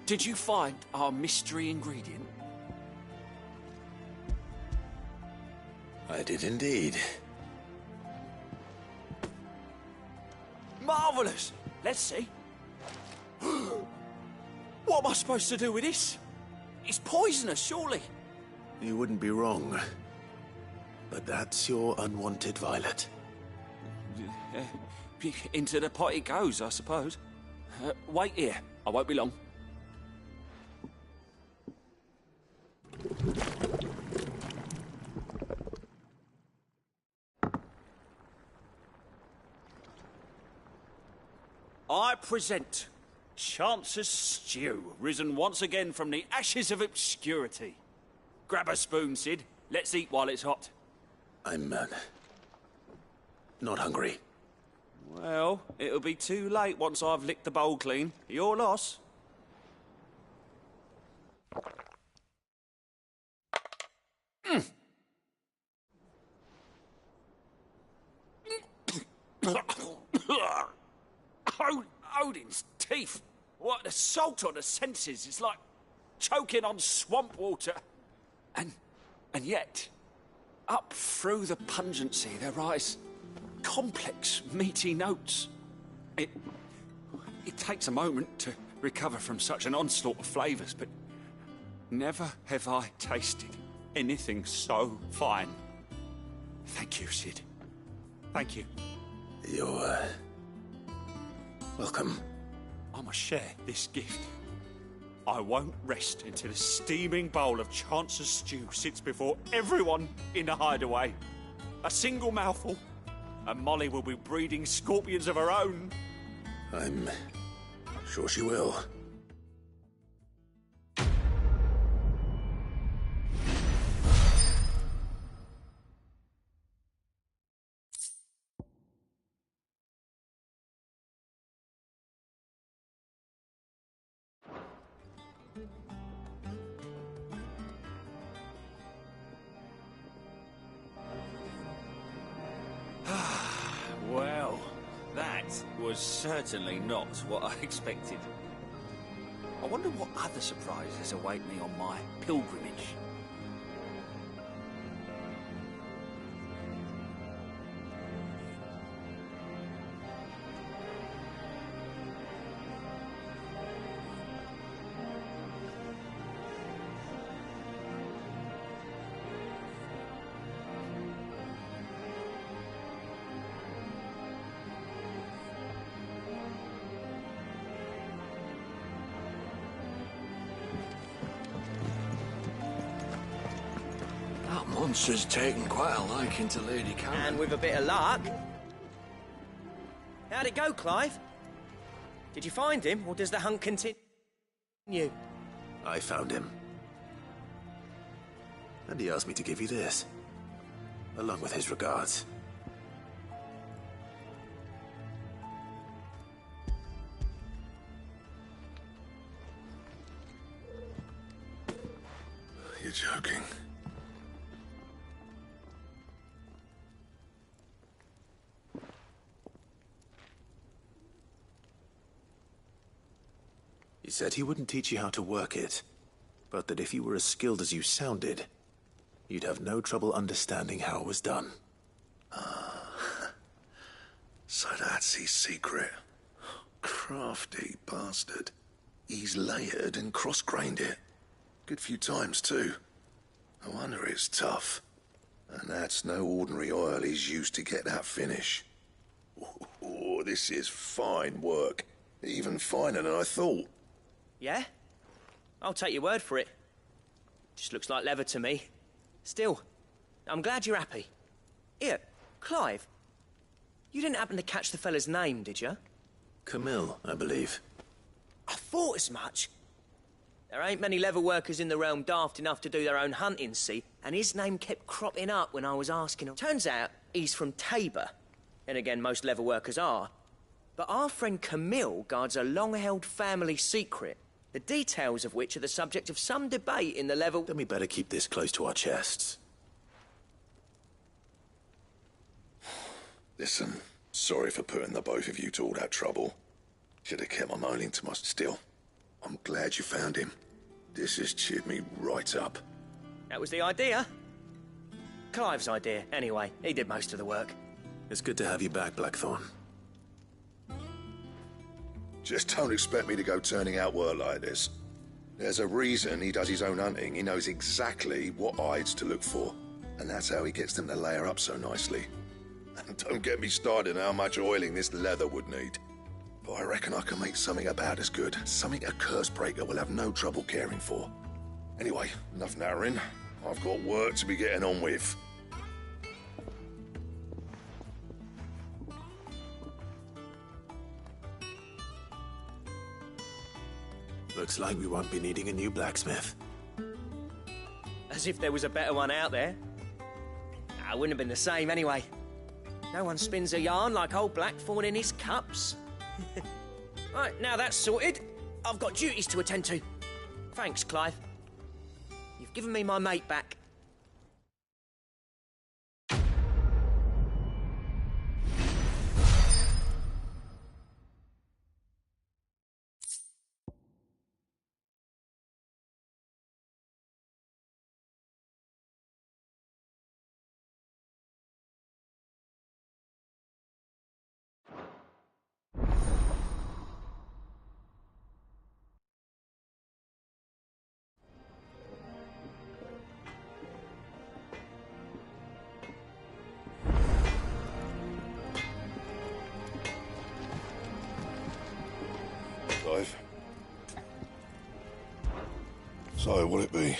Did you find our mystery ingredient? I did indeed. Marvellous! Let's see. What am I supposed to do with this? It's poisonous, surely. You wouldn't be wrong. But that's your unwanted violet. Into the pot it goes, I suppose. Wait here. I won't be long. I present Chance's Stew, risen once again from the ashes of obscurity. Grab a spoon, Sid. Let's eat while it's hot. I'm, not hungry. Well, it'll be too late once I've licked the bowl clean. Your loss. Odin's teeth. What the salt on the senses. It's like choking on swamp water. And yet, up through the pungency there rise complex, meaty notes. It takes a moment to recover from such an onslaught of flavours, but never have I tasted anything so fine. Thank you, Sid. Thank you. You're, welcome. I must share this gift. I won't rest until a steaming bowl of Chance's stew sits before everyone in the hideaway. A single mouthful, and Molly will be breeding scorpions of her own. I'm sure she will. Well, that was certainly not what I expected. I wonder what other surprises await me on my pilgrimage. Monster's taken quite a liking to Lady Cameron. And with a bit of luck... How'd it go, Clive? Did you find him, or does the hunt continue? I found him. And he asked me to give you this, along with his regards. You're joking. He said he wouldn't teach you how to work it, but that if you were as skilled as you sounded, you'd have no trouble understanding how it was done. So that's his secret. Crafty bastard. He's layered and cross-grained it. Good few times, too. No wonder it's tough. And that's no ordinary oil he's used to get that finish. Oh, this is fine work. Even finer than I thought. Yeah? I'll take your word for it. Just looks like leather to me. Still, I'm glad you're happy. Here, Clive. You didn't happen to catch the fella's name, did you? Camille, I believe. I thought as much. There ain't many leather workers in the realm daft enough to do their own hunting, see? And his name kept cropping up when I was asking him. Turns out he's from Tabor. And again, most leather workers are. But our friend Camille guards a long-held family secret, the details of which are the subject of some debate in the leather... Then we better keep this close to our chests. Listen, sorry for putting the both of you to all that trouble. Should have kept my moaning to myself. Still, I'm glad you found him. This has cheered me right up. That was the idea. Clive's idea, anyway. He did most of the work. It's good to have you back, Blackthorn. Just don't expect me to go turning out work like this. There's a reason he does his own hunting. He knows exactly what hides to look for. And that's how he gets them to layer up so nicely. And don't get me started on how much oiling this leather would need. But I reckon I can make something about as good. Something a Cursebreaker will have no trouble caring for. Anyway, enough nattering. I've got work to be getting on with. Looks like we won't be needing a new blacksmith. As if there was a better one out there. Nah, it wouldn't have been the same anyway. No one spins a yarn like old Blackthorn in his cups. Right, now that's sorted, I've got duties to attend to. Thanks, Clive. You've given me my mate back. Clive. So, what'll it be?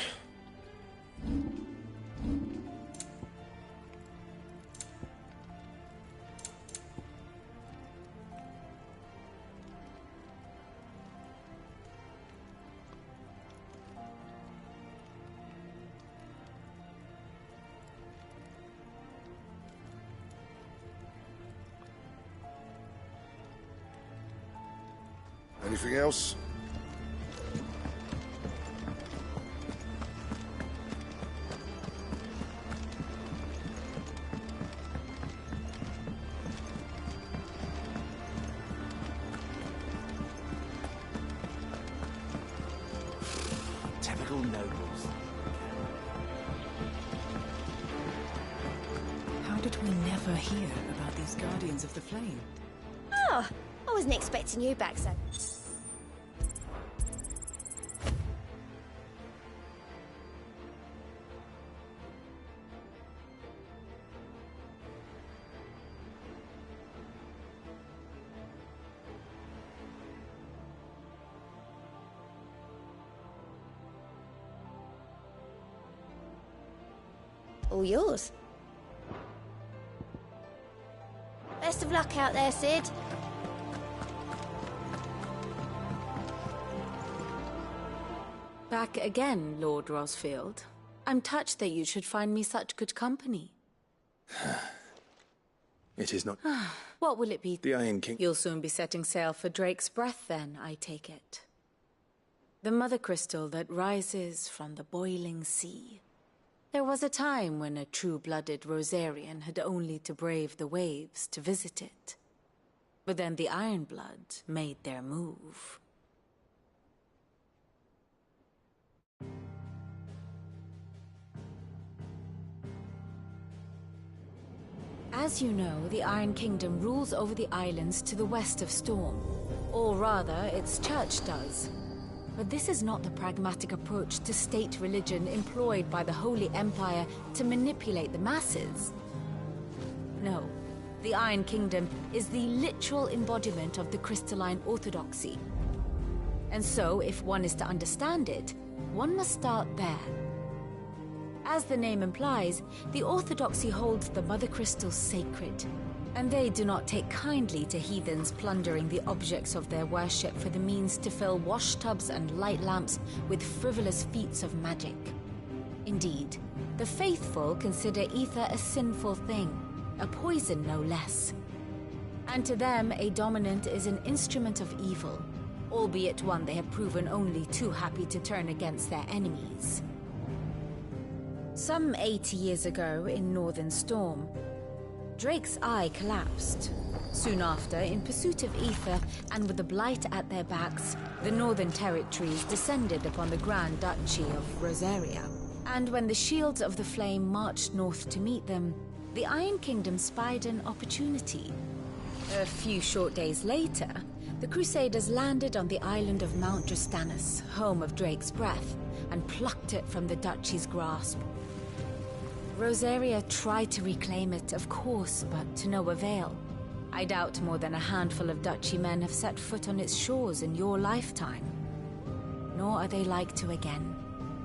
Anything else? Typical nobles. How did we never hear about these Guardians of the Flame? Oh, I wasn't expecting you back so. All yours. Best of luck out there, Cid. Back again, Lord Rosfield. I'm touched that you should find me such good company. It is not... What will it be? The Iron King... You'll soon be setting sail for Drake's Breath, then, I take it. The mother crystal that rises from the boiling sea. There was a time when a true-blooded Rosarian had only to brave the waves to visit it. But then the Ironblood made their move. As you know, the Iron Kingdom rules over the islands to the west of Storm. Or rather, its church does. But this is not the pragmatic approach to state religion employed by the Holy Empire to manipulate the masses. No, the Iron Kingdom is the literal embodiment of the crystalline orthodoxy. And so, if one is to understand it, one must start there. As the name implies, the orthodoxy holds the Mother Crystals sacred, and they do not take kindly to heathens plundering the objects of their worship for the means to fill washtubs and light lamps with frivolous feats of magic. Indeed, the faithful consider ether a sinful thing, a poison no less. And to them, a dominant is an instrument of evil, albeit one they have proven only too happy to turn against their enemies. Some 80 years ago in Northern Storm, Drake's eye collapsed. Soon after, in pursuit of ether and with the Blight at their backs, the Northern Territories descended upon the Grand Duchy of Rosaria. And when the Shields of the Flame marched north to meet them, the Iron Kingdom spied an opportunity. A few short days later, the Crusaders landed on the island of Mount Justanus, home of Drake's breath, and plucked it from the Duchy's grasp. Rosaria tried to reclaim it, of course, but to no avail. I doubt more than a handful of Duchy men have set foot on its shores in your lifetime. Nor are they like to again,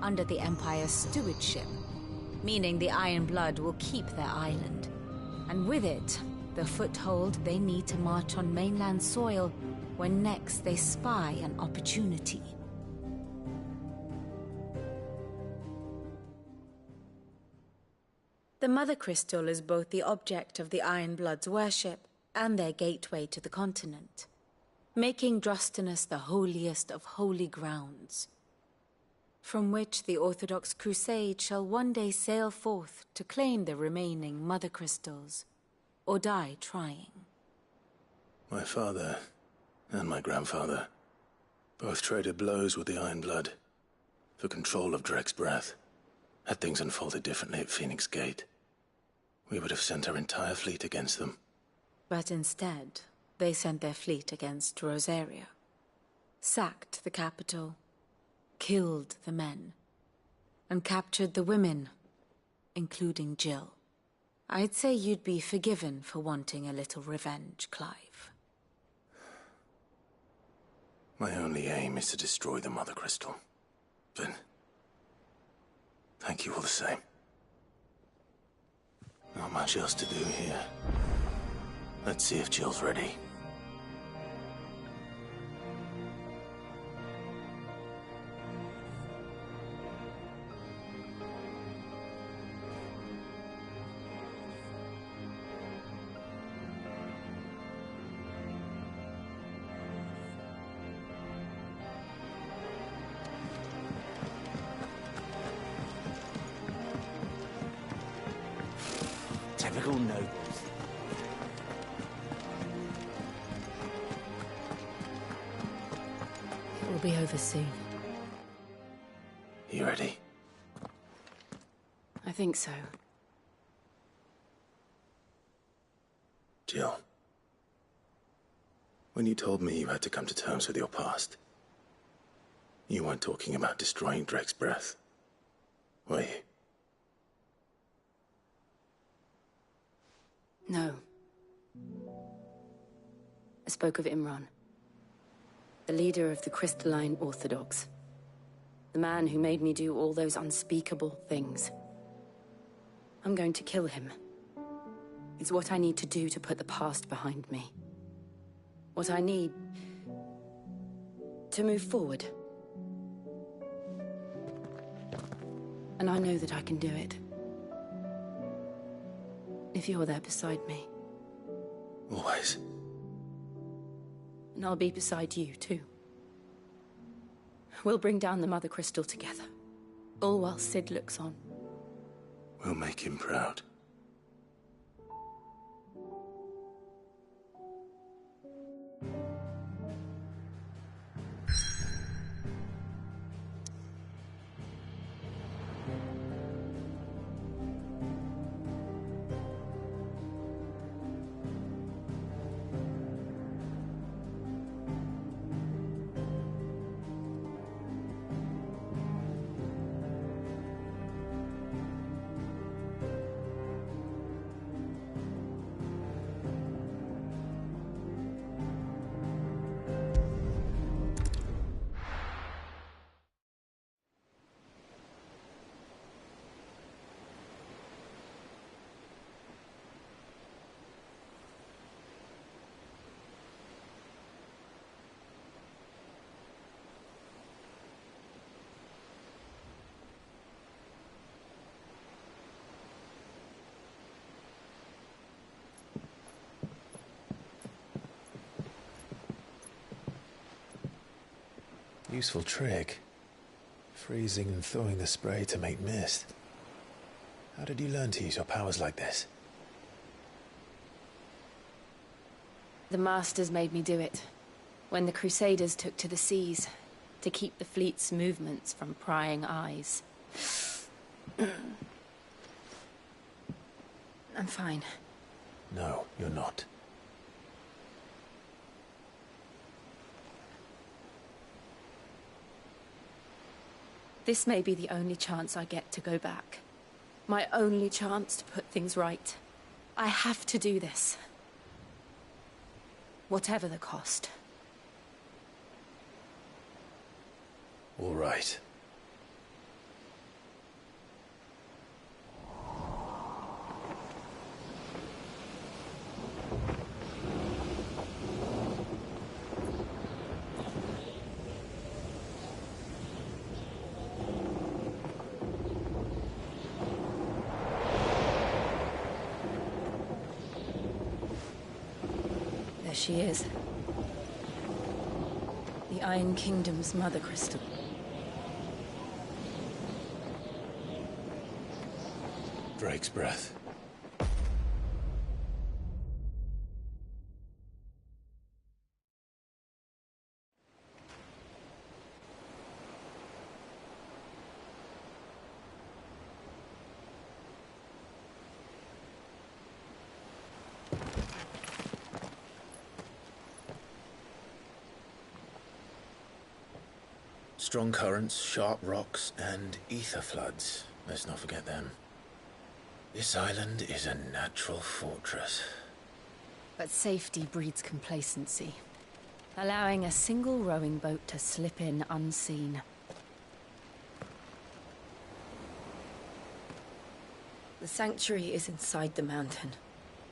under the Empire's stewardship, meaning the Iron Blood will keep their island. And with it, the foothold they need to march on mainland soil when next they spy an opportunity. The Mother Crystal is both the object of the Iron Blood's worship and their gateway to the continent, making Drostanus the holiest of holy grounds, from which the Orthodox Crusade shall one day sail forth to claim the remaining Mother Crystals, or die trying. My father and my grandfather both traded blows with the Iron Blood for control of Drake's breath. Had things unfolded differently at Phoenix Gate, we would have sent our entire fleet against them. But instead, they sent their fleet against Rosaria, sacked the capital, killed the men, and captured the women, including Jill. I'd say you'd be forgiven for wanting a little revenge, Clive. My only aim is to destroy the Mother Crystal. But thank you all the same. Not much else to do here. Let's see if Jill's ready. Typical nobles. It will be over soon. You ready? I think so. Jill, when you told me you had to come to terms with your past, you weren't talking about destroying Drake's breath, were you? No. I spoke of Imran, the leader of the Crystalline Orthodox. The man who made me do all those unspeakable things. I'm going to kill him. It's what I need to do to put the past behind me. What I need to move forward. And I know that I can do it. If you're there beside me. Always. And I'll be beside you, too. We'll bring down the Mother Crystal together. All while Cid looks on. We'll make him proud. Useful trick. Freezing and thawing the spray to make mist. How did you learn to use your powers like this? The Masters made me do it. When the Crusaders took to the seas, to keep the fleet's movements from prying eyes. I'm fine. No, you're not. This may be the only chance I get to go back. My only chance to put things right. I have to do this. Whatever the cost. All right. There she is. The Iron Kingdom's Mother Crystal. Drake's breath. Strong currents, sharp rocks, and ether floods. Let's not forget them. This island is a natural fortress. But safety breeds complacency. Allowing a single rowing boat to slip in unseen. The sanctuary is inside the mountain.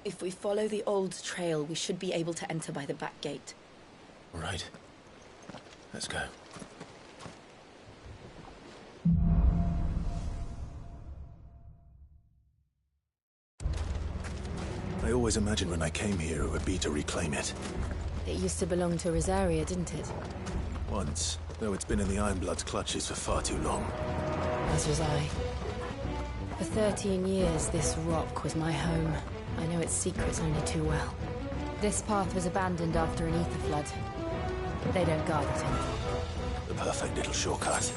If we follow the old trail, we should be able to enter by the back gate. Right. Let's go. I always imagined when I came here it would be to reclaim it. It used to belong to Rosaria, didn't it? Once, though it's been in the Ironblood's clutches for far too long. As was I. For 13 years, this rock was my home. I know its secrets only too well. This path was abandoned after an ether flood. They don't guard it anymore. The perfect little shortcut.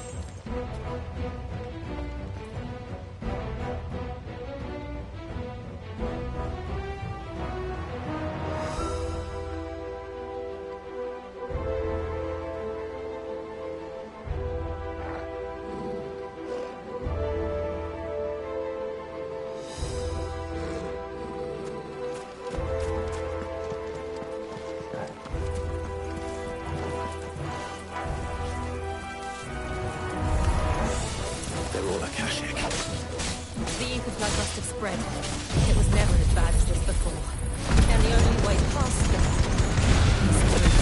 It was never as bad as this before. And the only way past this is through.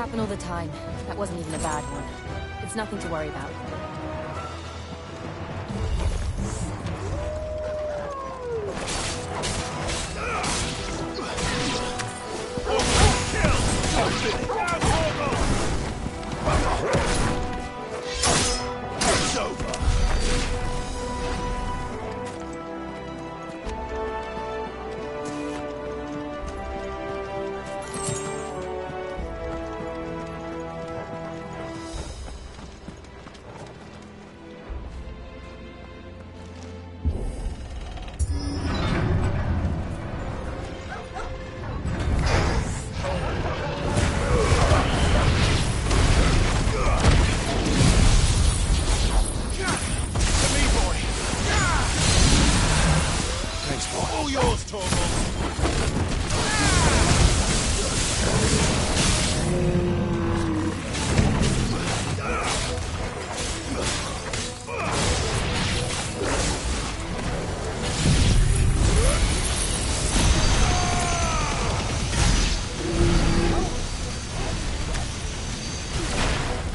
happen all the time. That wasn't even a bad one. It's nothing to worry about. It's over.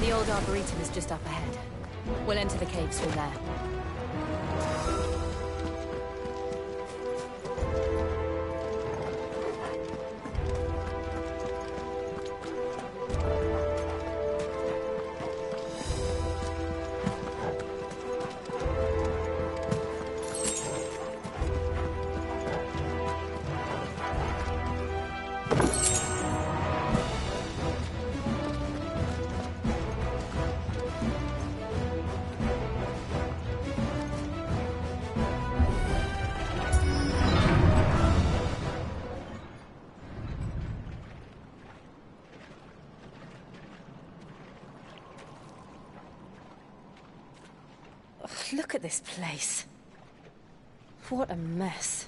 The old Arboretum is just up ahead. We'll enter the caves from there. Look at this place. What a mess.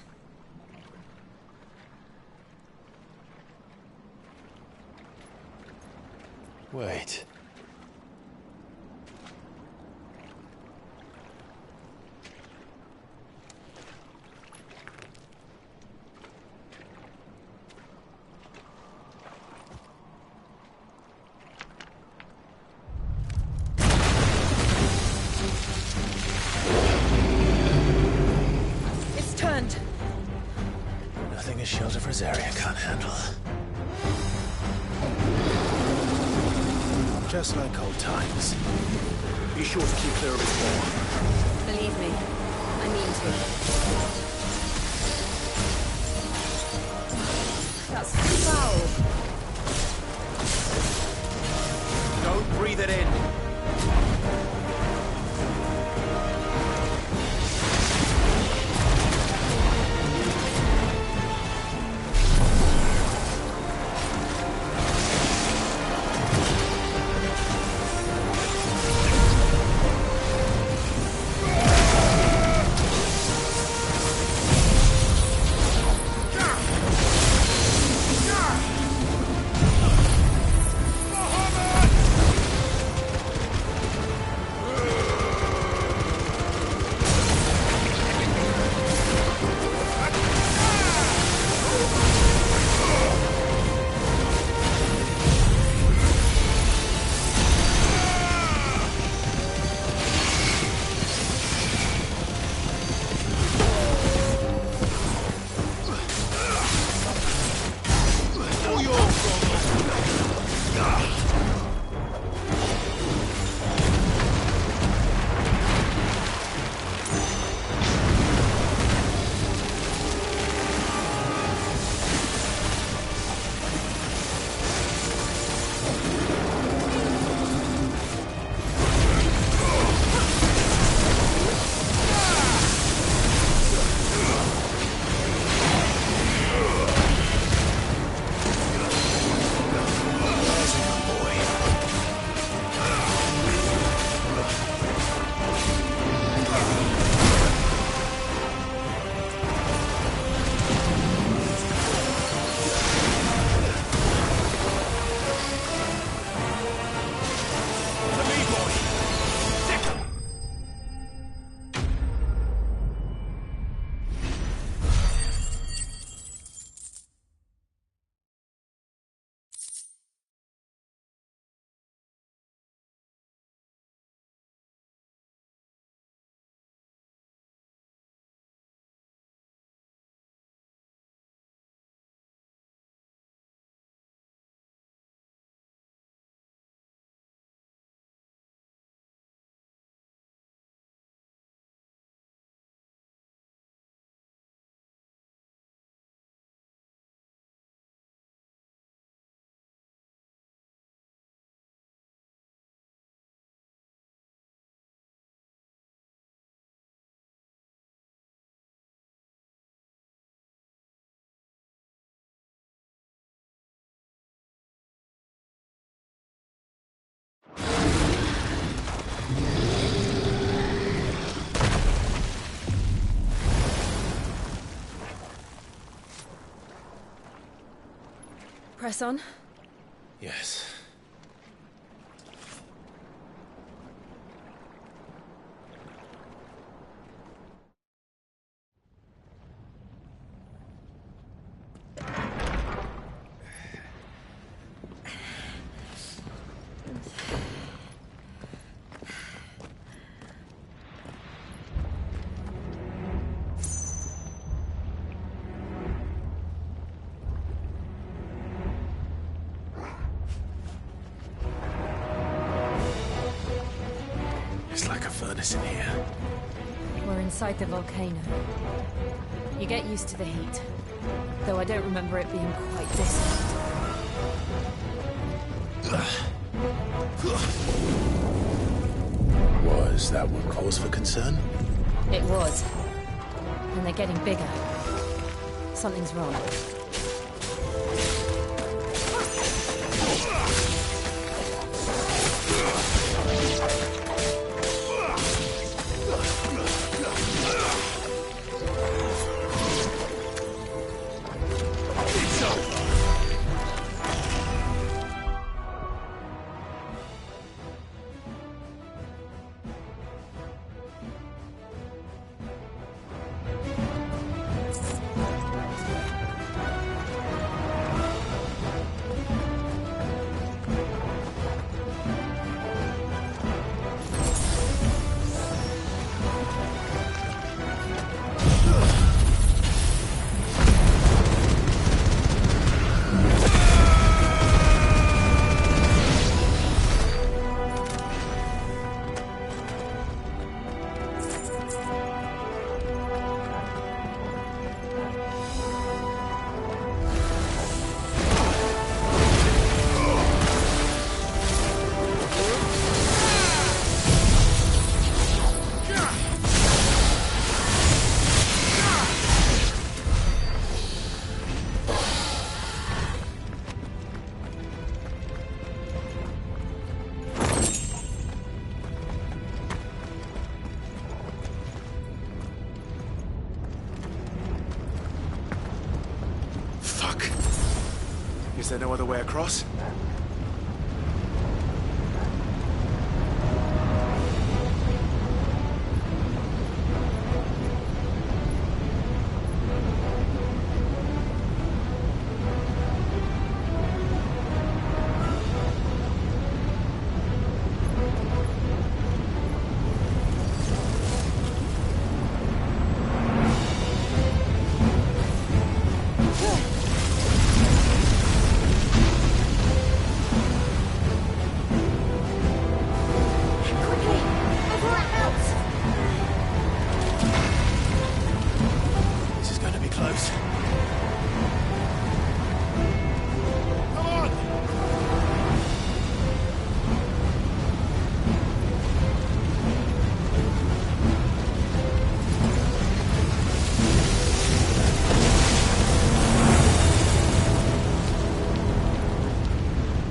Wait. Nothing a shelter for Zarya can't handle. Just like old times. Be sure to keep clear of his wall. Believe me, I mean to. That's foul. Don't breathe it in. Press on. Yes. It's like a furnace in here. We're inside the volcano. You get used to the heat. Though I don't remember it being quite this hot. Was that what cause for concern? It was. And they're getting bigger. Something's wrong. Is there no other way across?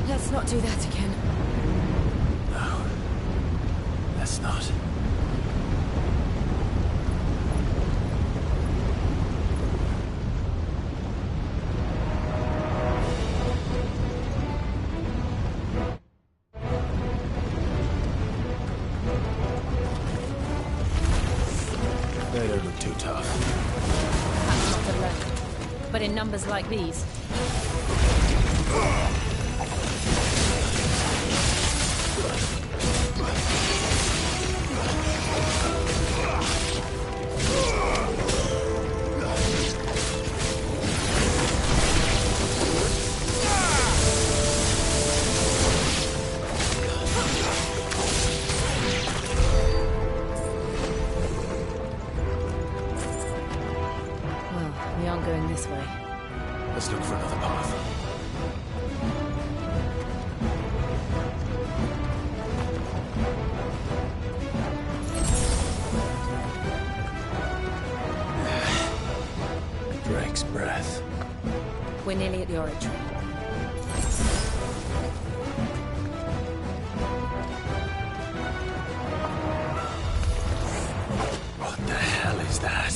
Let's not do that again. No. Let's not. They don't look too tough. Perhaps not alone. But in numbers like these. We aren't going this way. Let's look for another path. Drake's breath. We're nearly at the oratory. What the hell is that?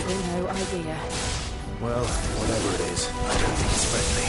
absolutely no idea. Well, whatever it is, I don't think it's friendly.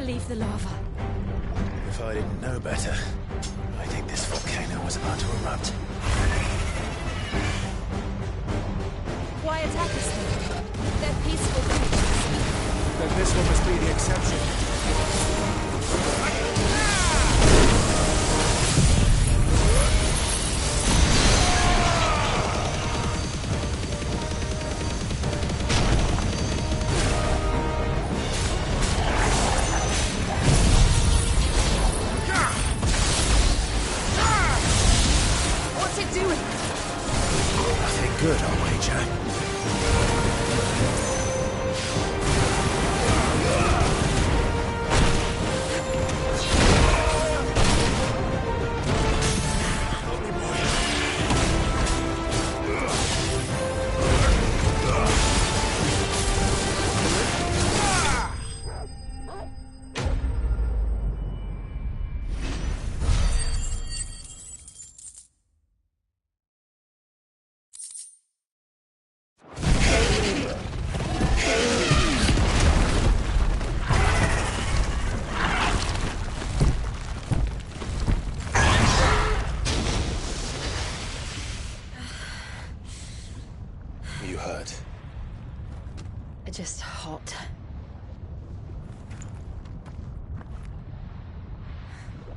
Leave the lava. If I didn't know better, I think this volcano was about to erupt. Why attack us then? They're peaceful creatures. Then this one must be the exception. Good, I'll wager. You hurt? Just hot.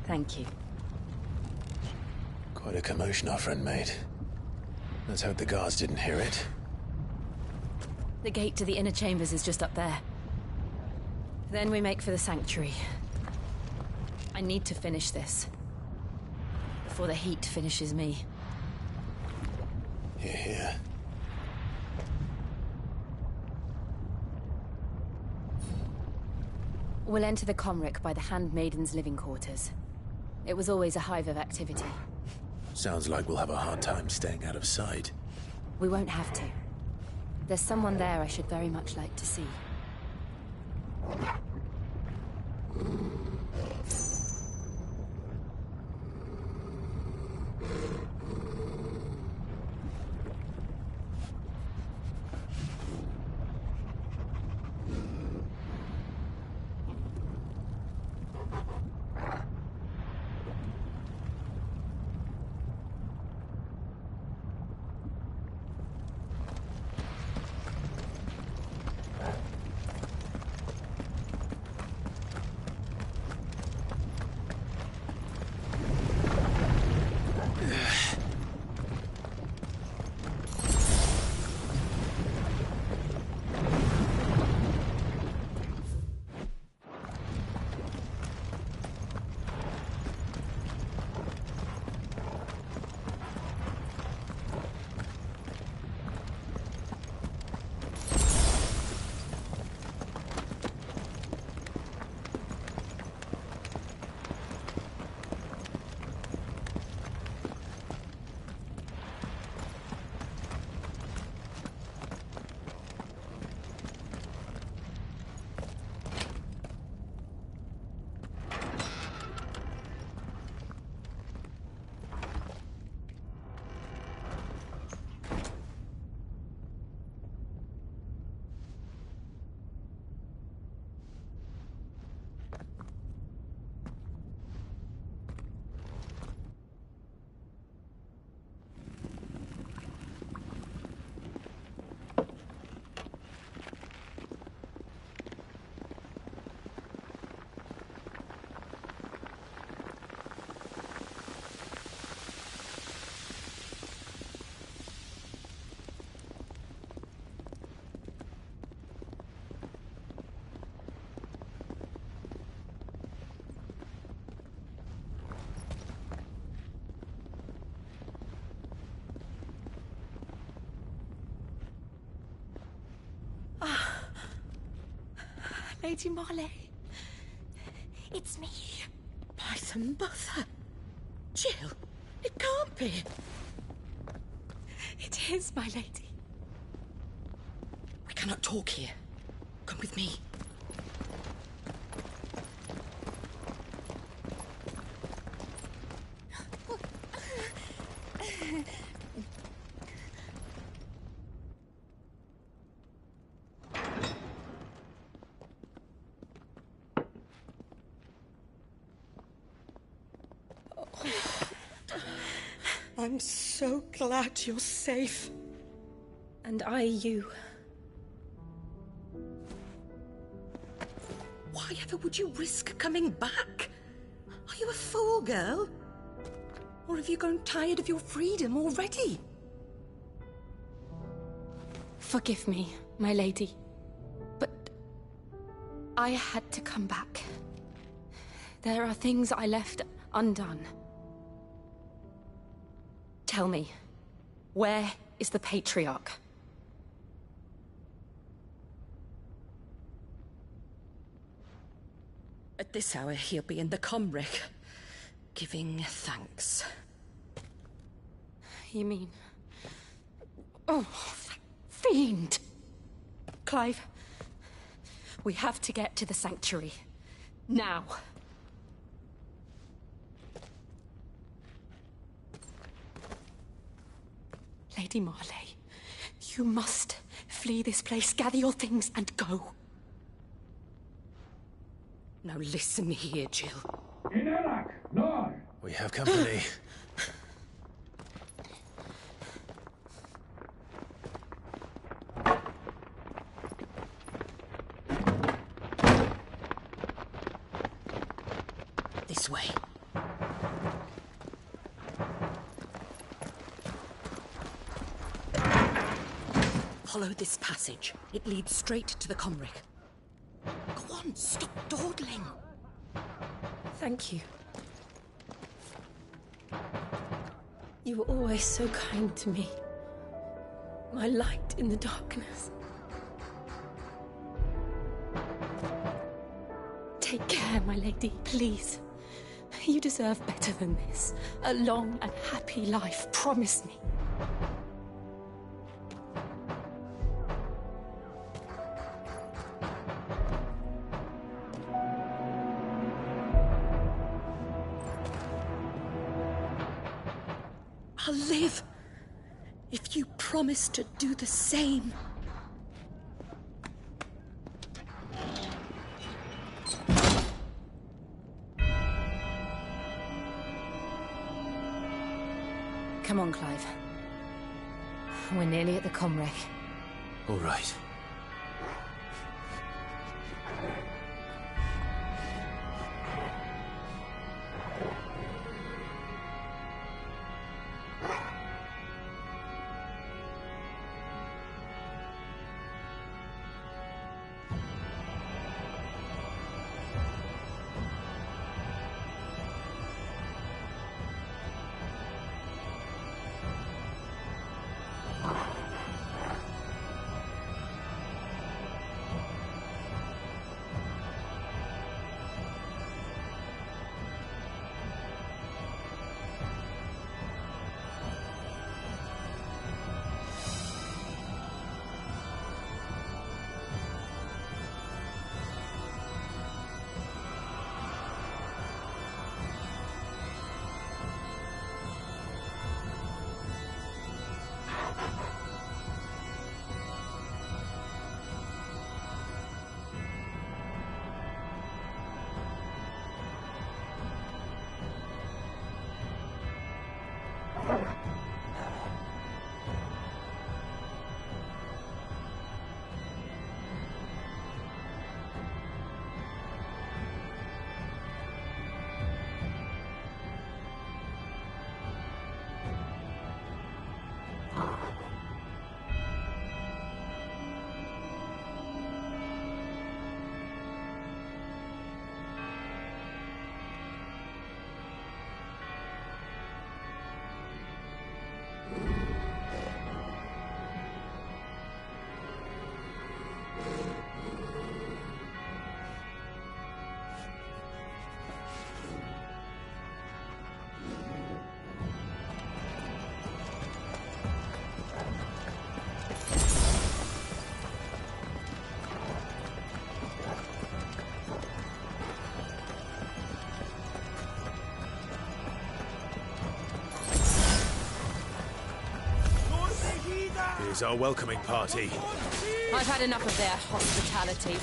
Thank you. Quite a commotion our friend made. Let's hope the guards didn't hear it. The gate to the inner chambers is just up there. Then we make for the sanctuary. I need to finish this. Before the heat finishes me. Hear, hear. We'll enter the Comric by the Handmaiden's living quarters. It was always a hive of activity. Sounds like we'll have a hard time staying out of sight. We won't have to. There's someone there I should very much like to see. Lady Marley. It's me. By some mother. Jill, it can't be. It is, my lady. We cannot talk here. Come with me. I'm so glad you're safe. And I you. Why ever would you risk coming back? Are you a fool, girl? Or have you grown tired of your freedom already? Forgive me, my lady, but I had to come back. There are things I left undone. Tell me, where is the Patriarch? At this hour, he'll be in the Comric, giving thanks. You mean... Oh, that fiend! Clive, we have to get to the Sanctuary. Now. Lady Marley, you must flee this place, gather your things, and go. Now listen here, Jill. We have company. This way. Follow this passage. It leads straight to the Comric. Go on, stop dawdling. Thank you. You were always so kind to me. My light in the darkness. Take care, my lady, please. You deserve better than this. A long and happy life, promise me. I'll live if you promise to do the same. Come on, Clive. We're nearly at the Comric. All right. is our welcoming party? I've had enough of their hospitality.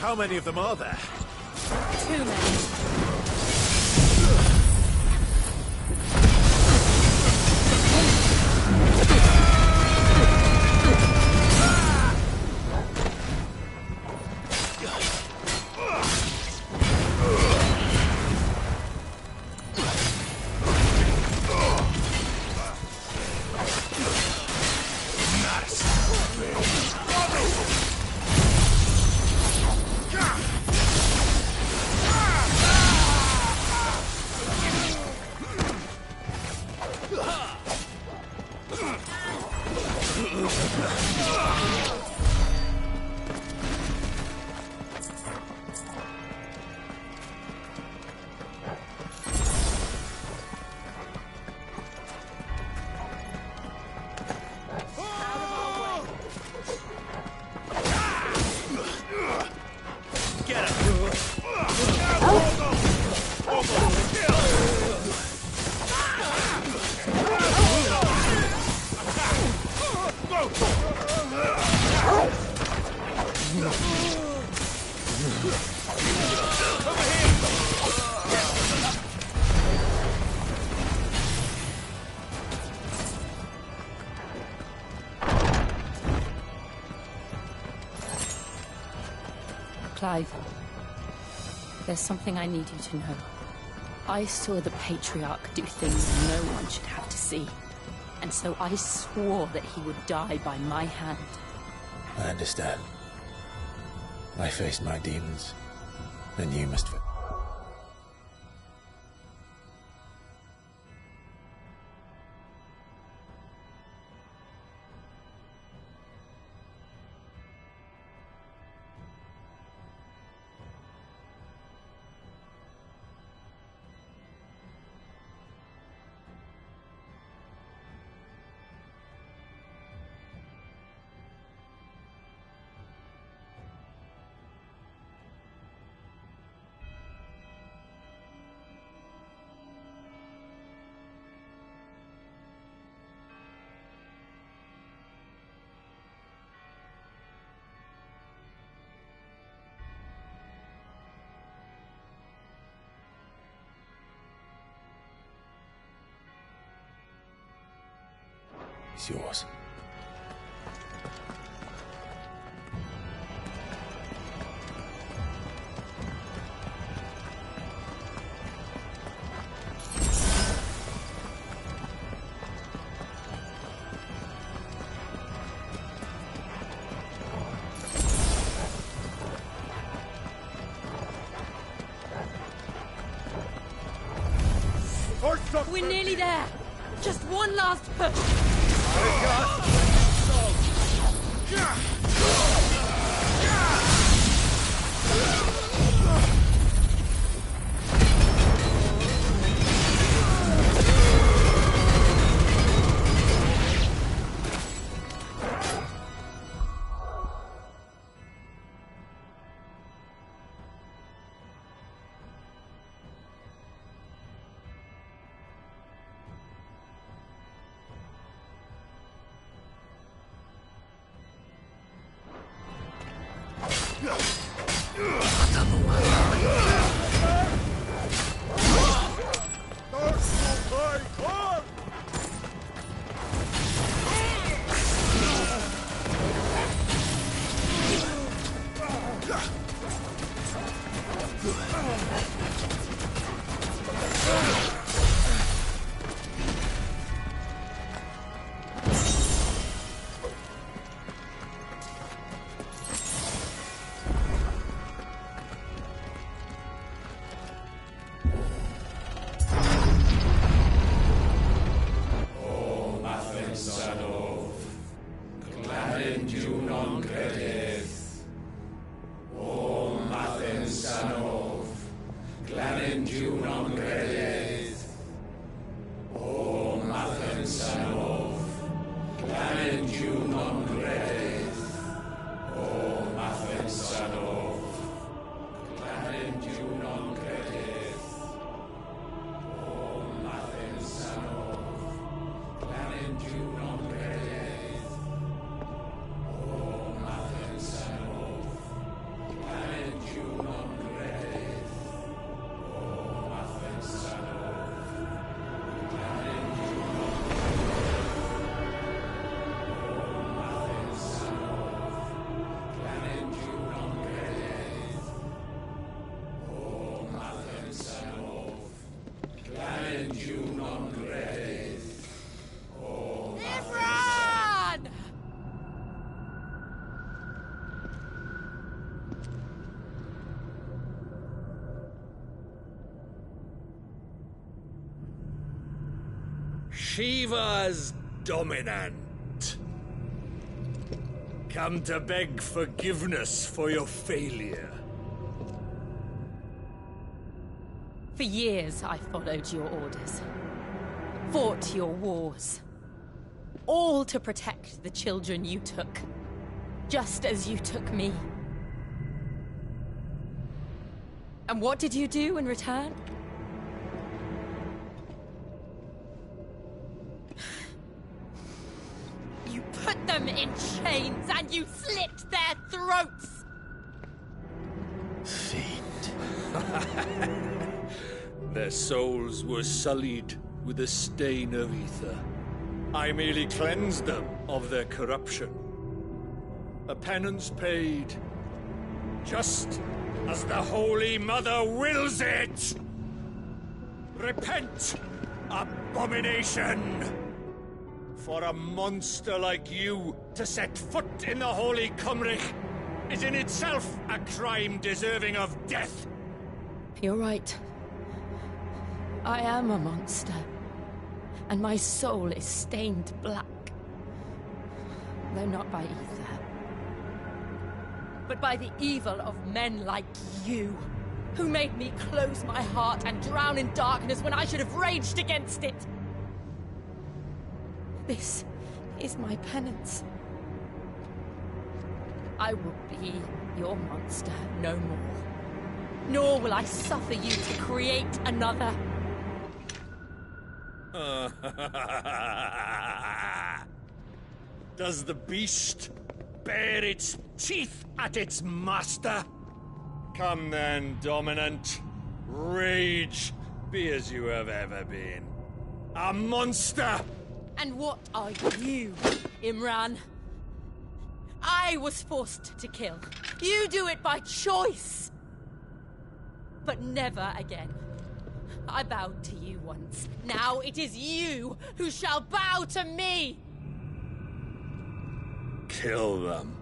How many of them are there? Too many. Clive. There's something I need you to know. I saw the Patriarch do things no one should have to see. And so I swore that he would die by my hand. I understand. I face my demons, and you must... It's yours. We're nearly there. Just one last push. Shiva's dominant. Come to beg forgiveness for your failure. For years, I followed your orders. Fought your wars. All to protect the children you took. Just as you took me. And what did you do in return? You put them in chains and you slit their throats! Fiend. Their souls were sullied with a stain of ether. I merely cleansed them of their corruption. A penance paid, just as the Holy Mother wills it! Repent, abomination! For a monster like you to set foot in the Holy Cymric is in itself a crime deserving of death. You're right. I am a monster. And my soul is stained black. Though not by ether. But by the evil of men like you, who made me close my heart and drown in darkness when I should have raged against it. This is my penance. I will be your monster no more. Nor will I suffer you to create another. Does the beast bare its teeth at its master? Come then, Dominant. Rage, be as you have ever been. A monster! And what are you, Imran? I was forced to kill. You do it by choice. But never again. I bowed to you once. Now it is you who shall bow to me! Kill them.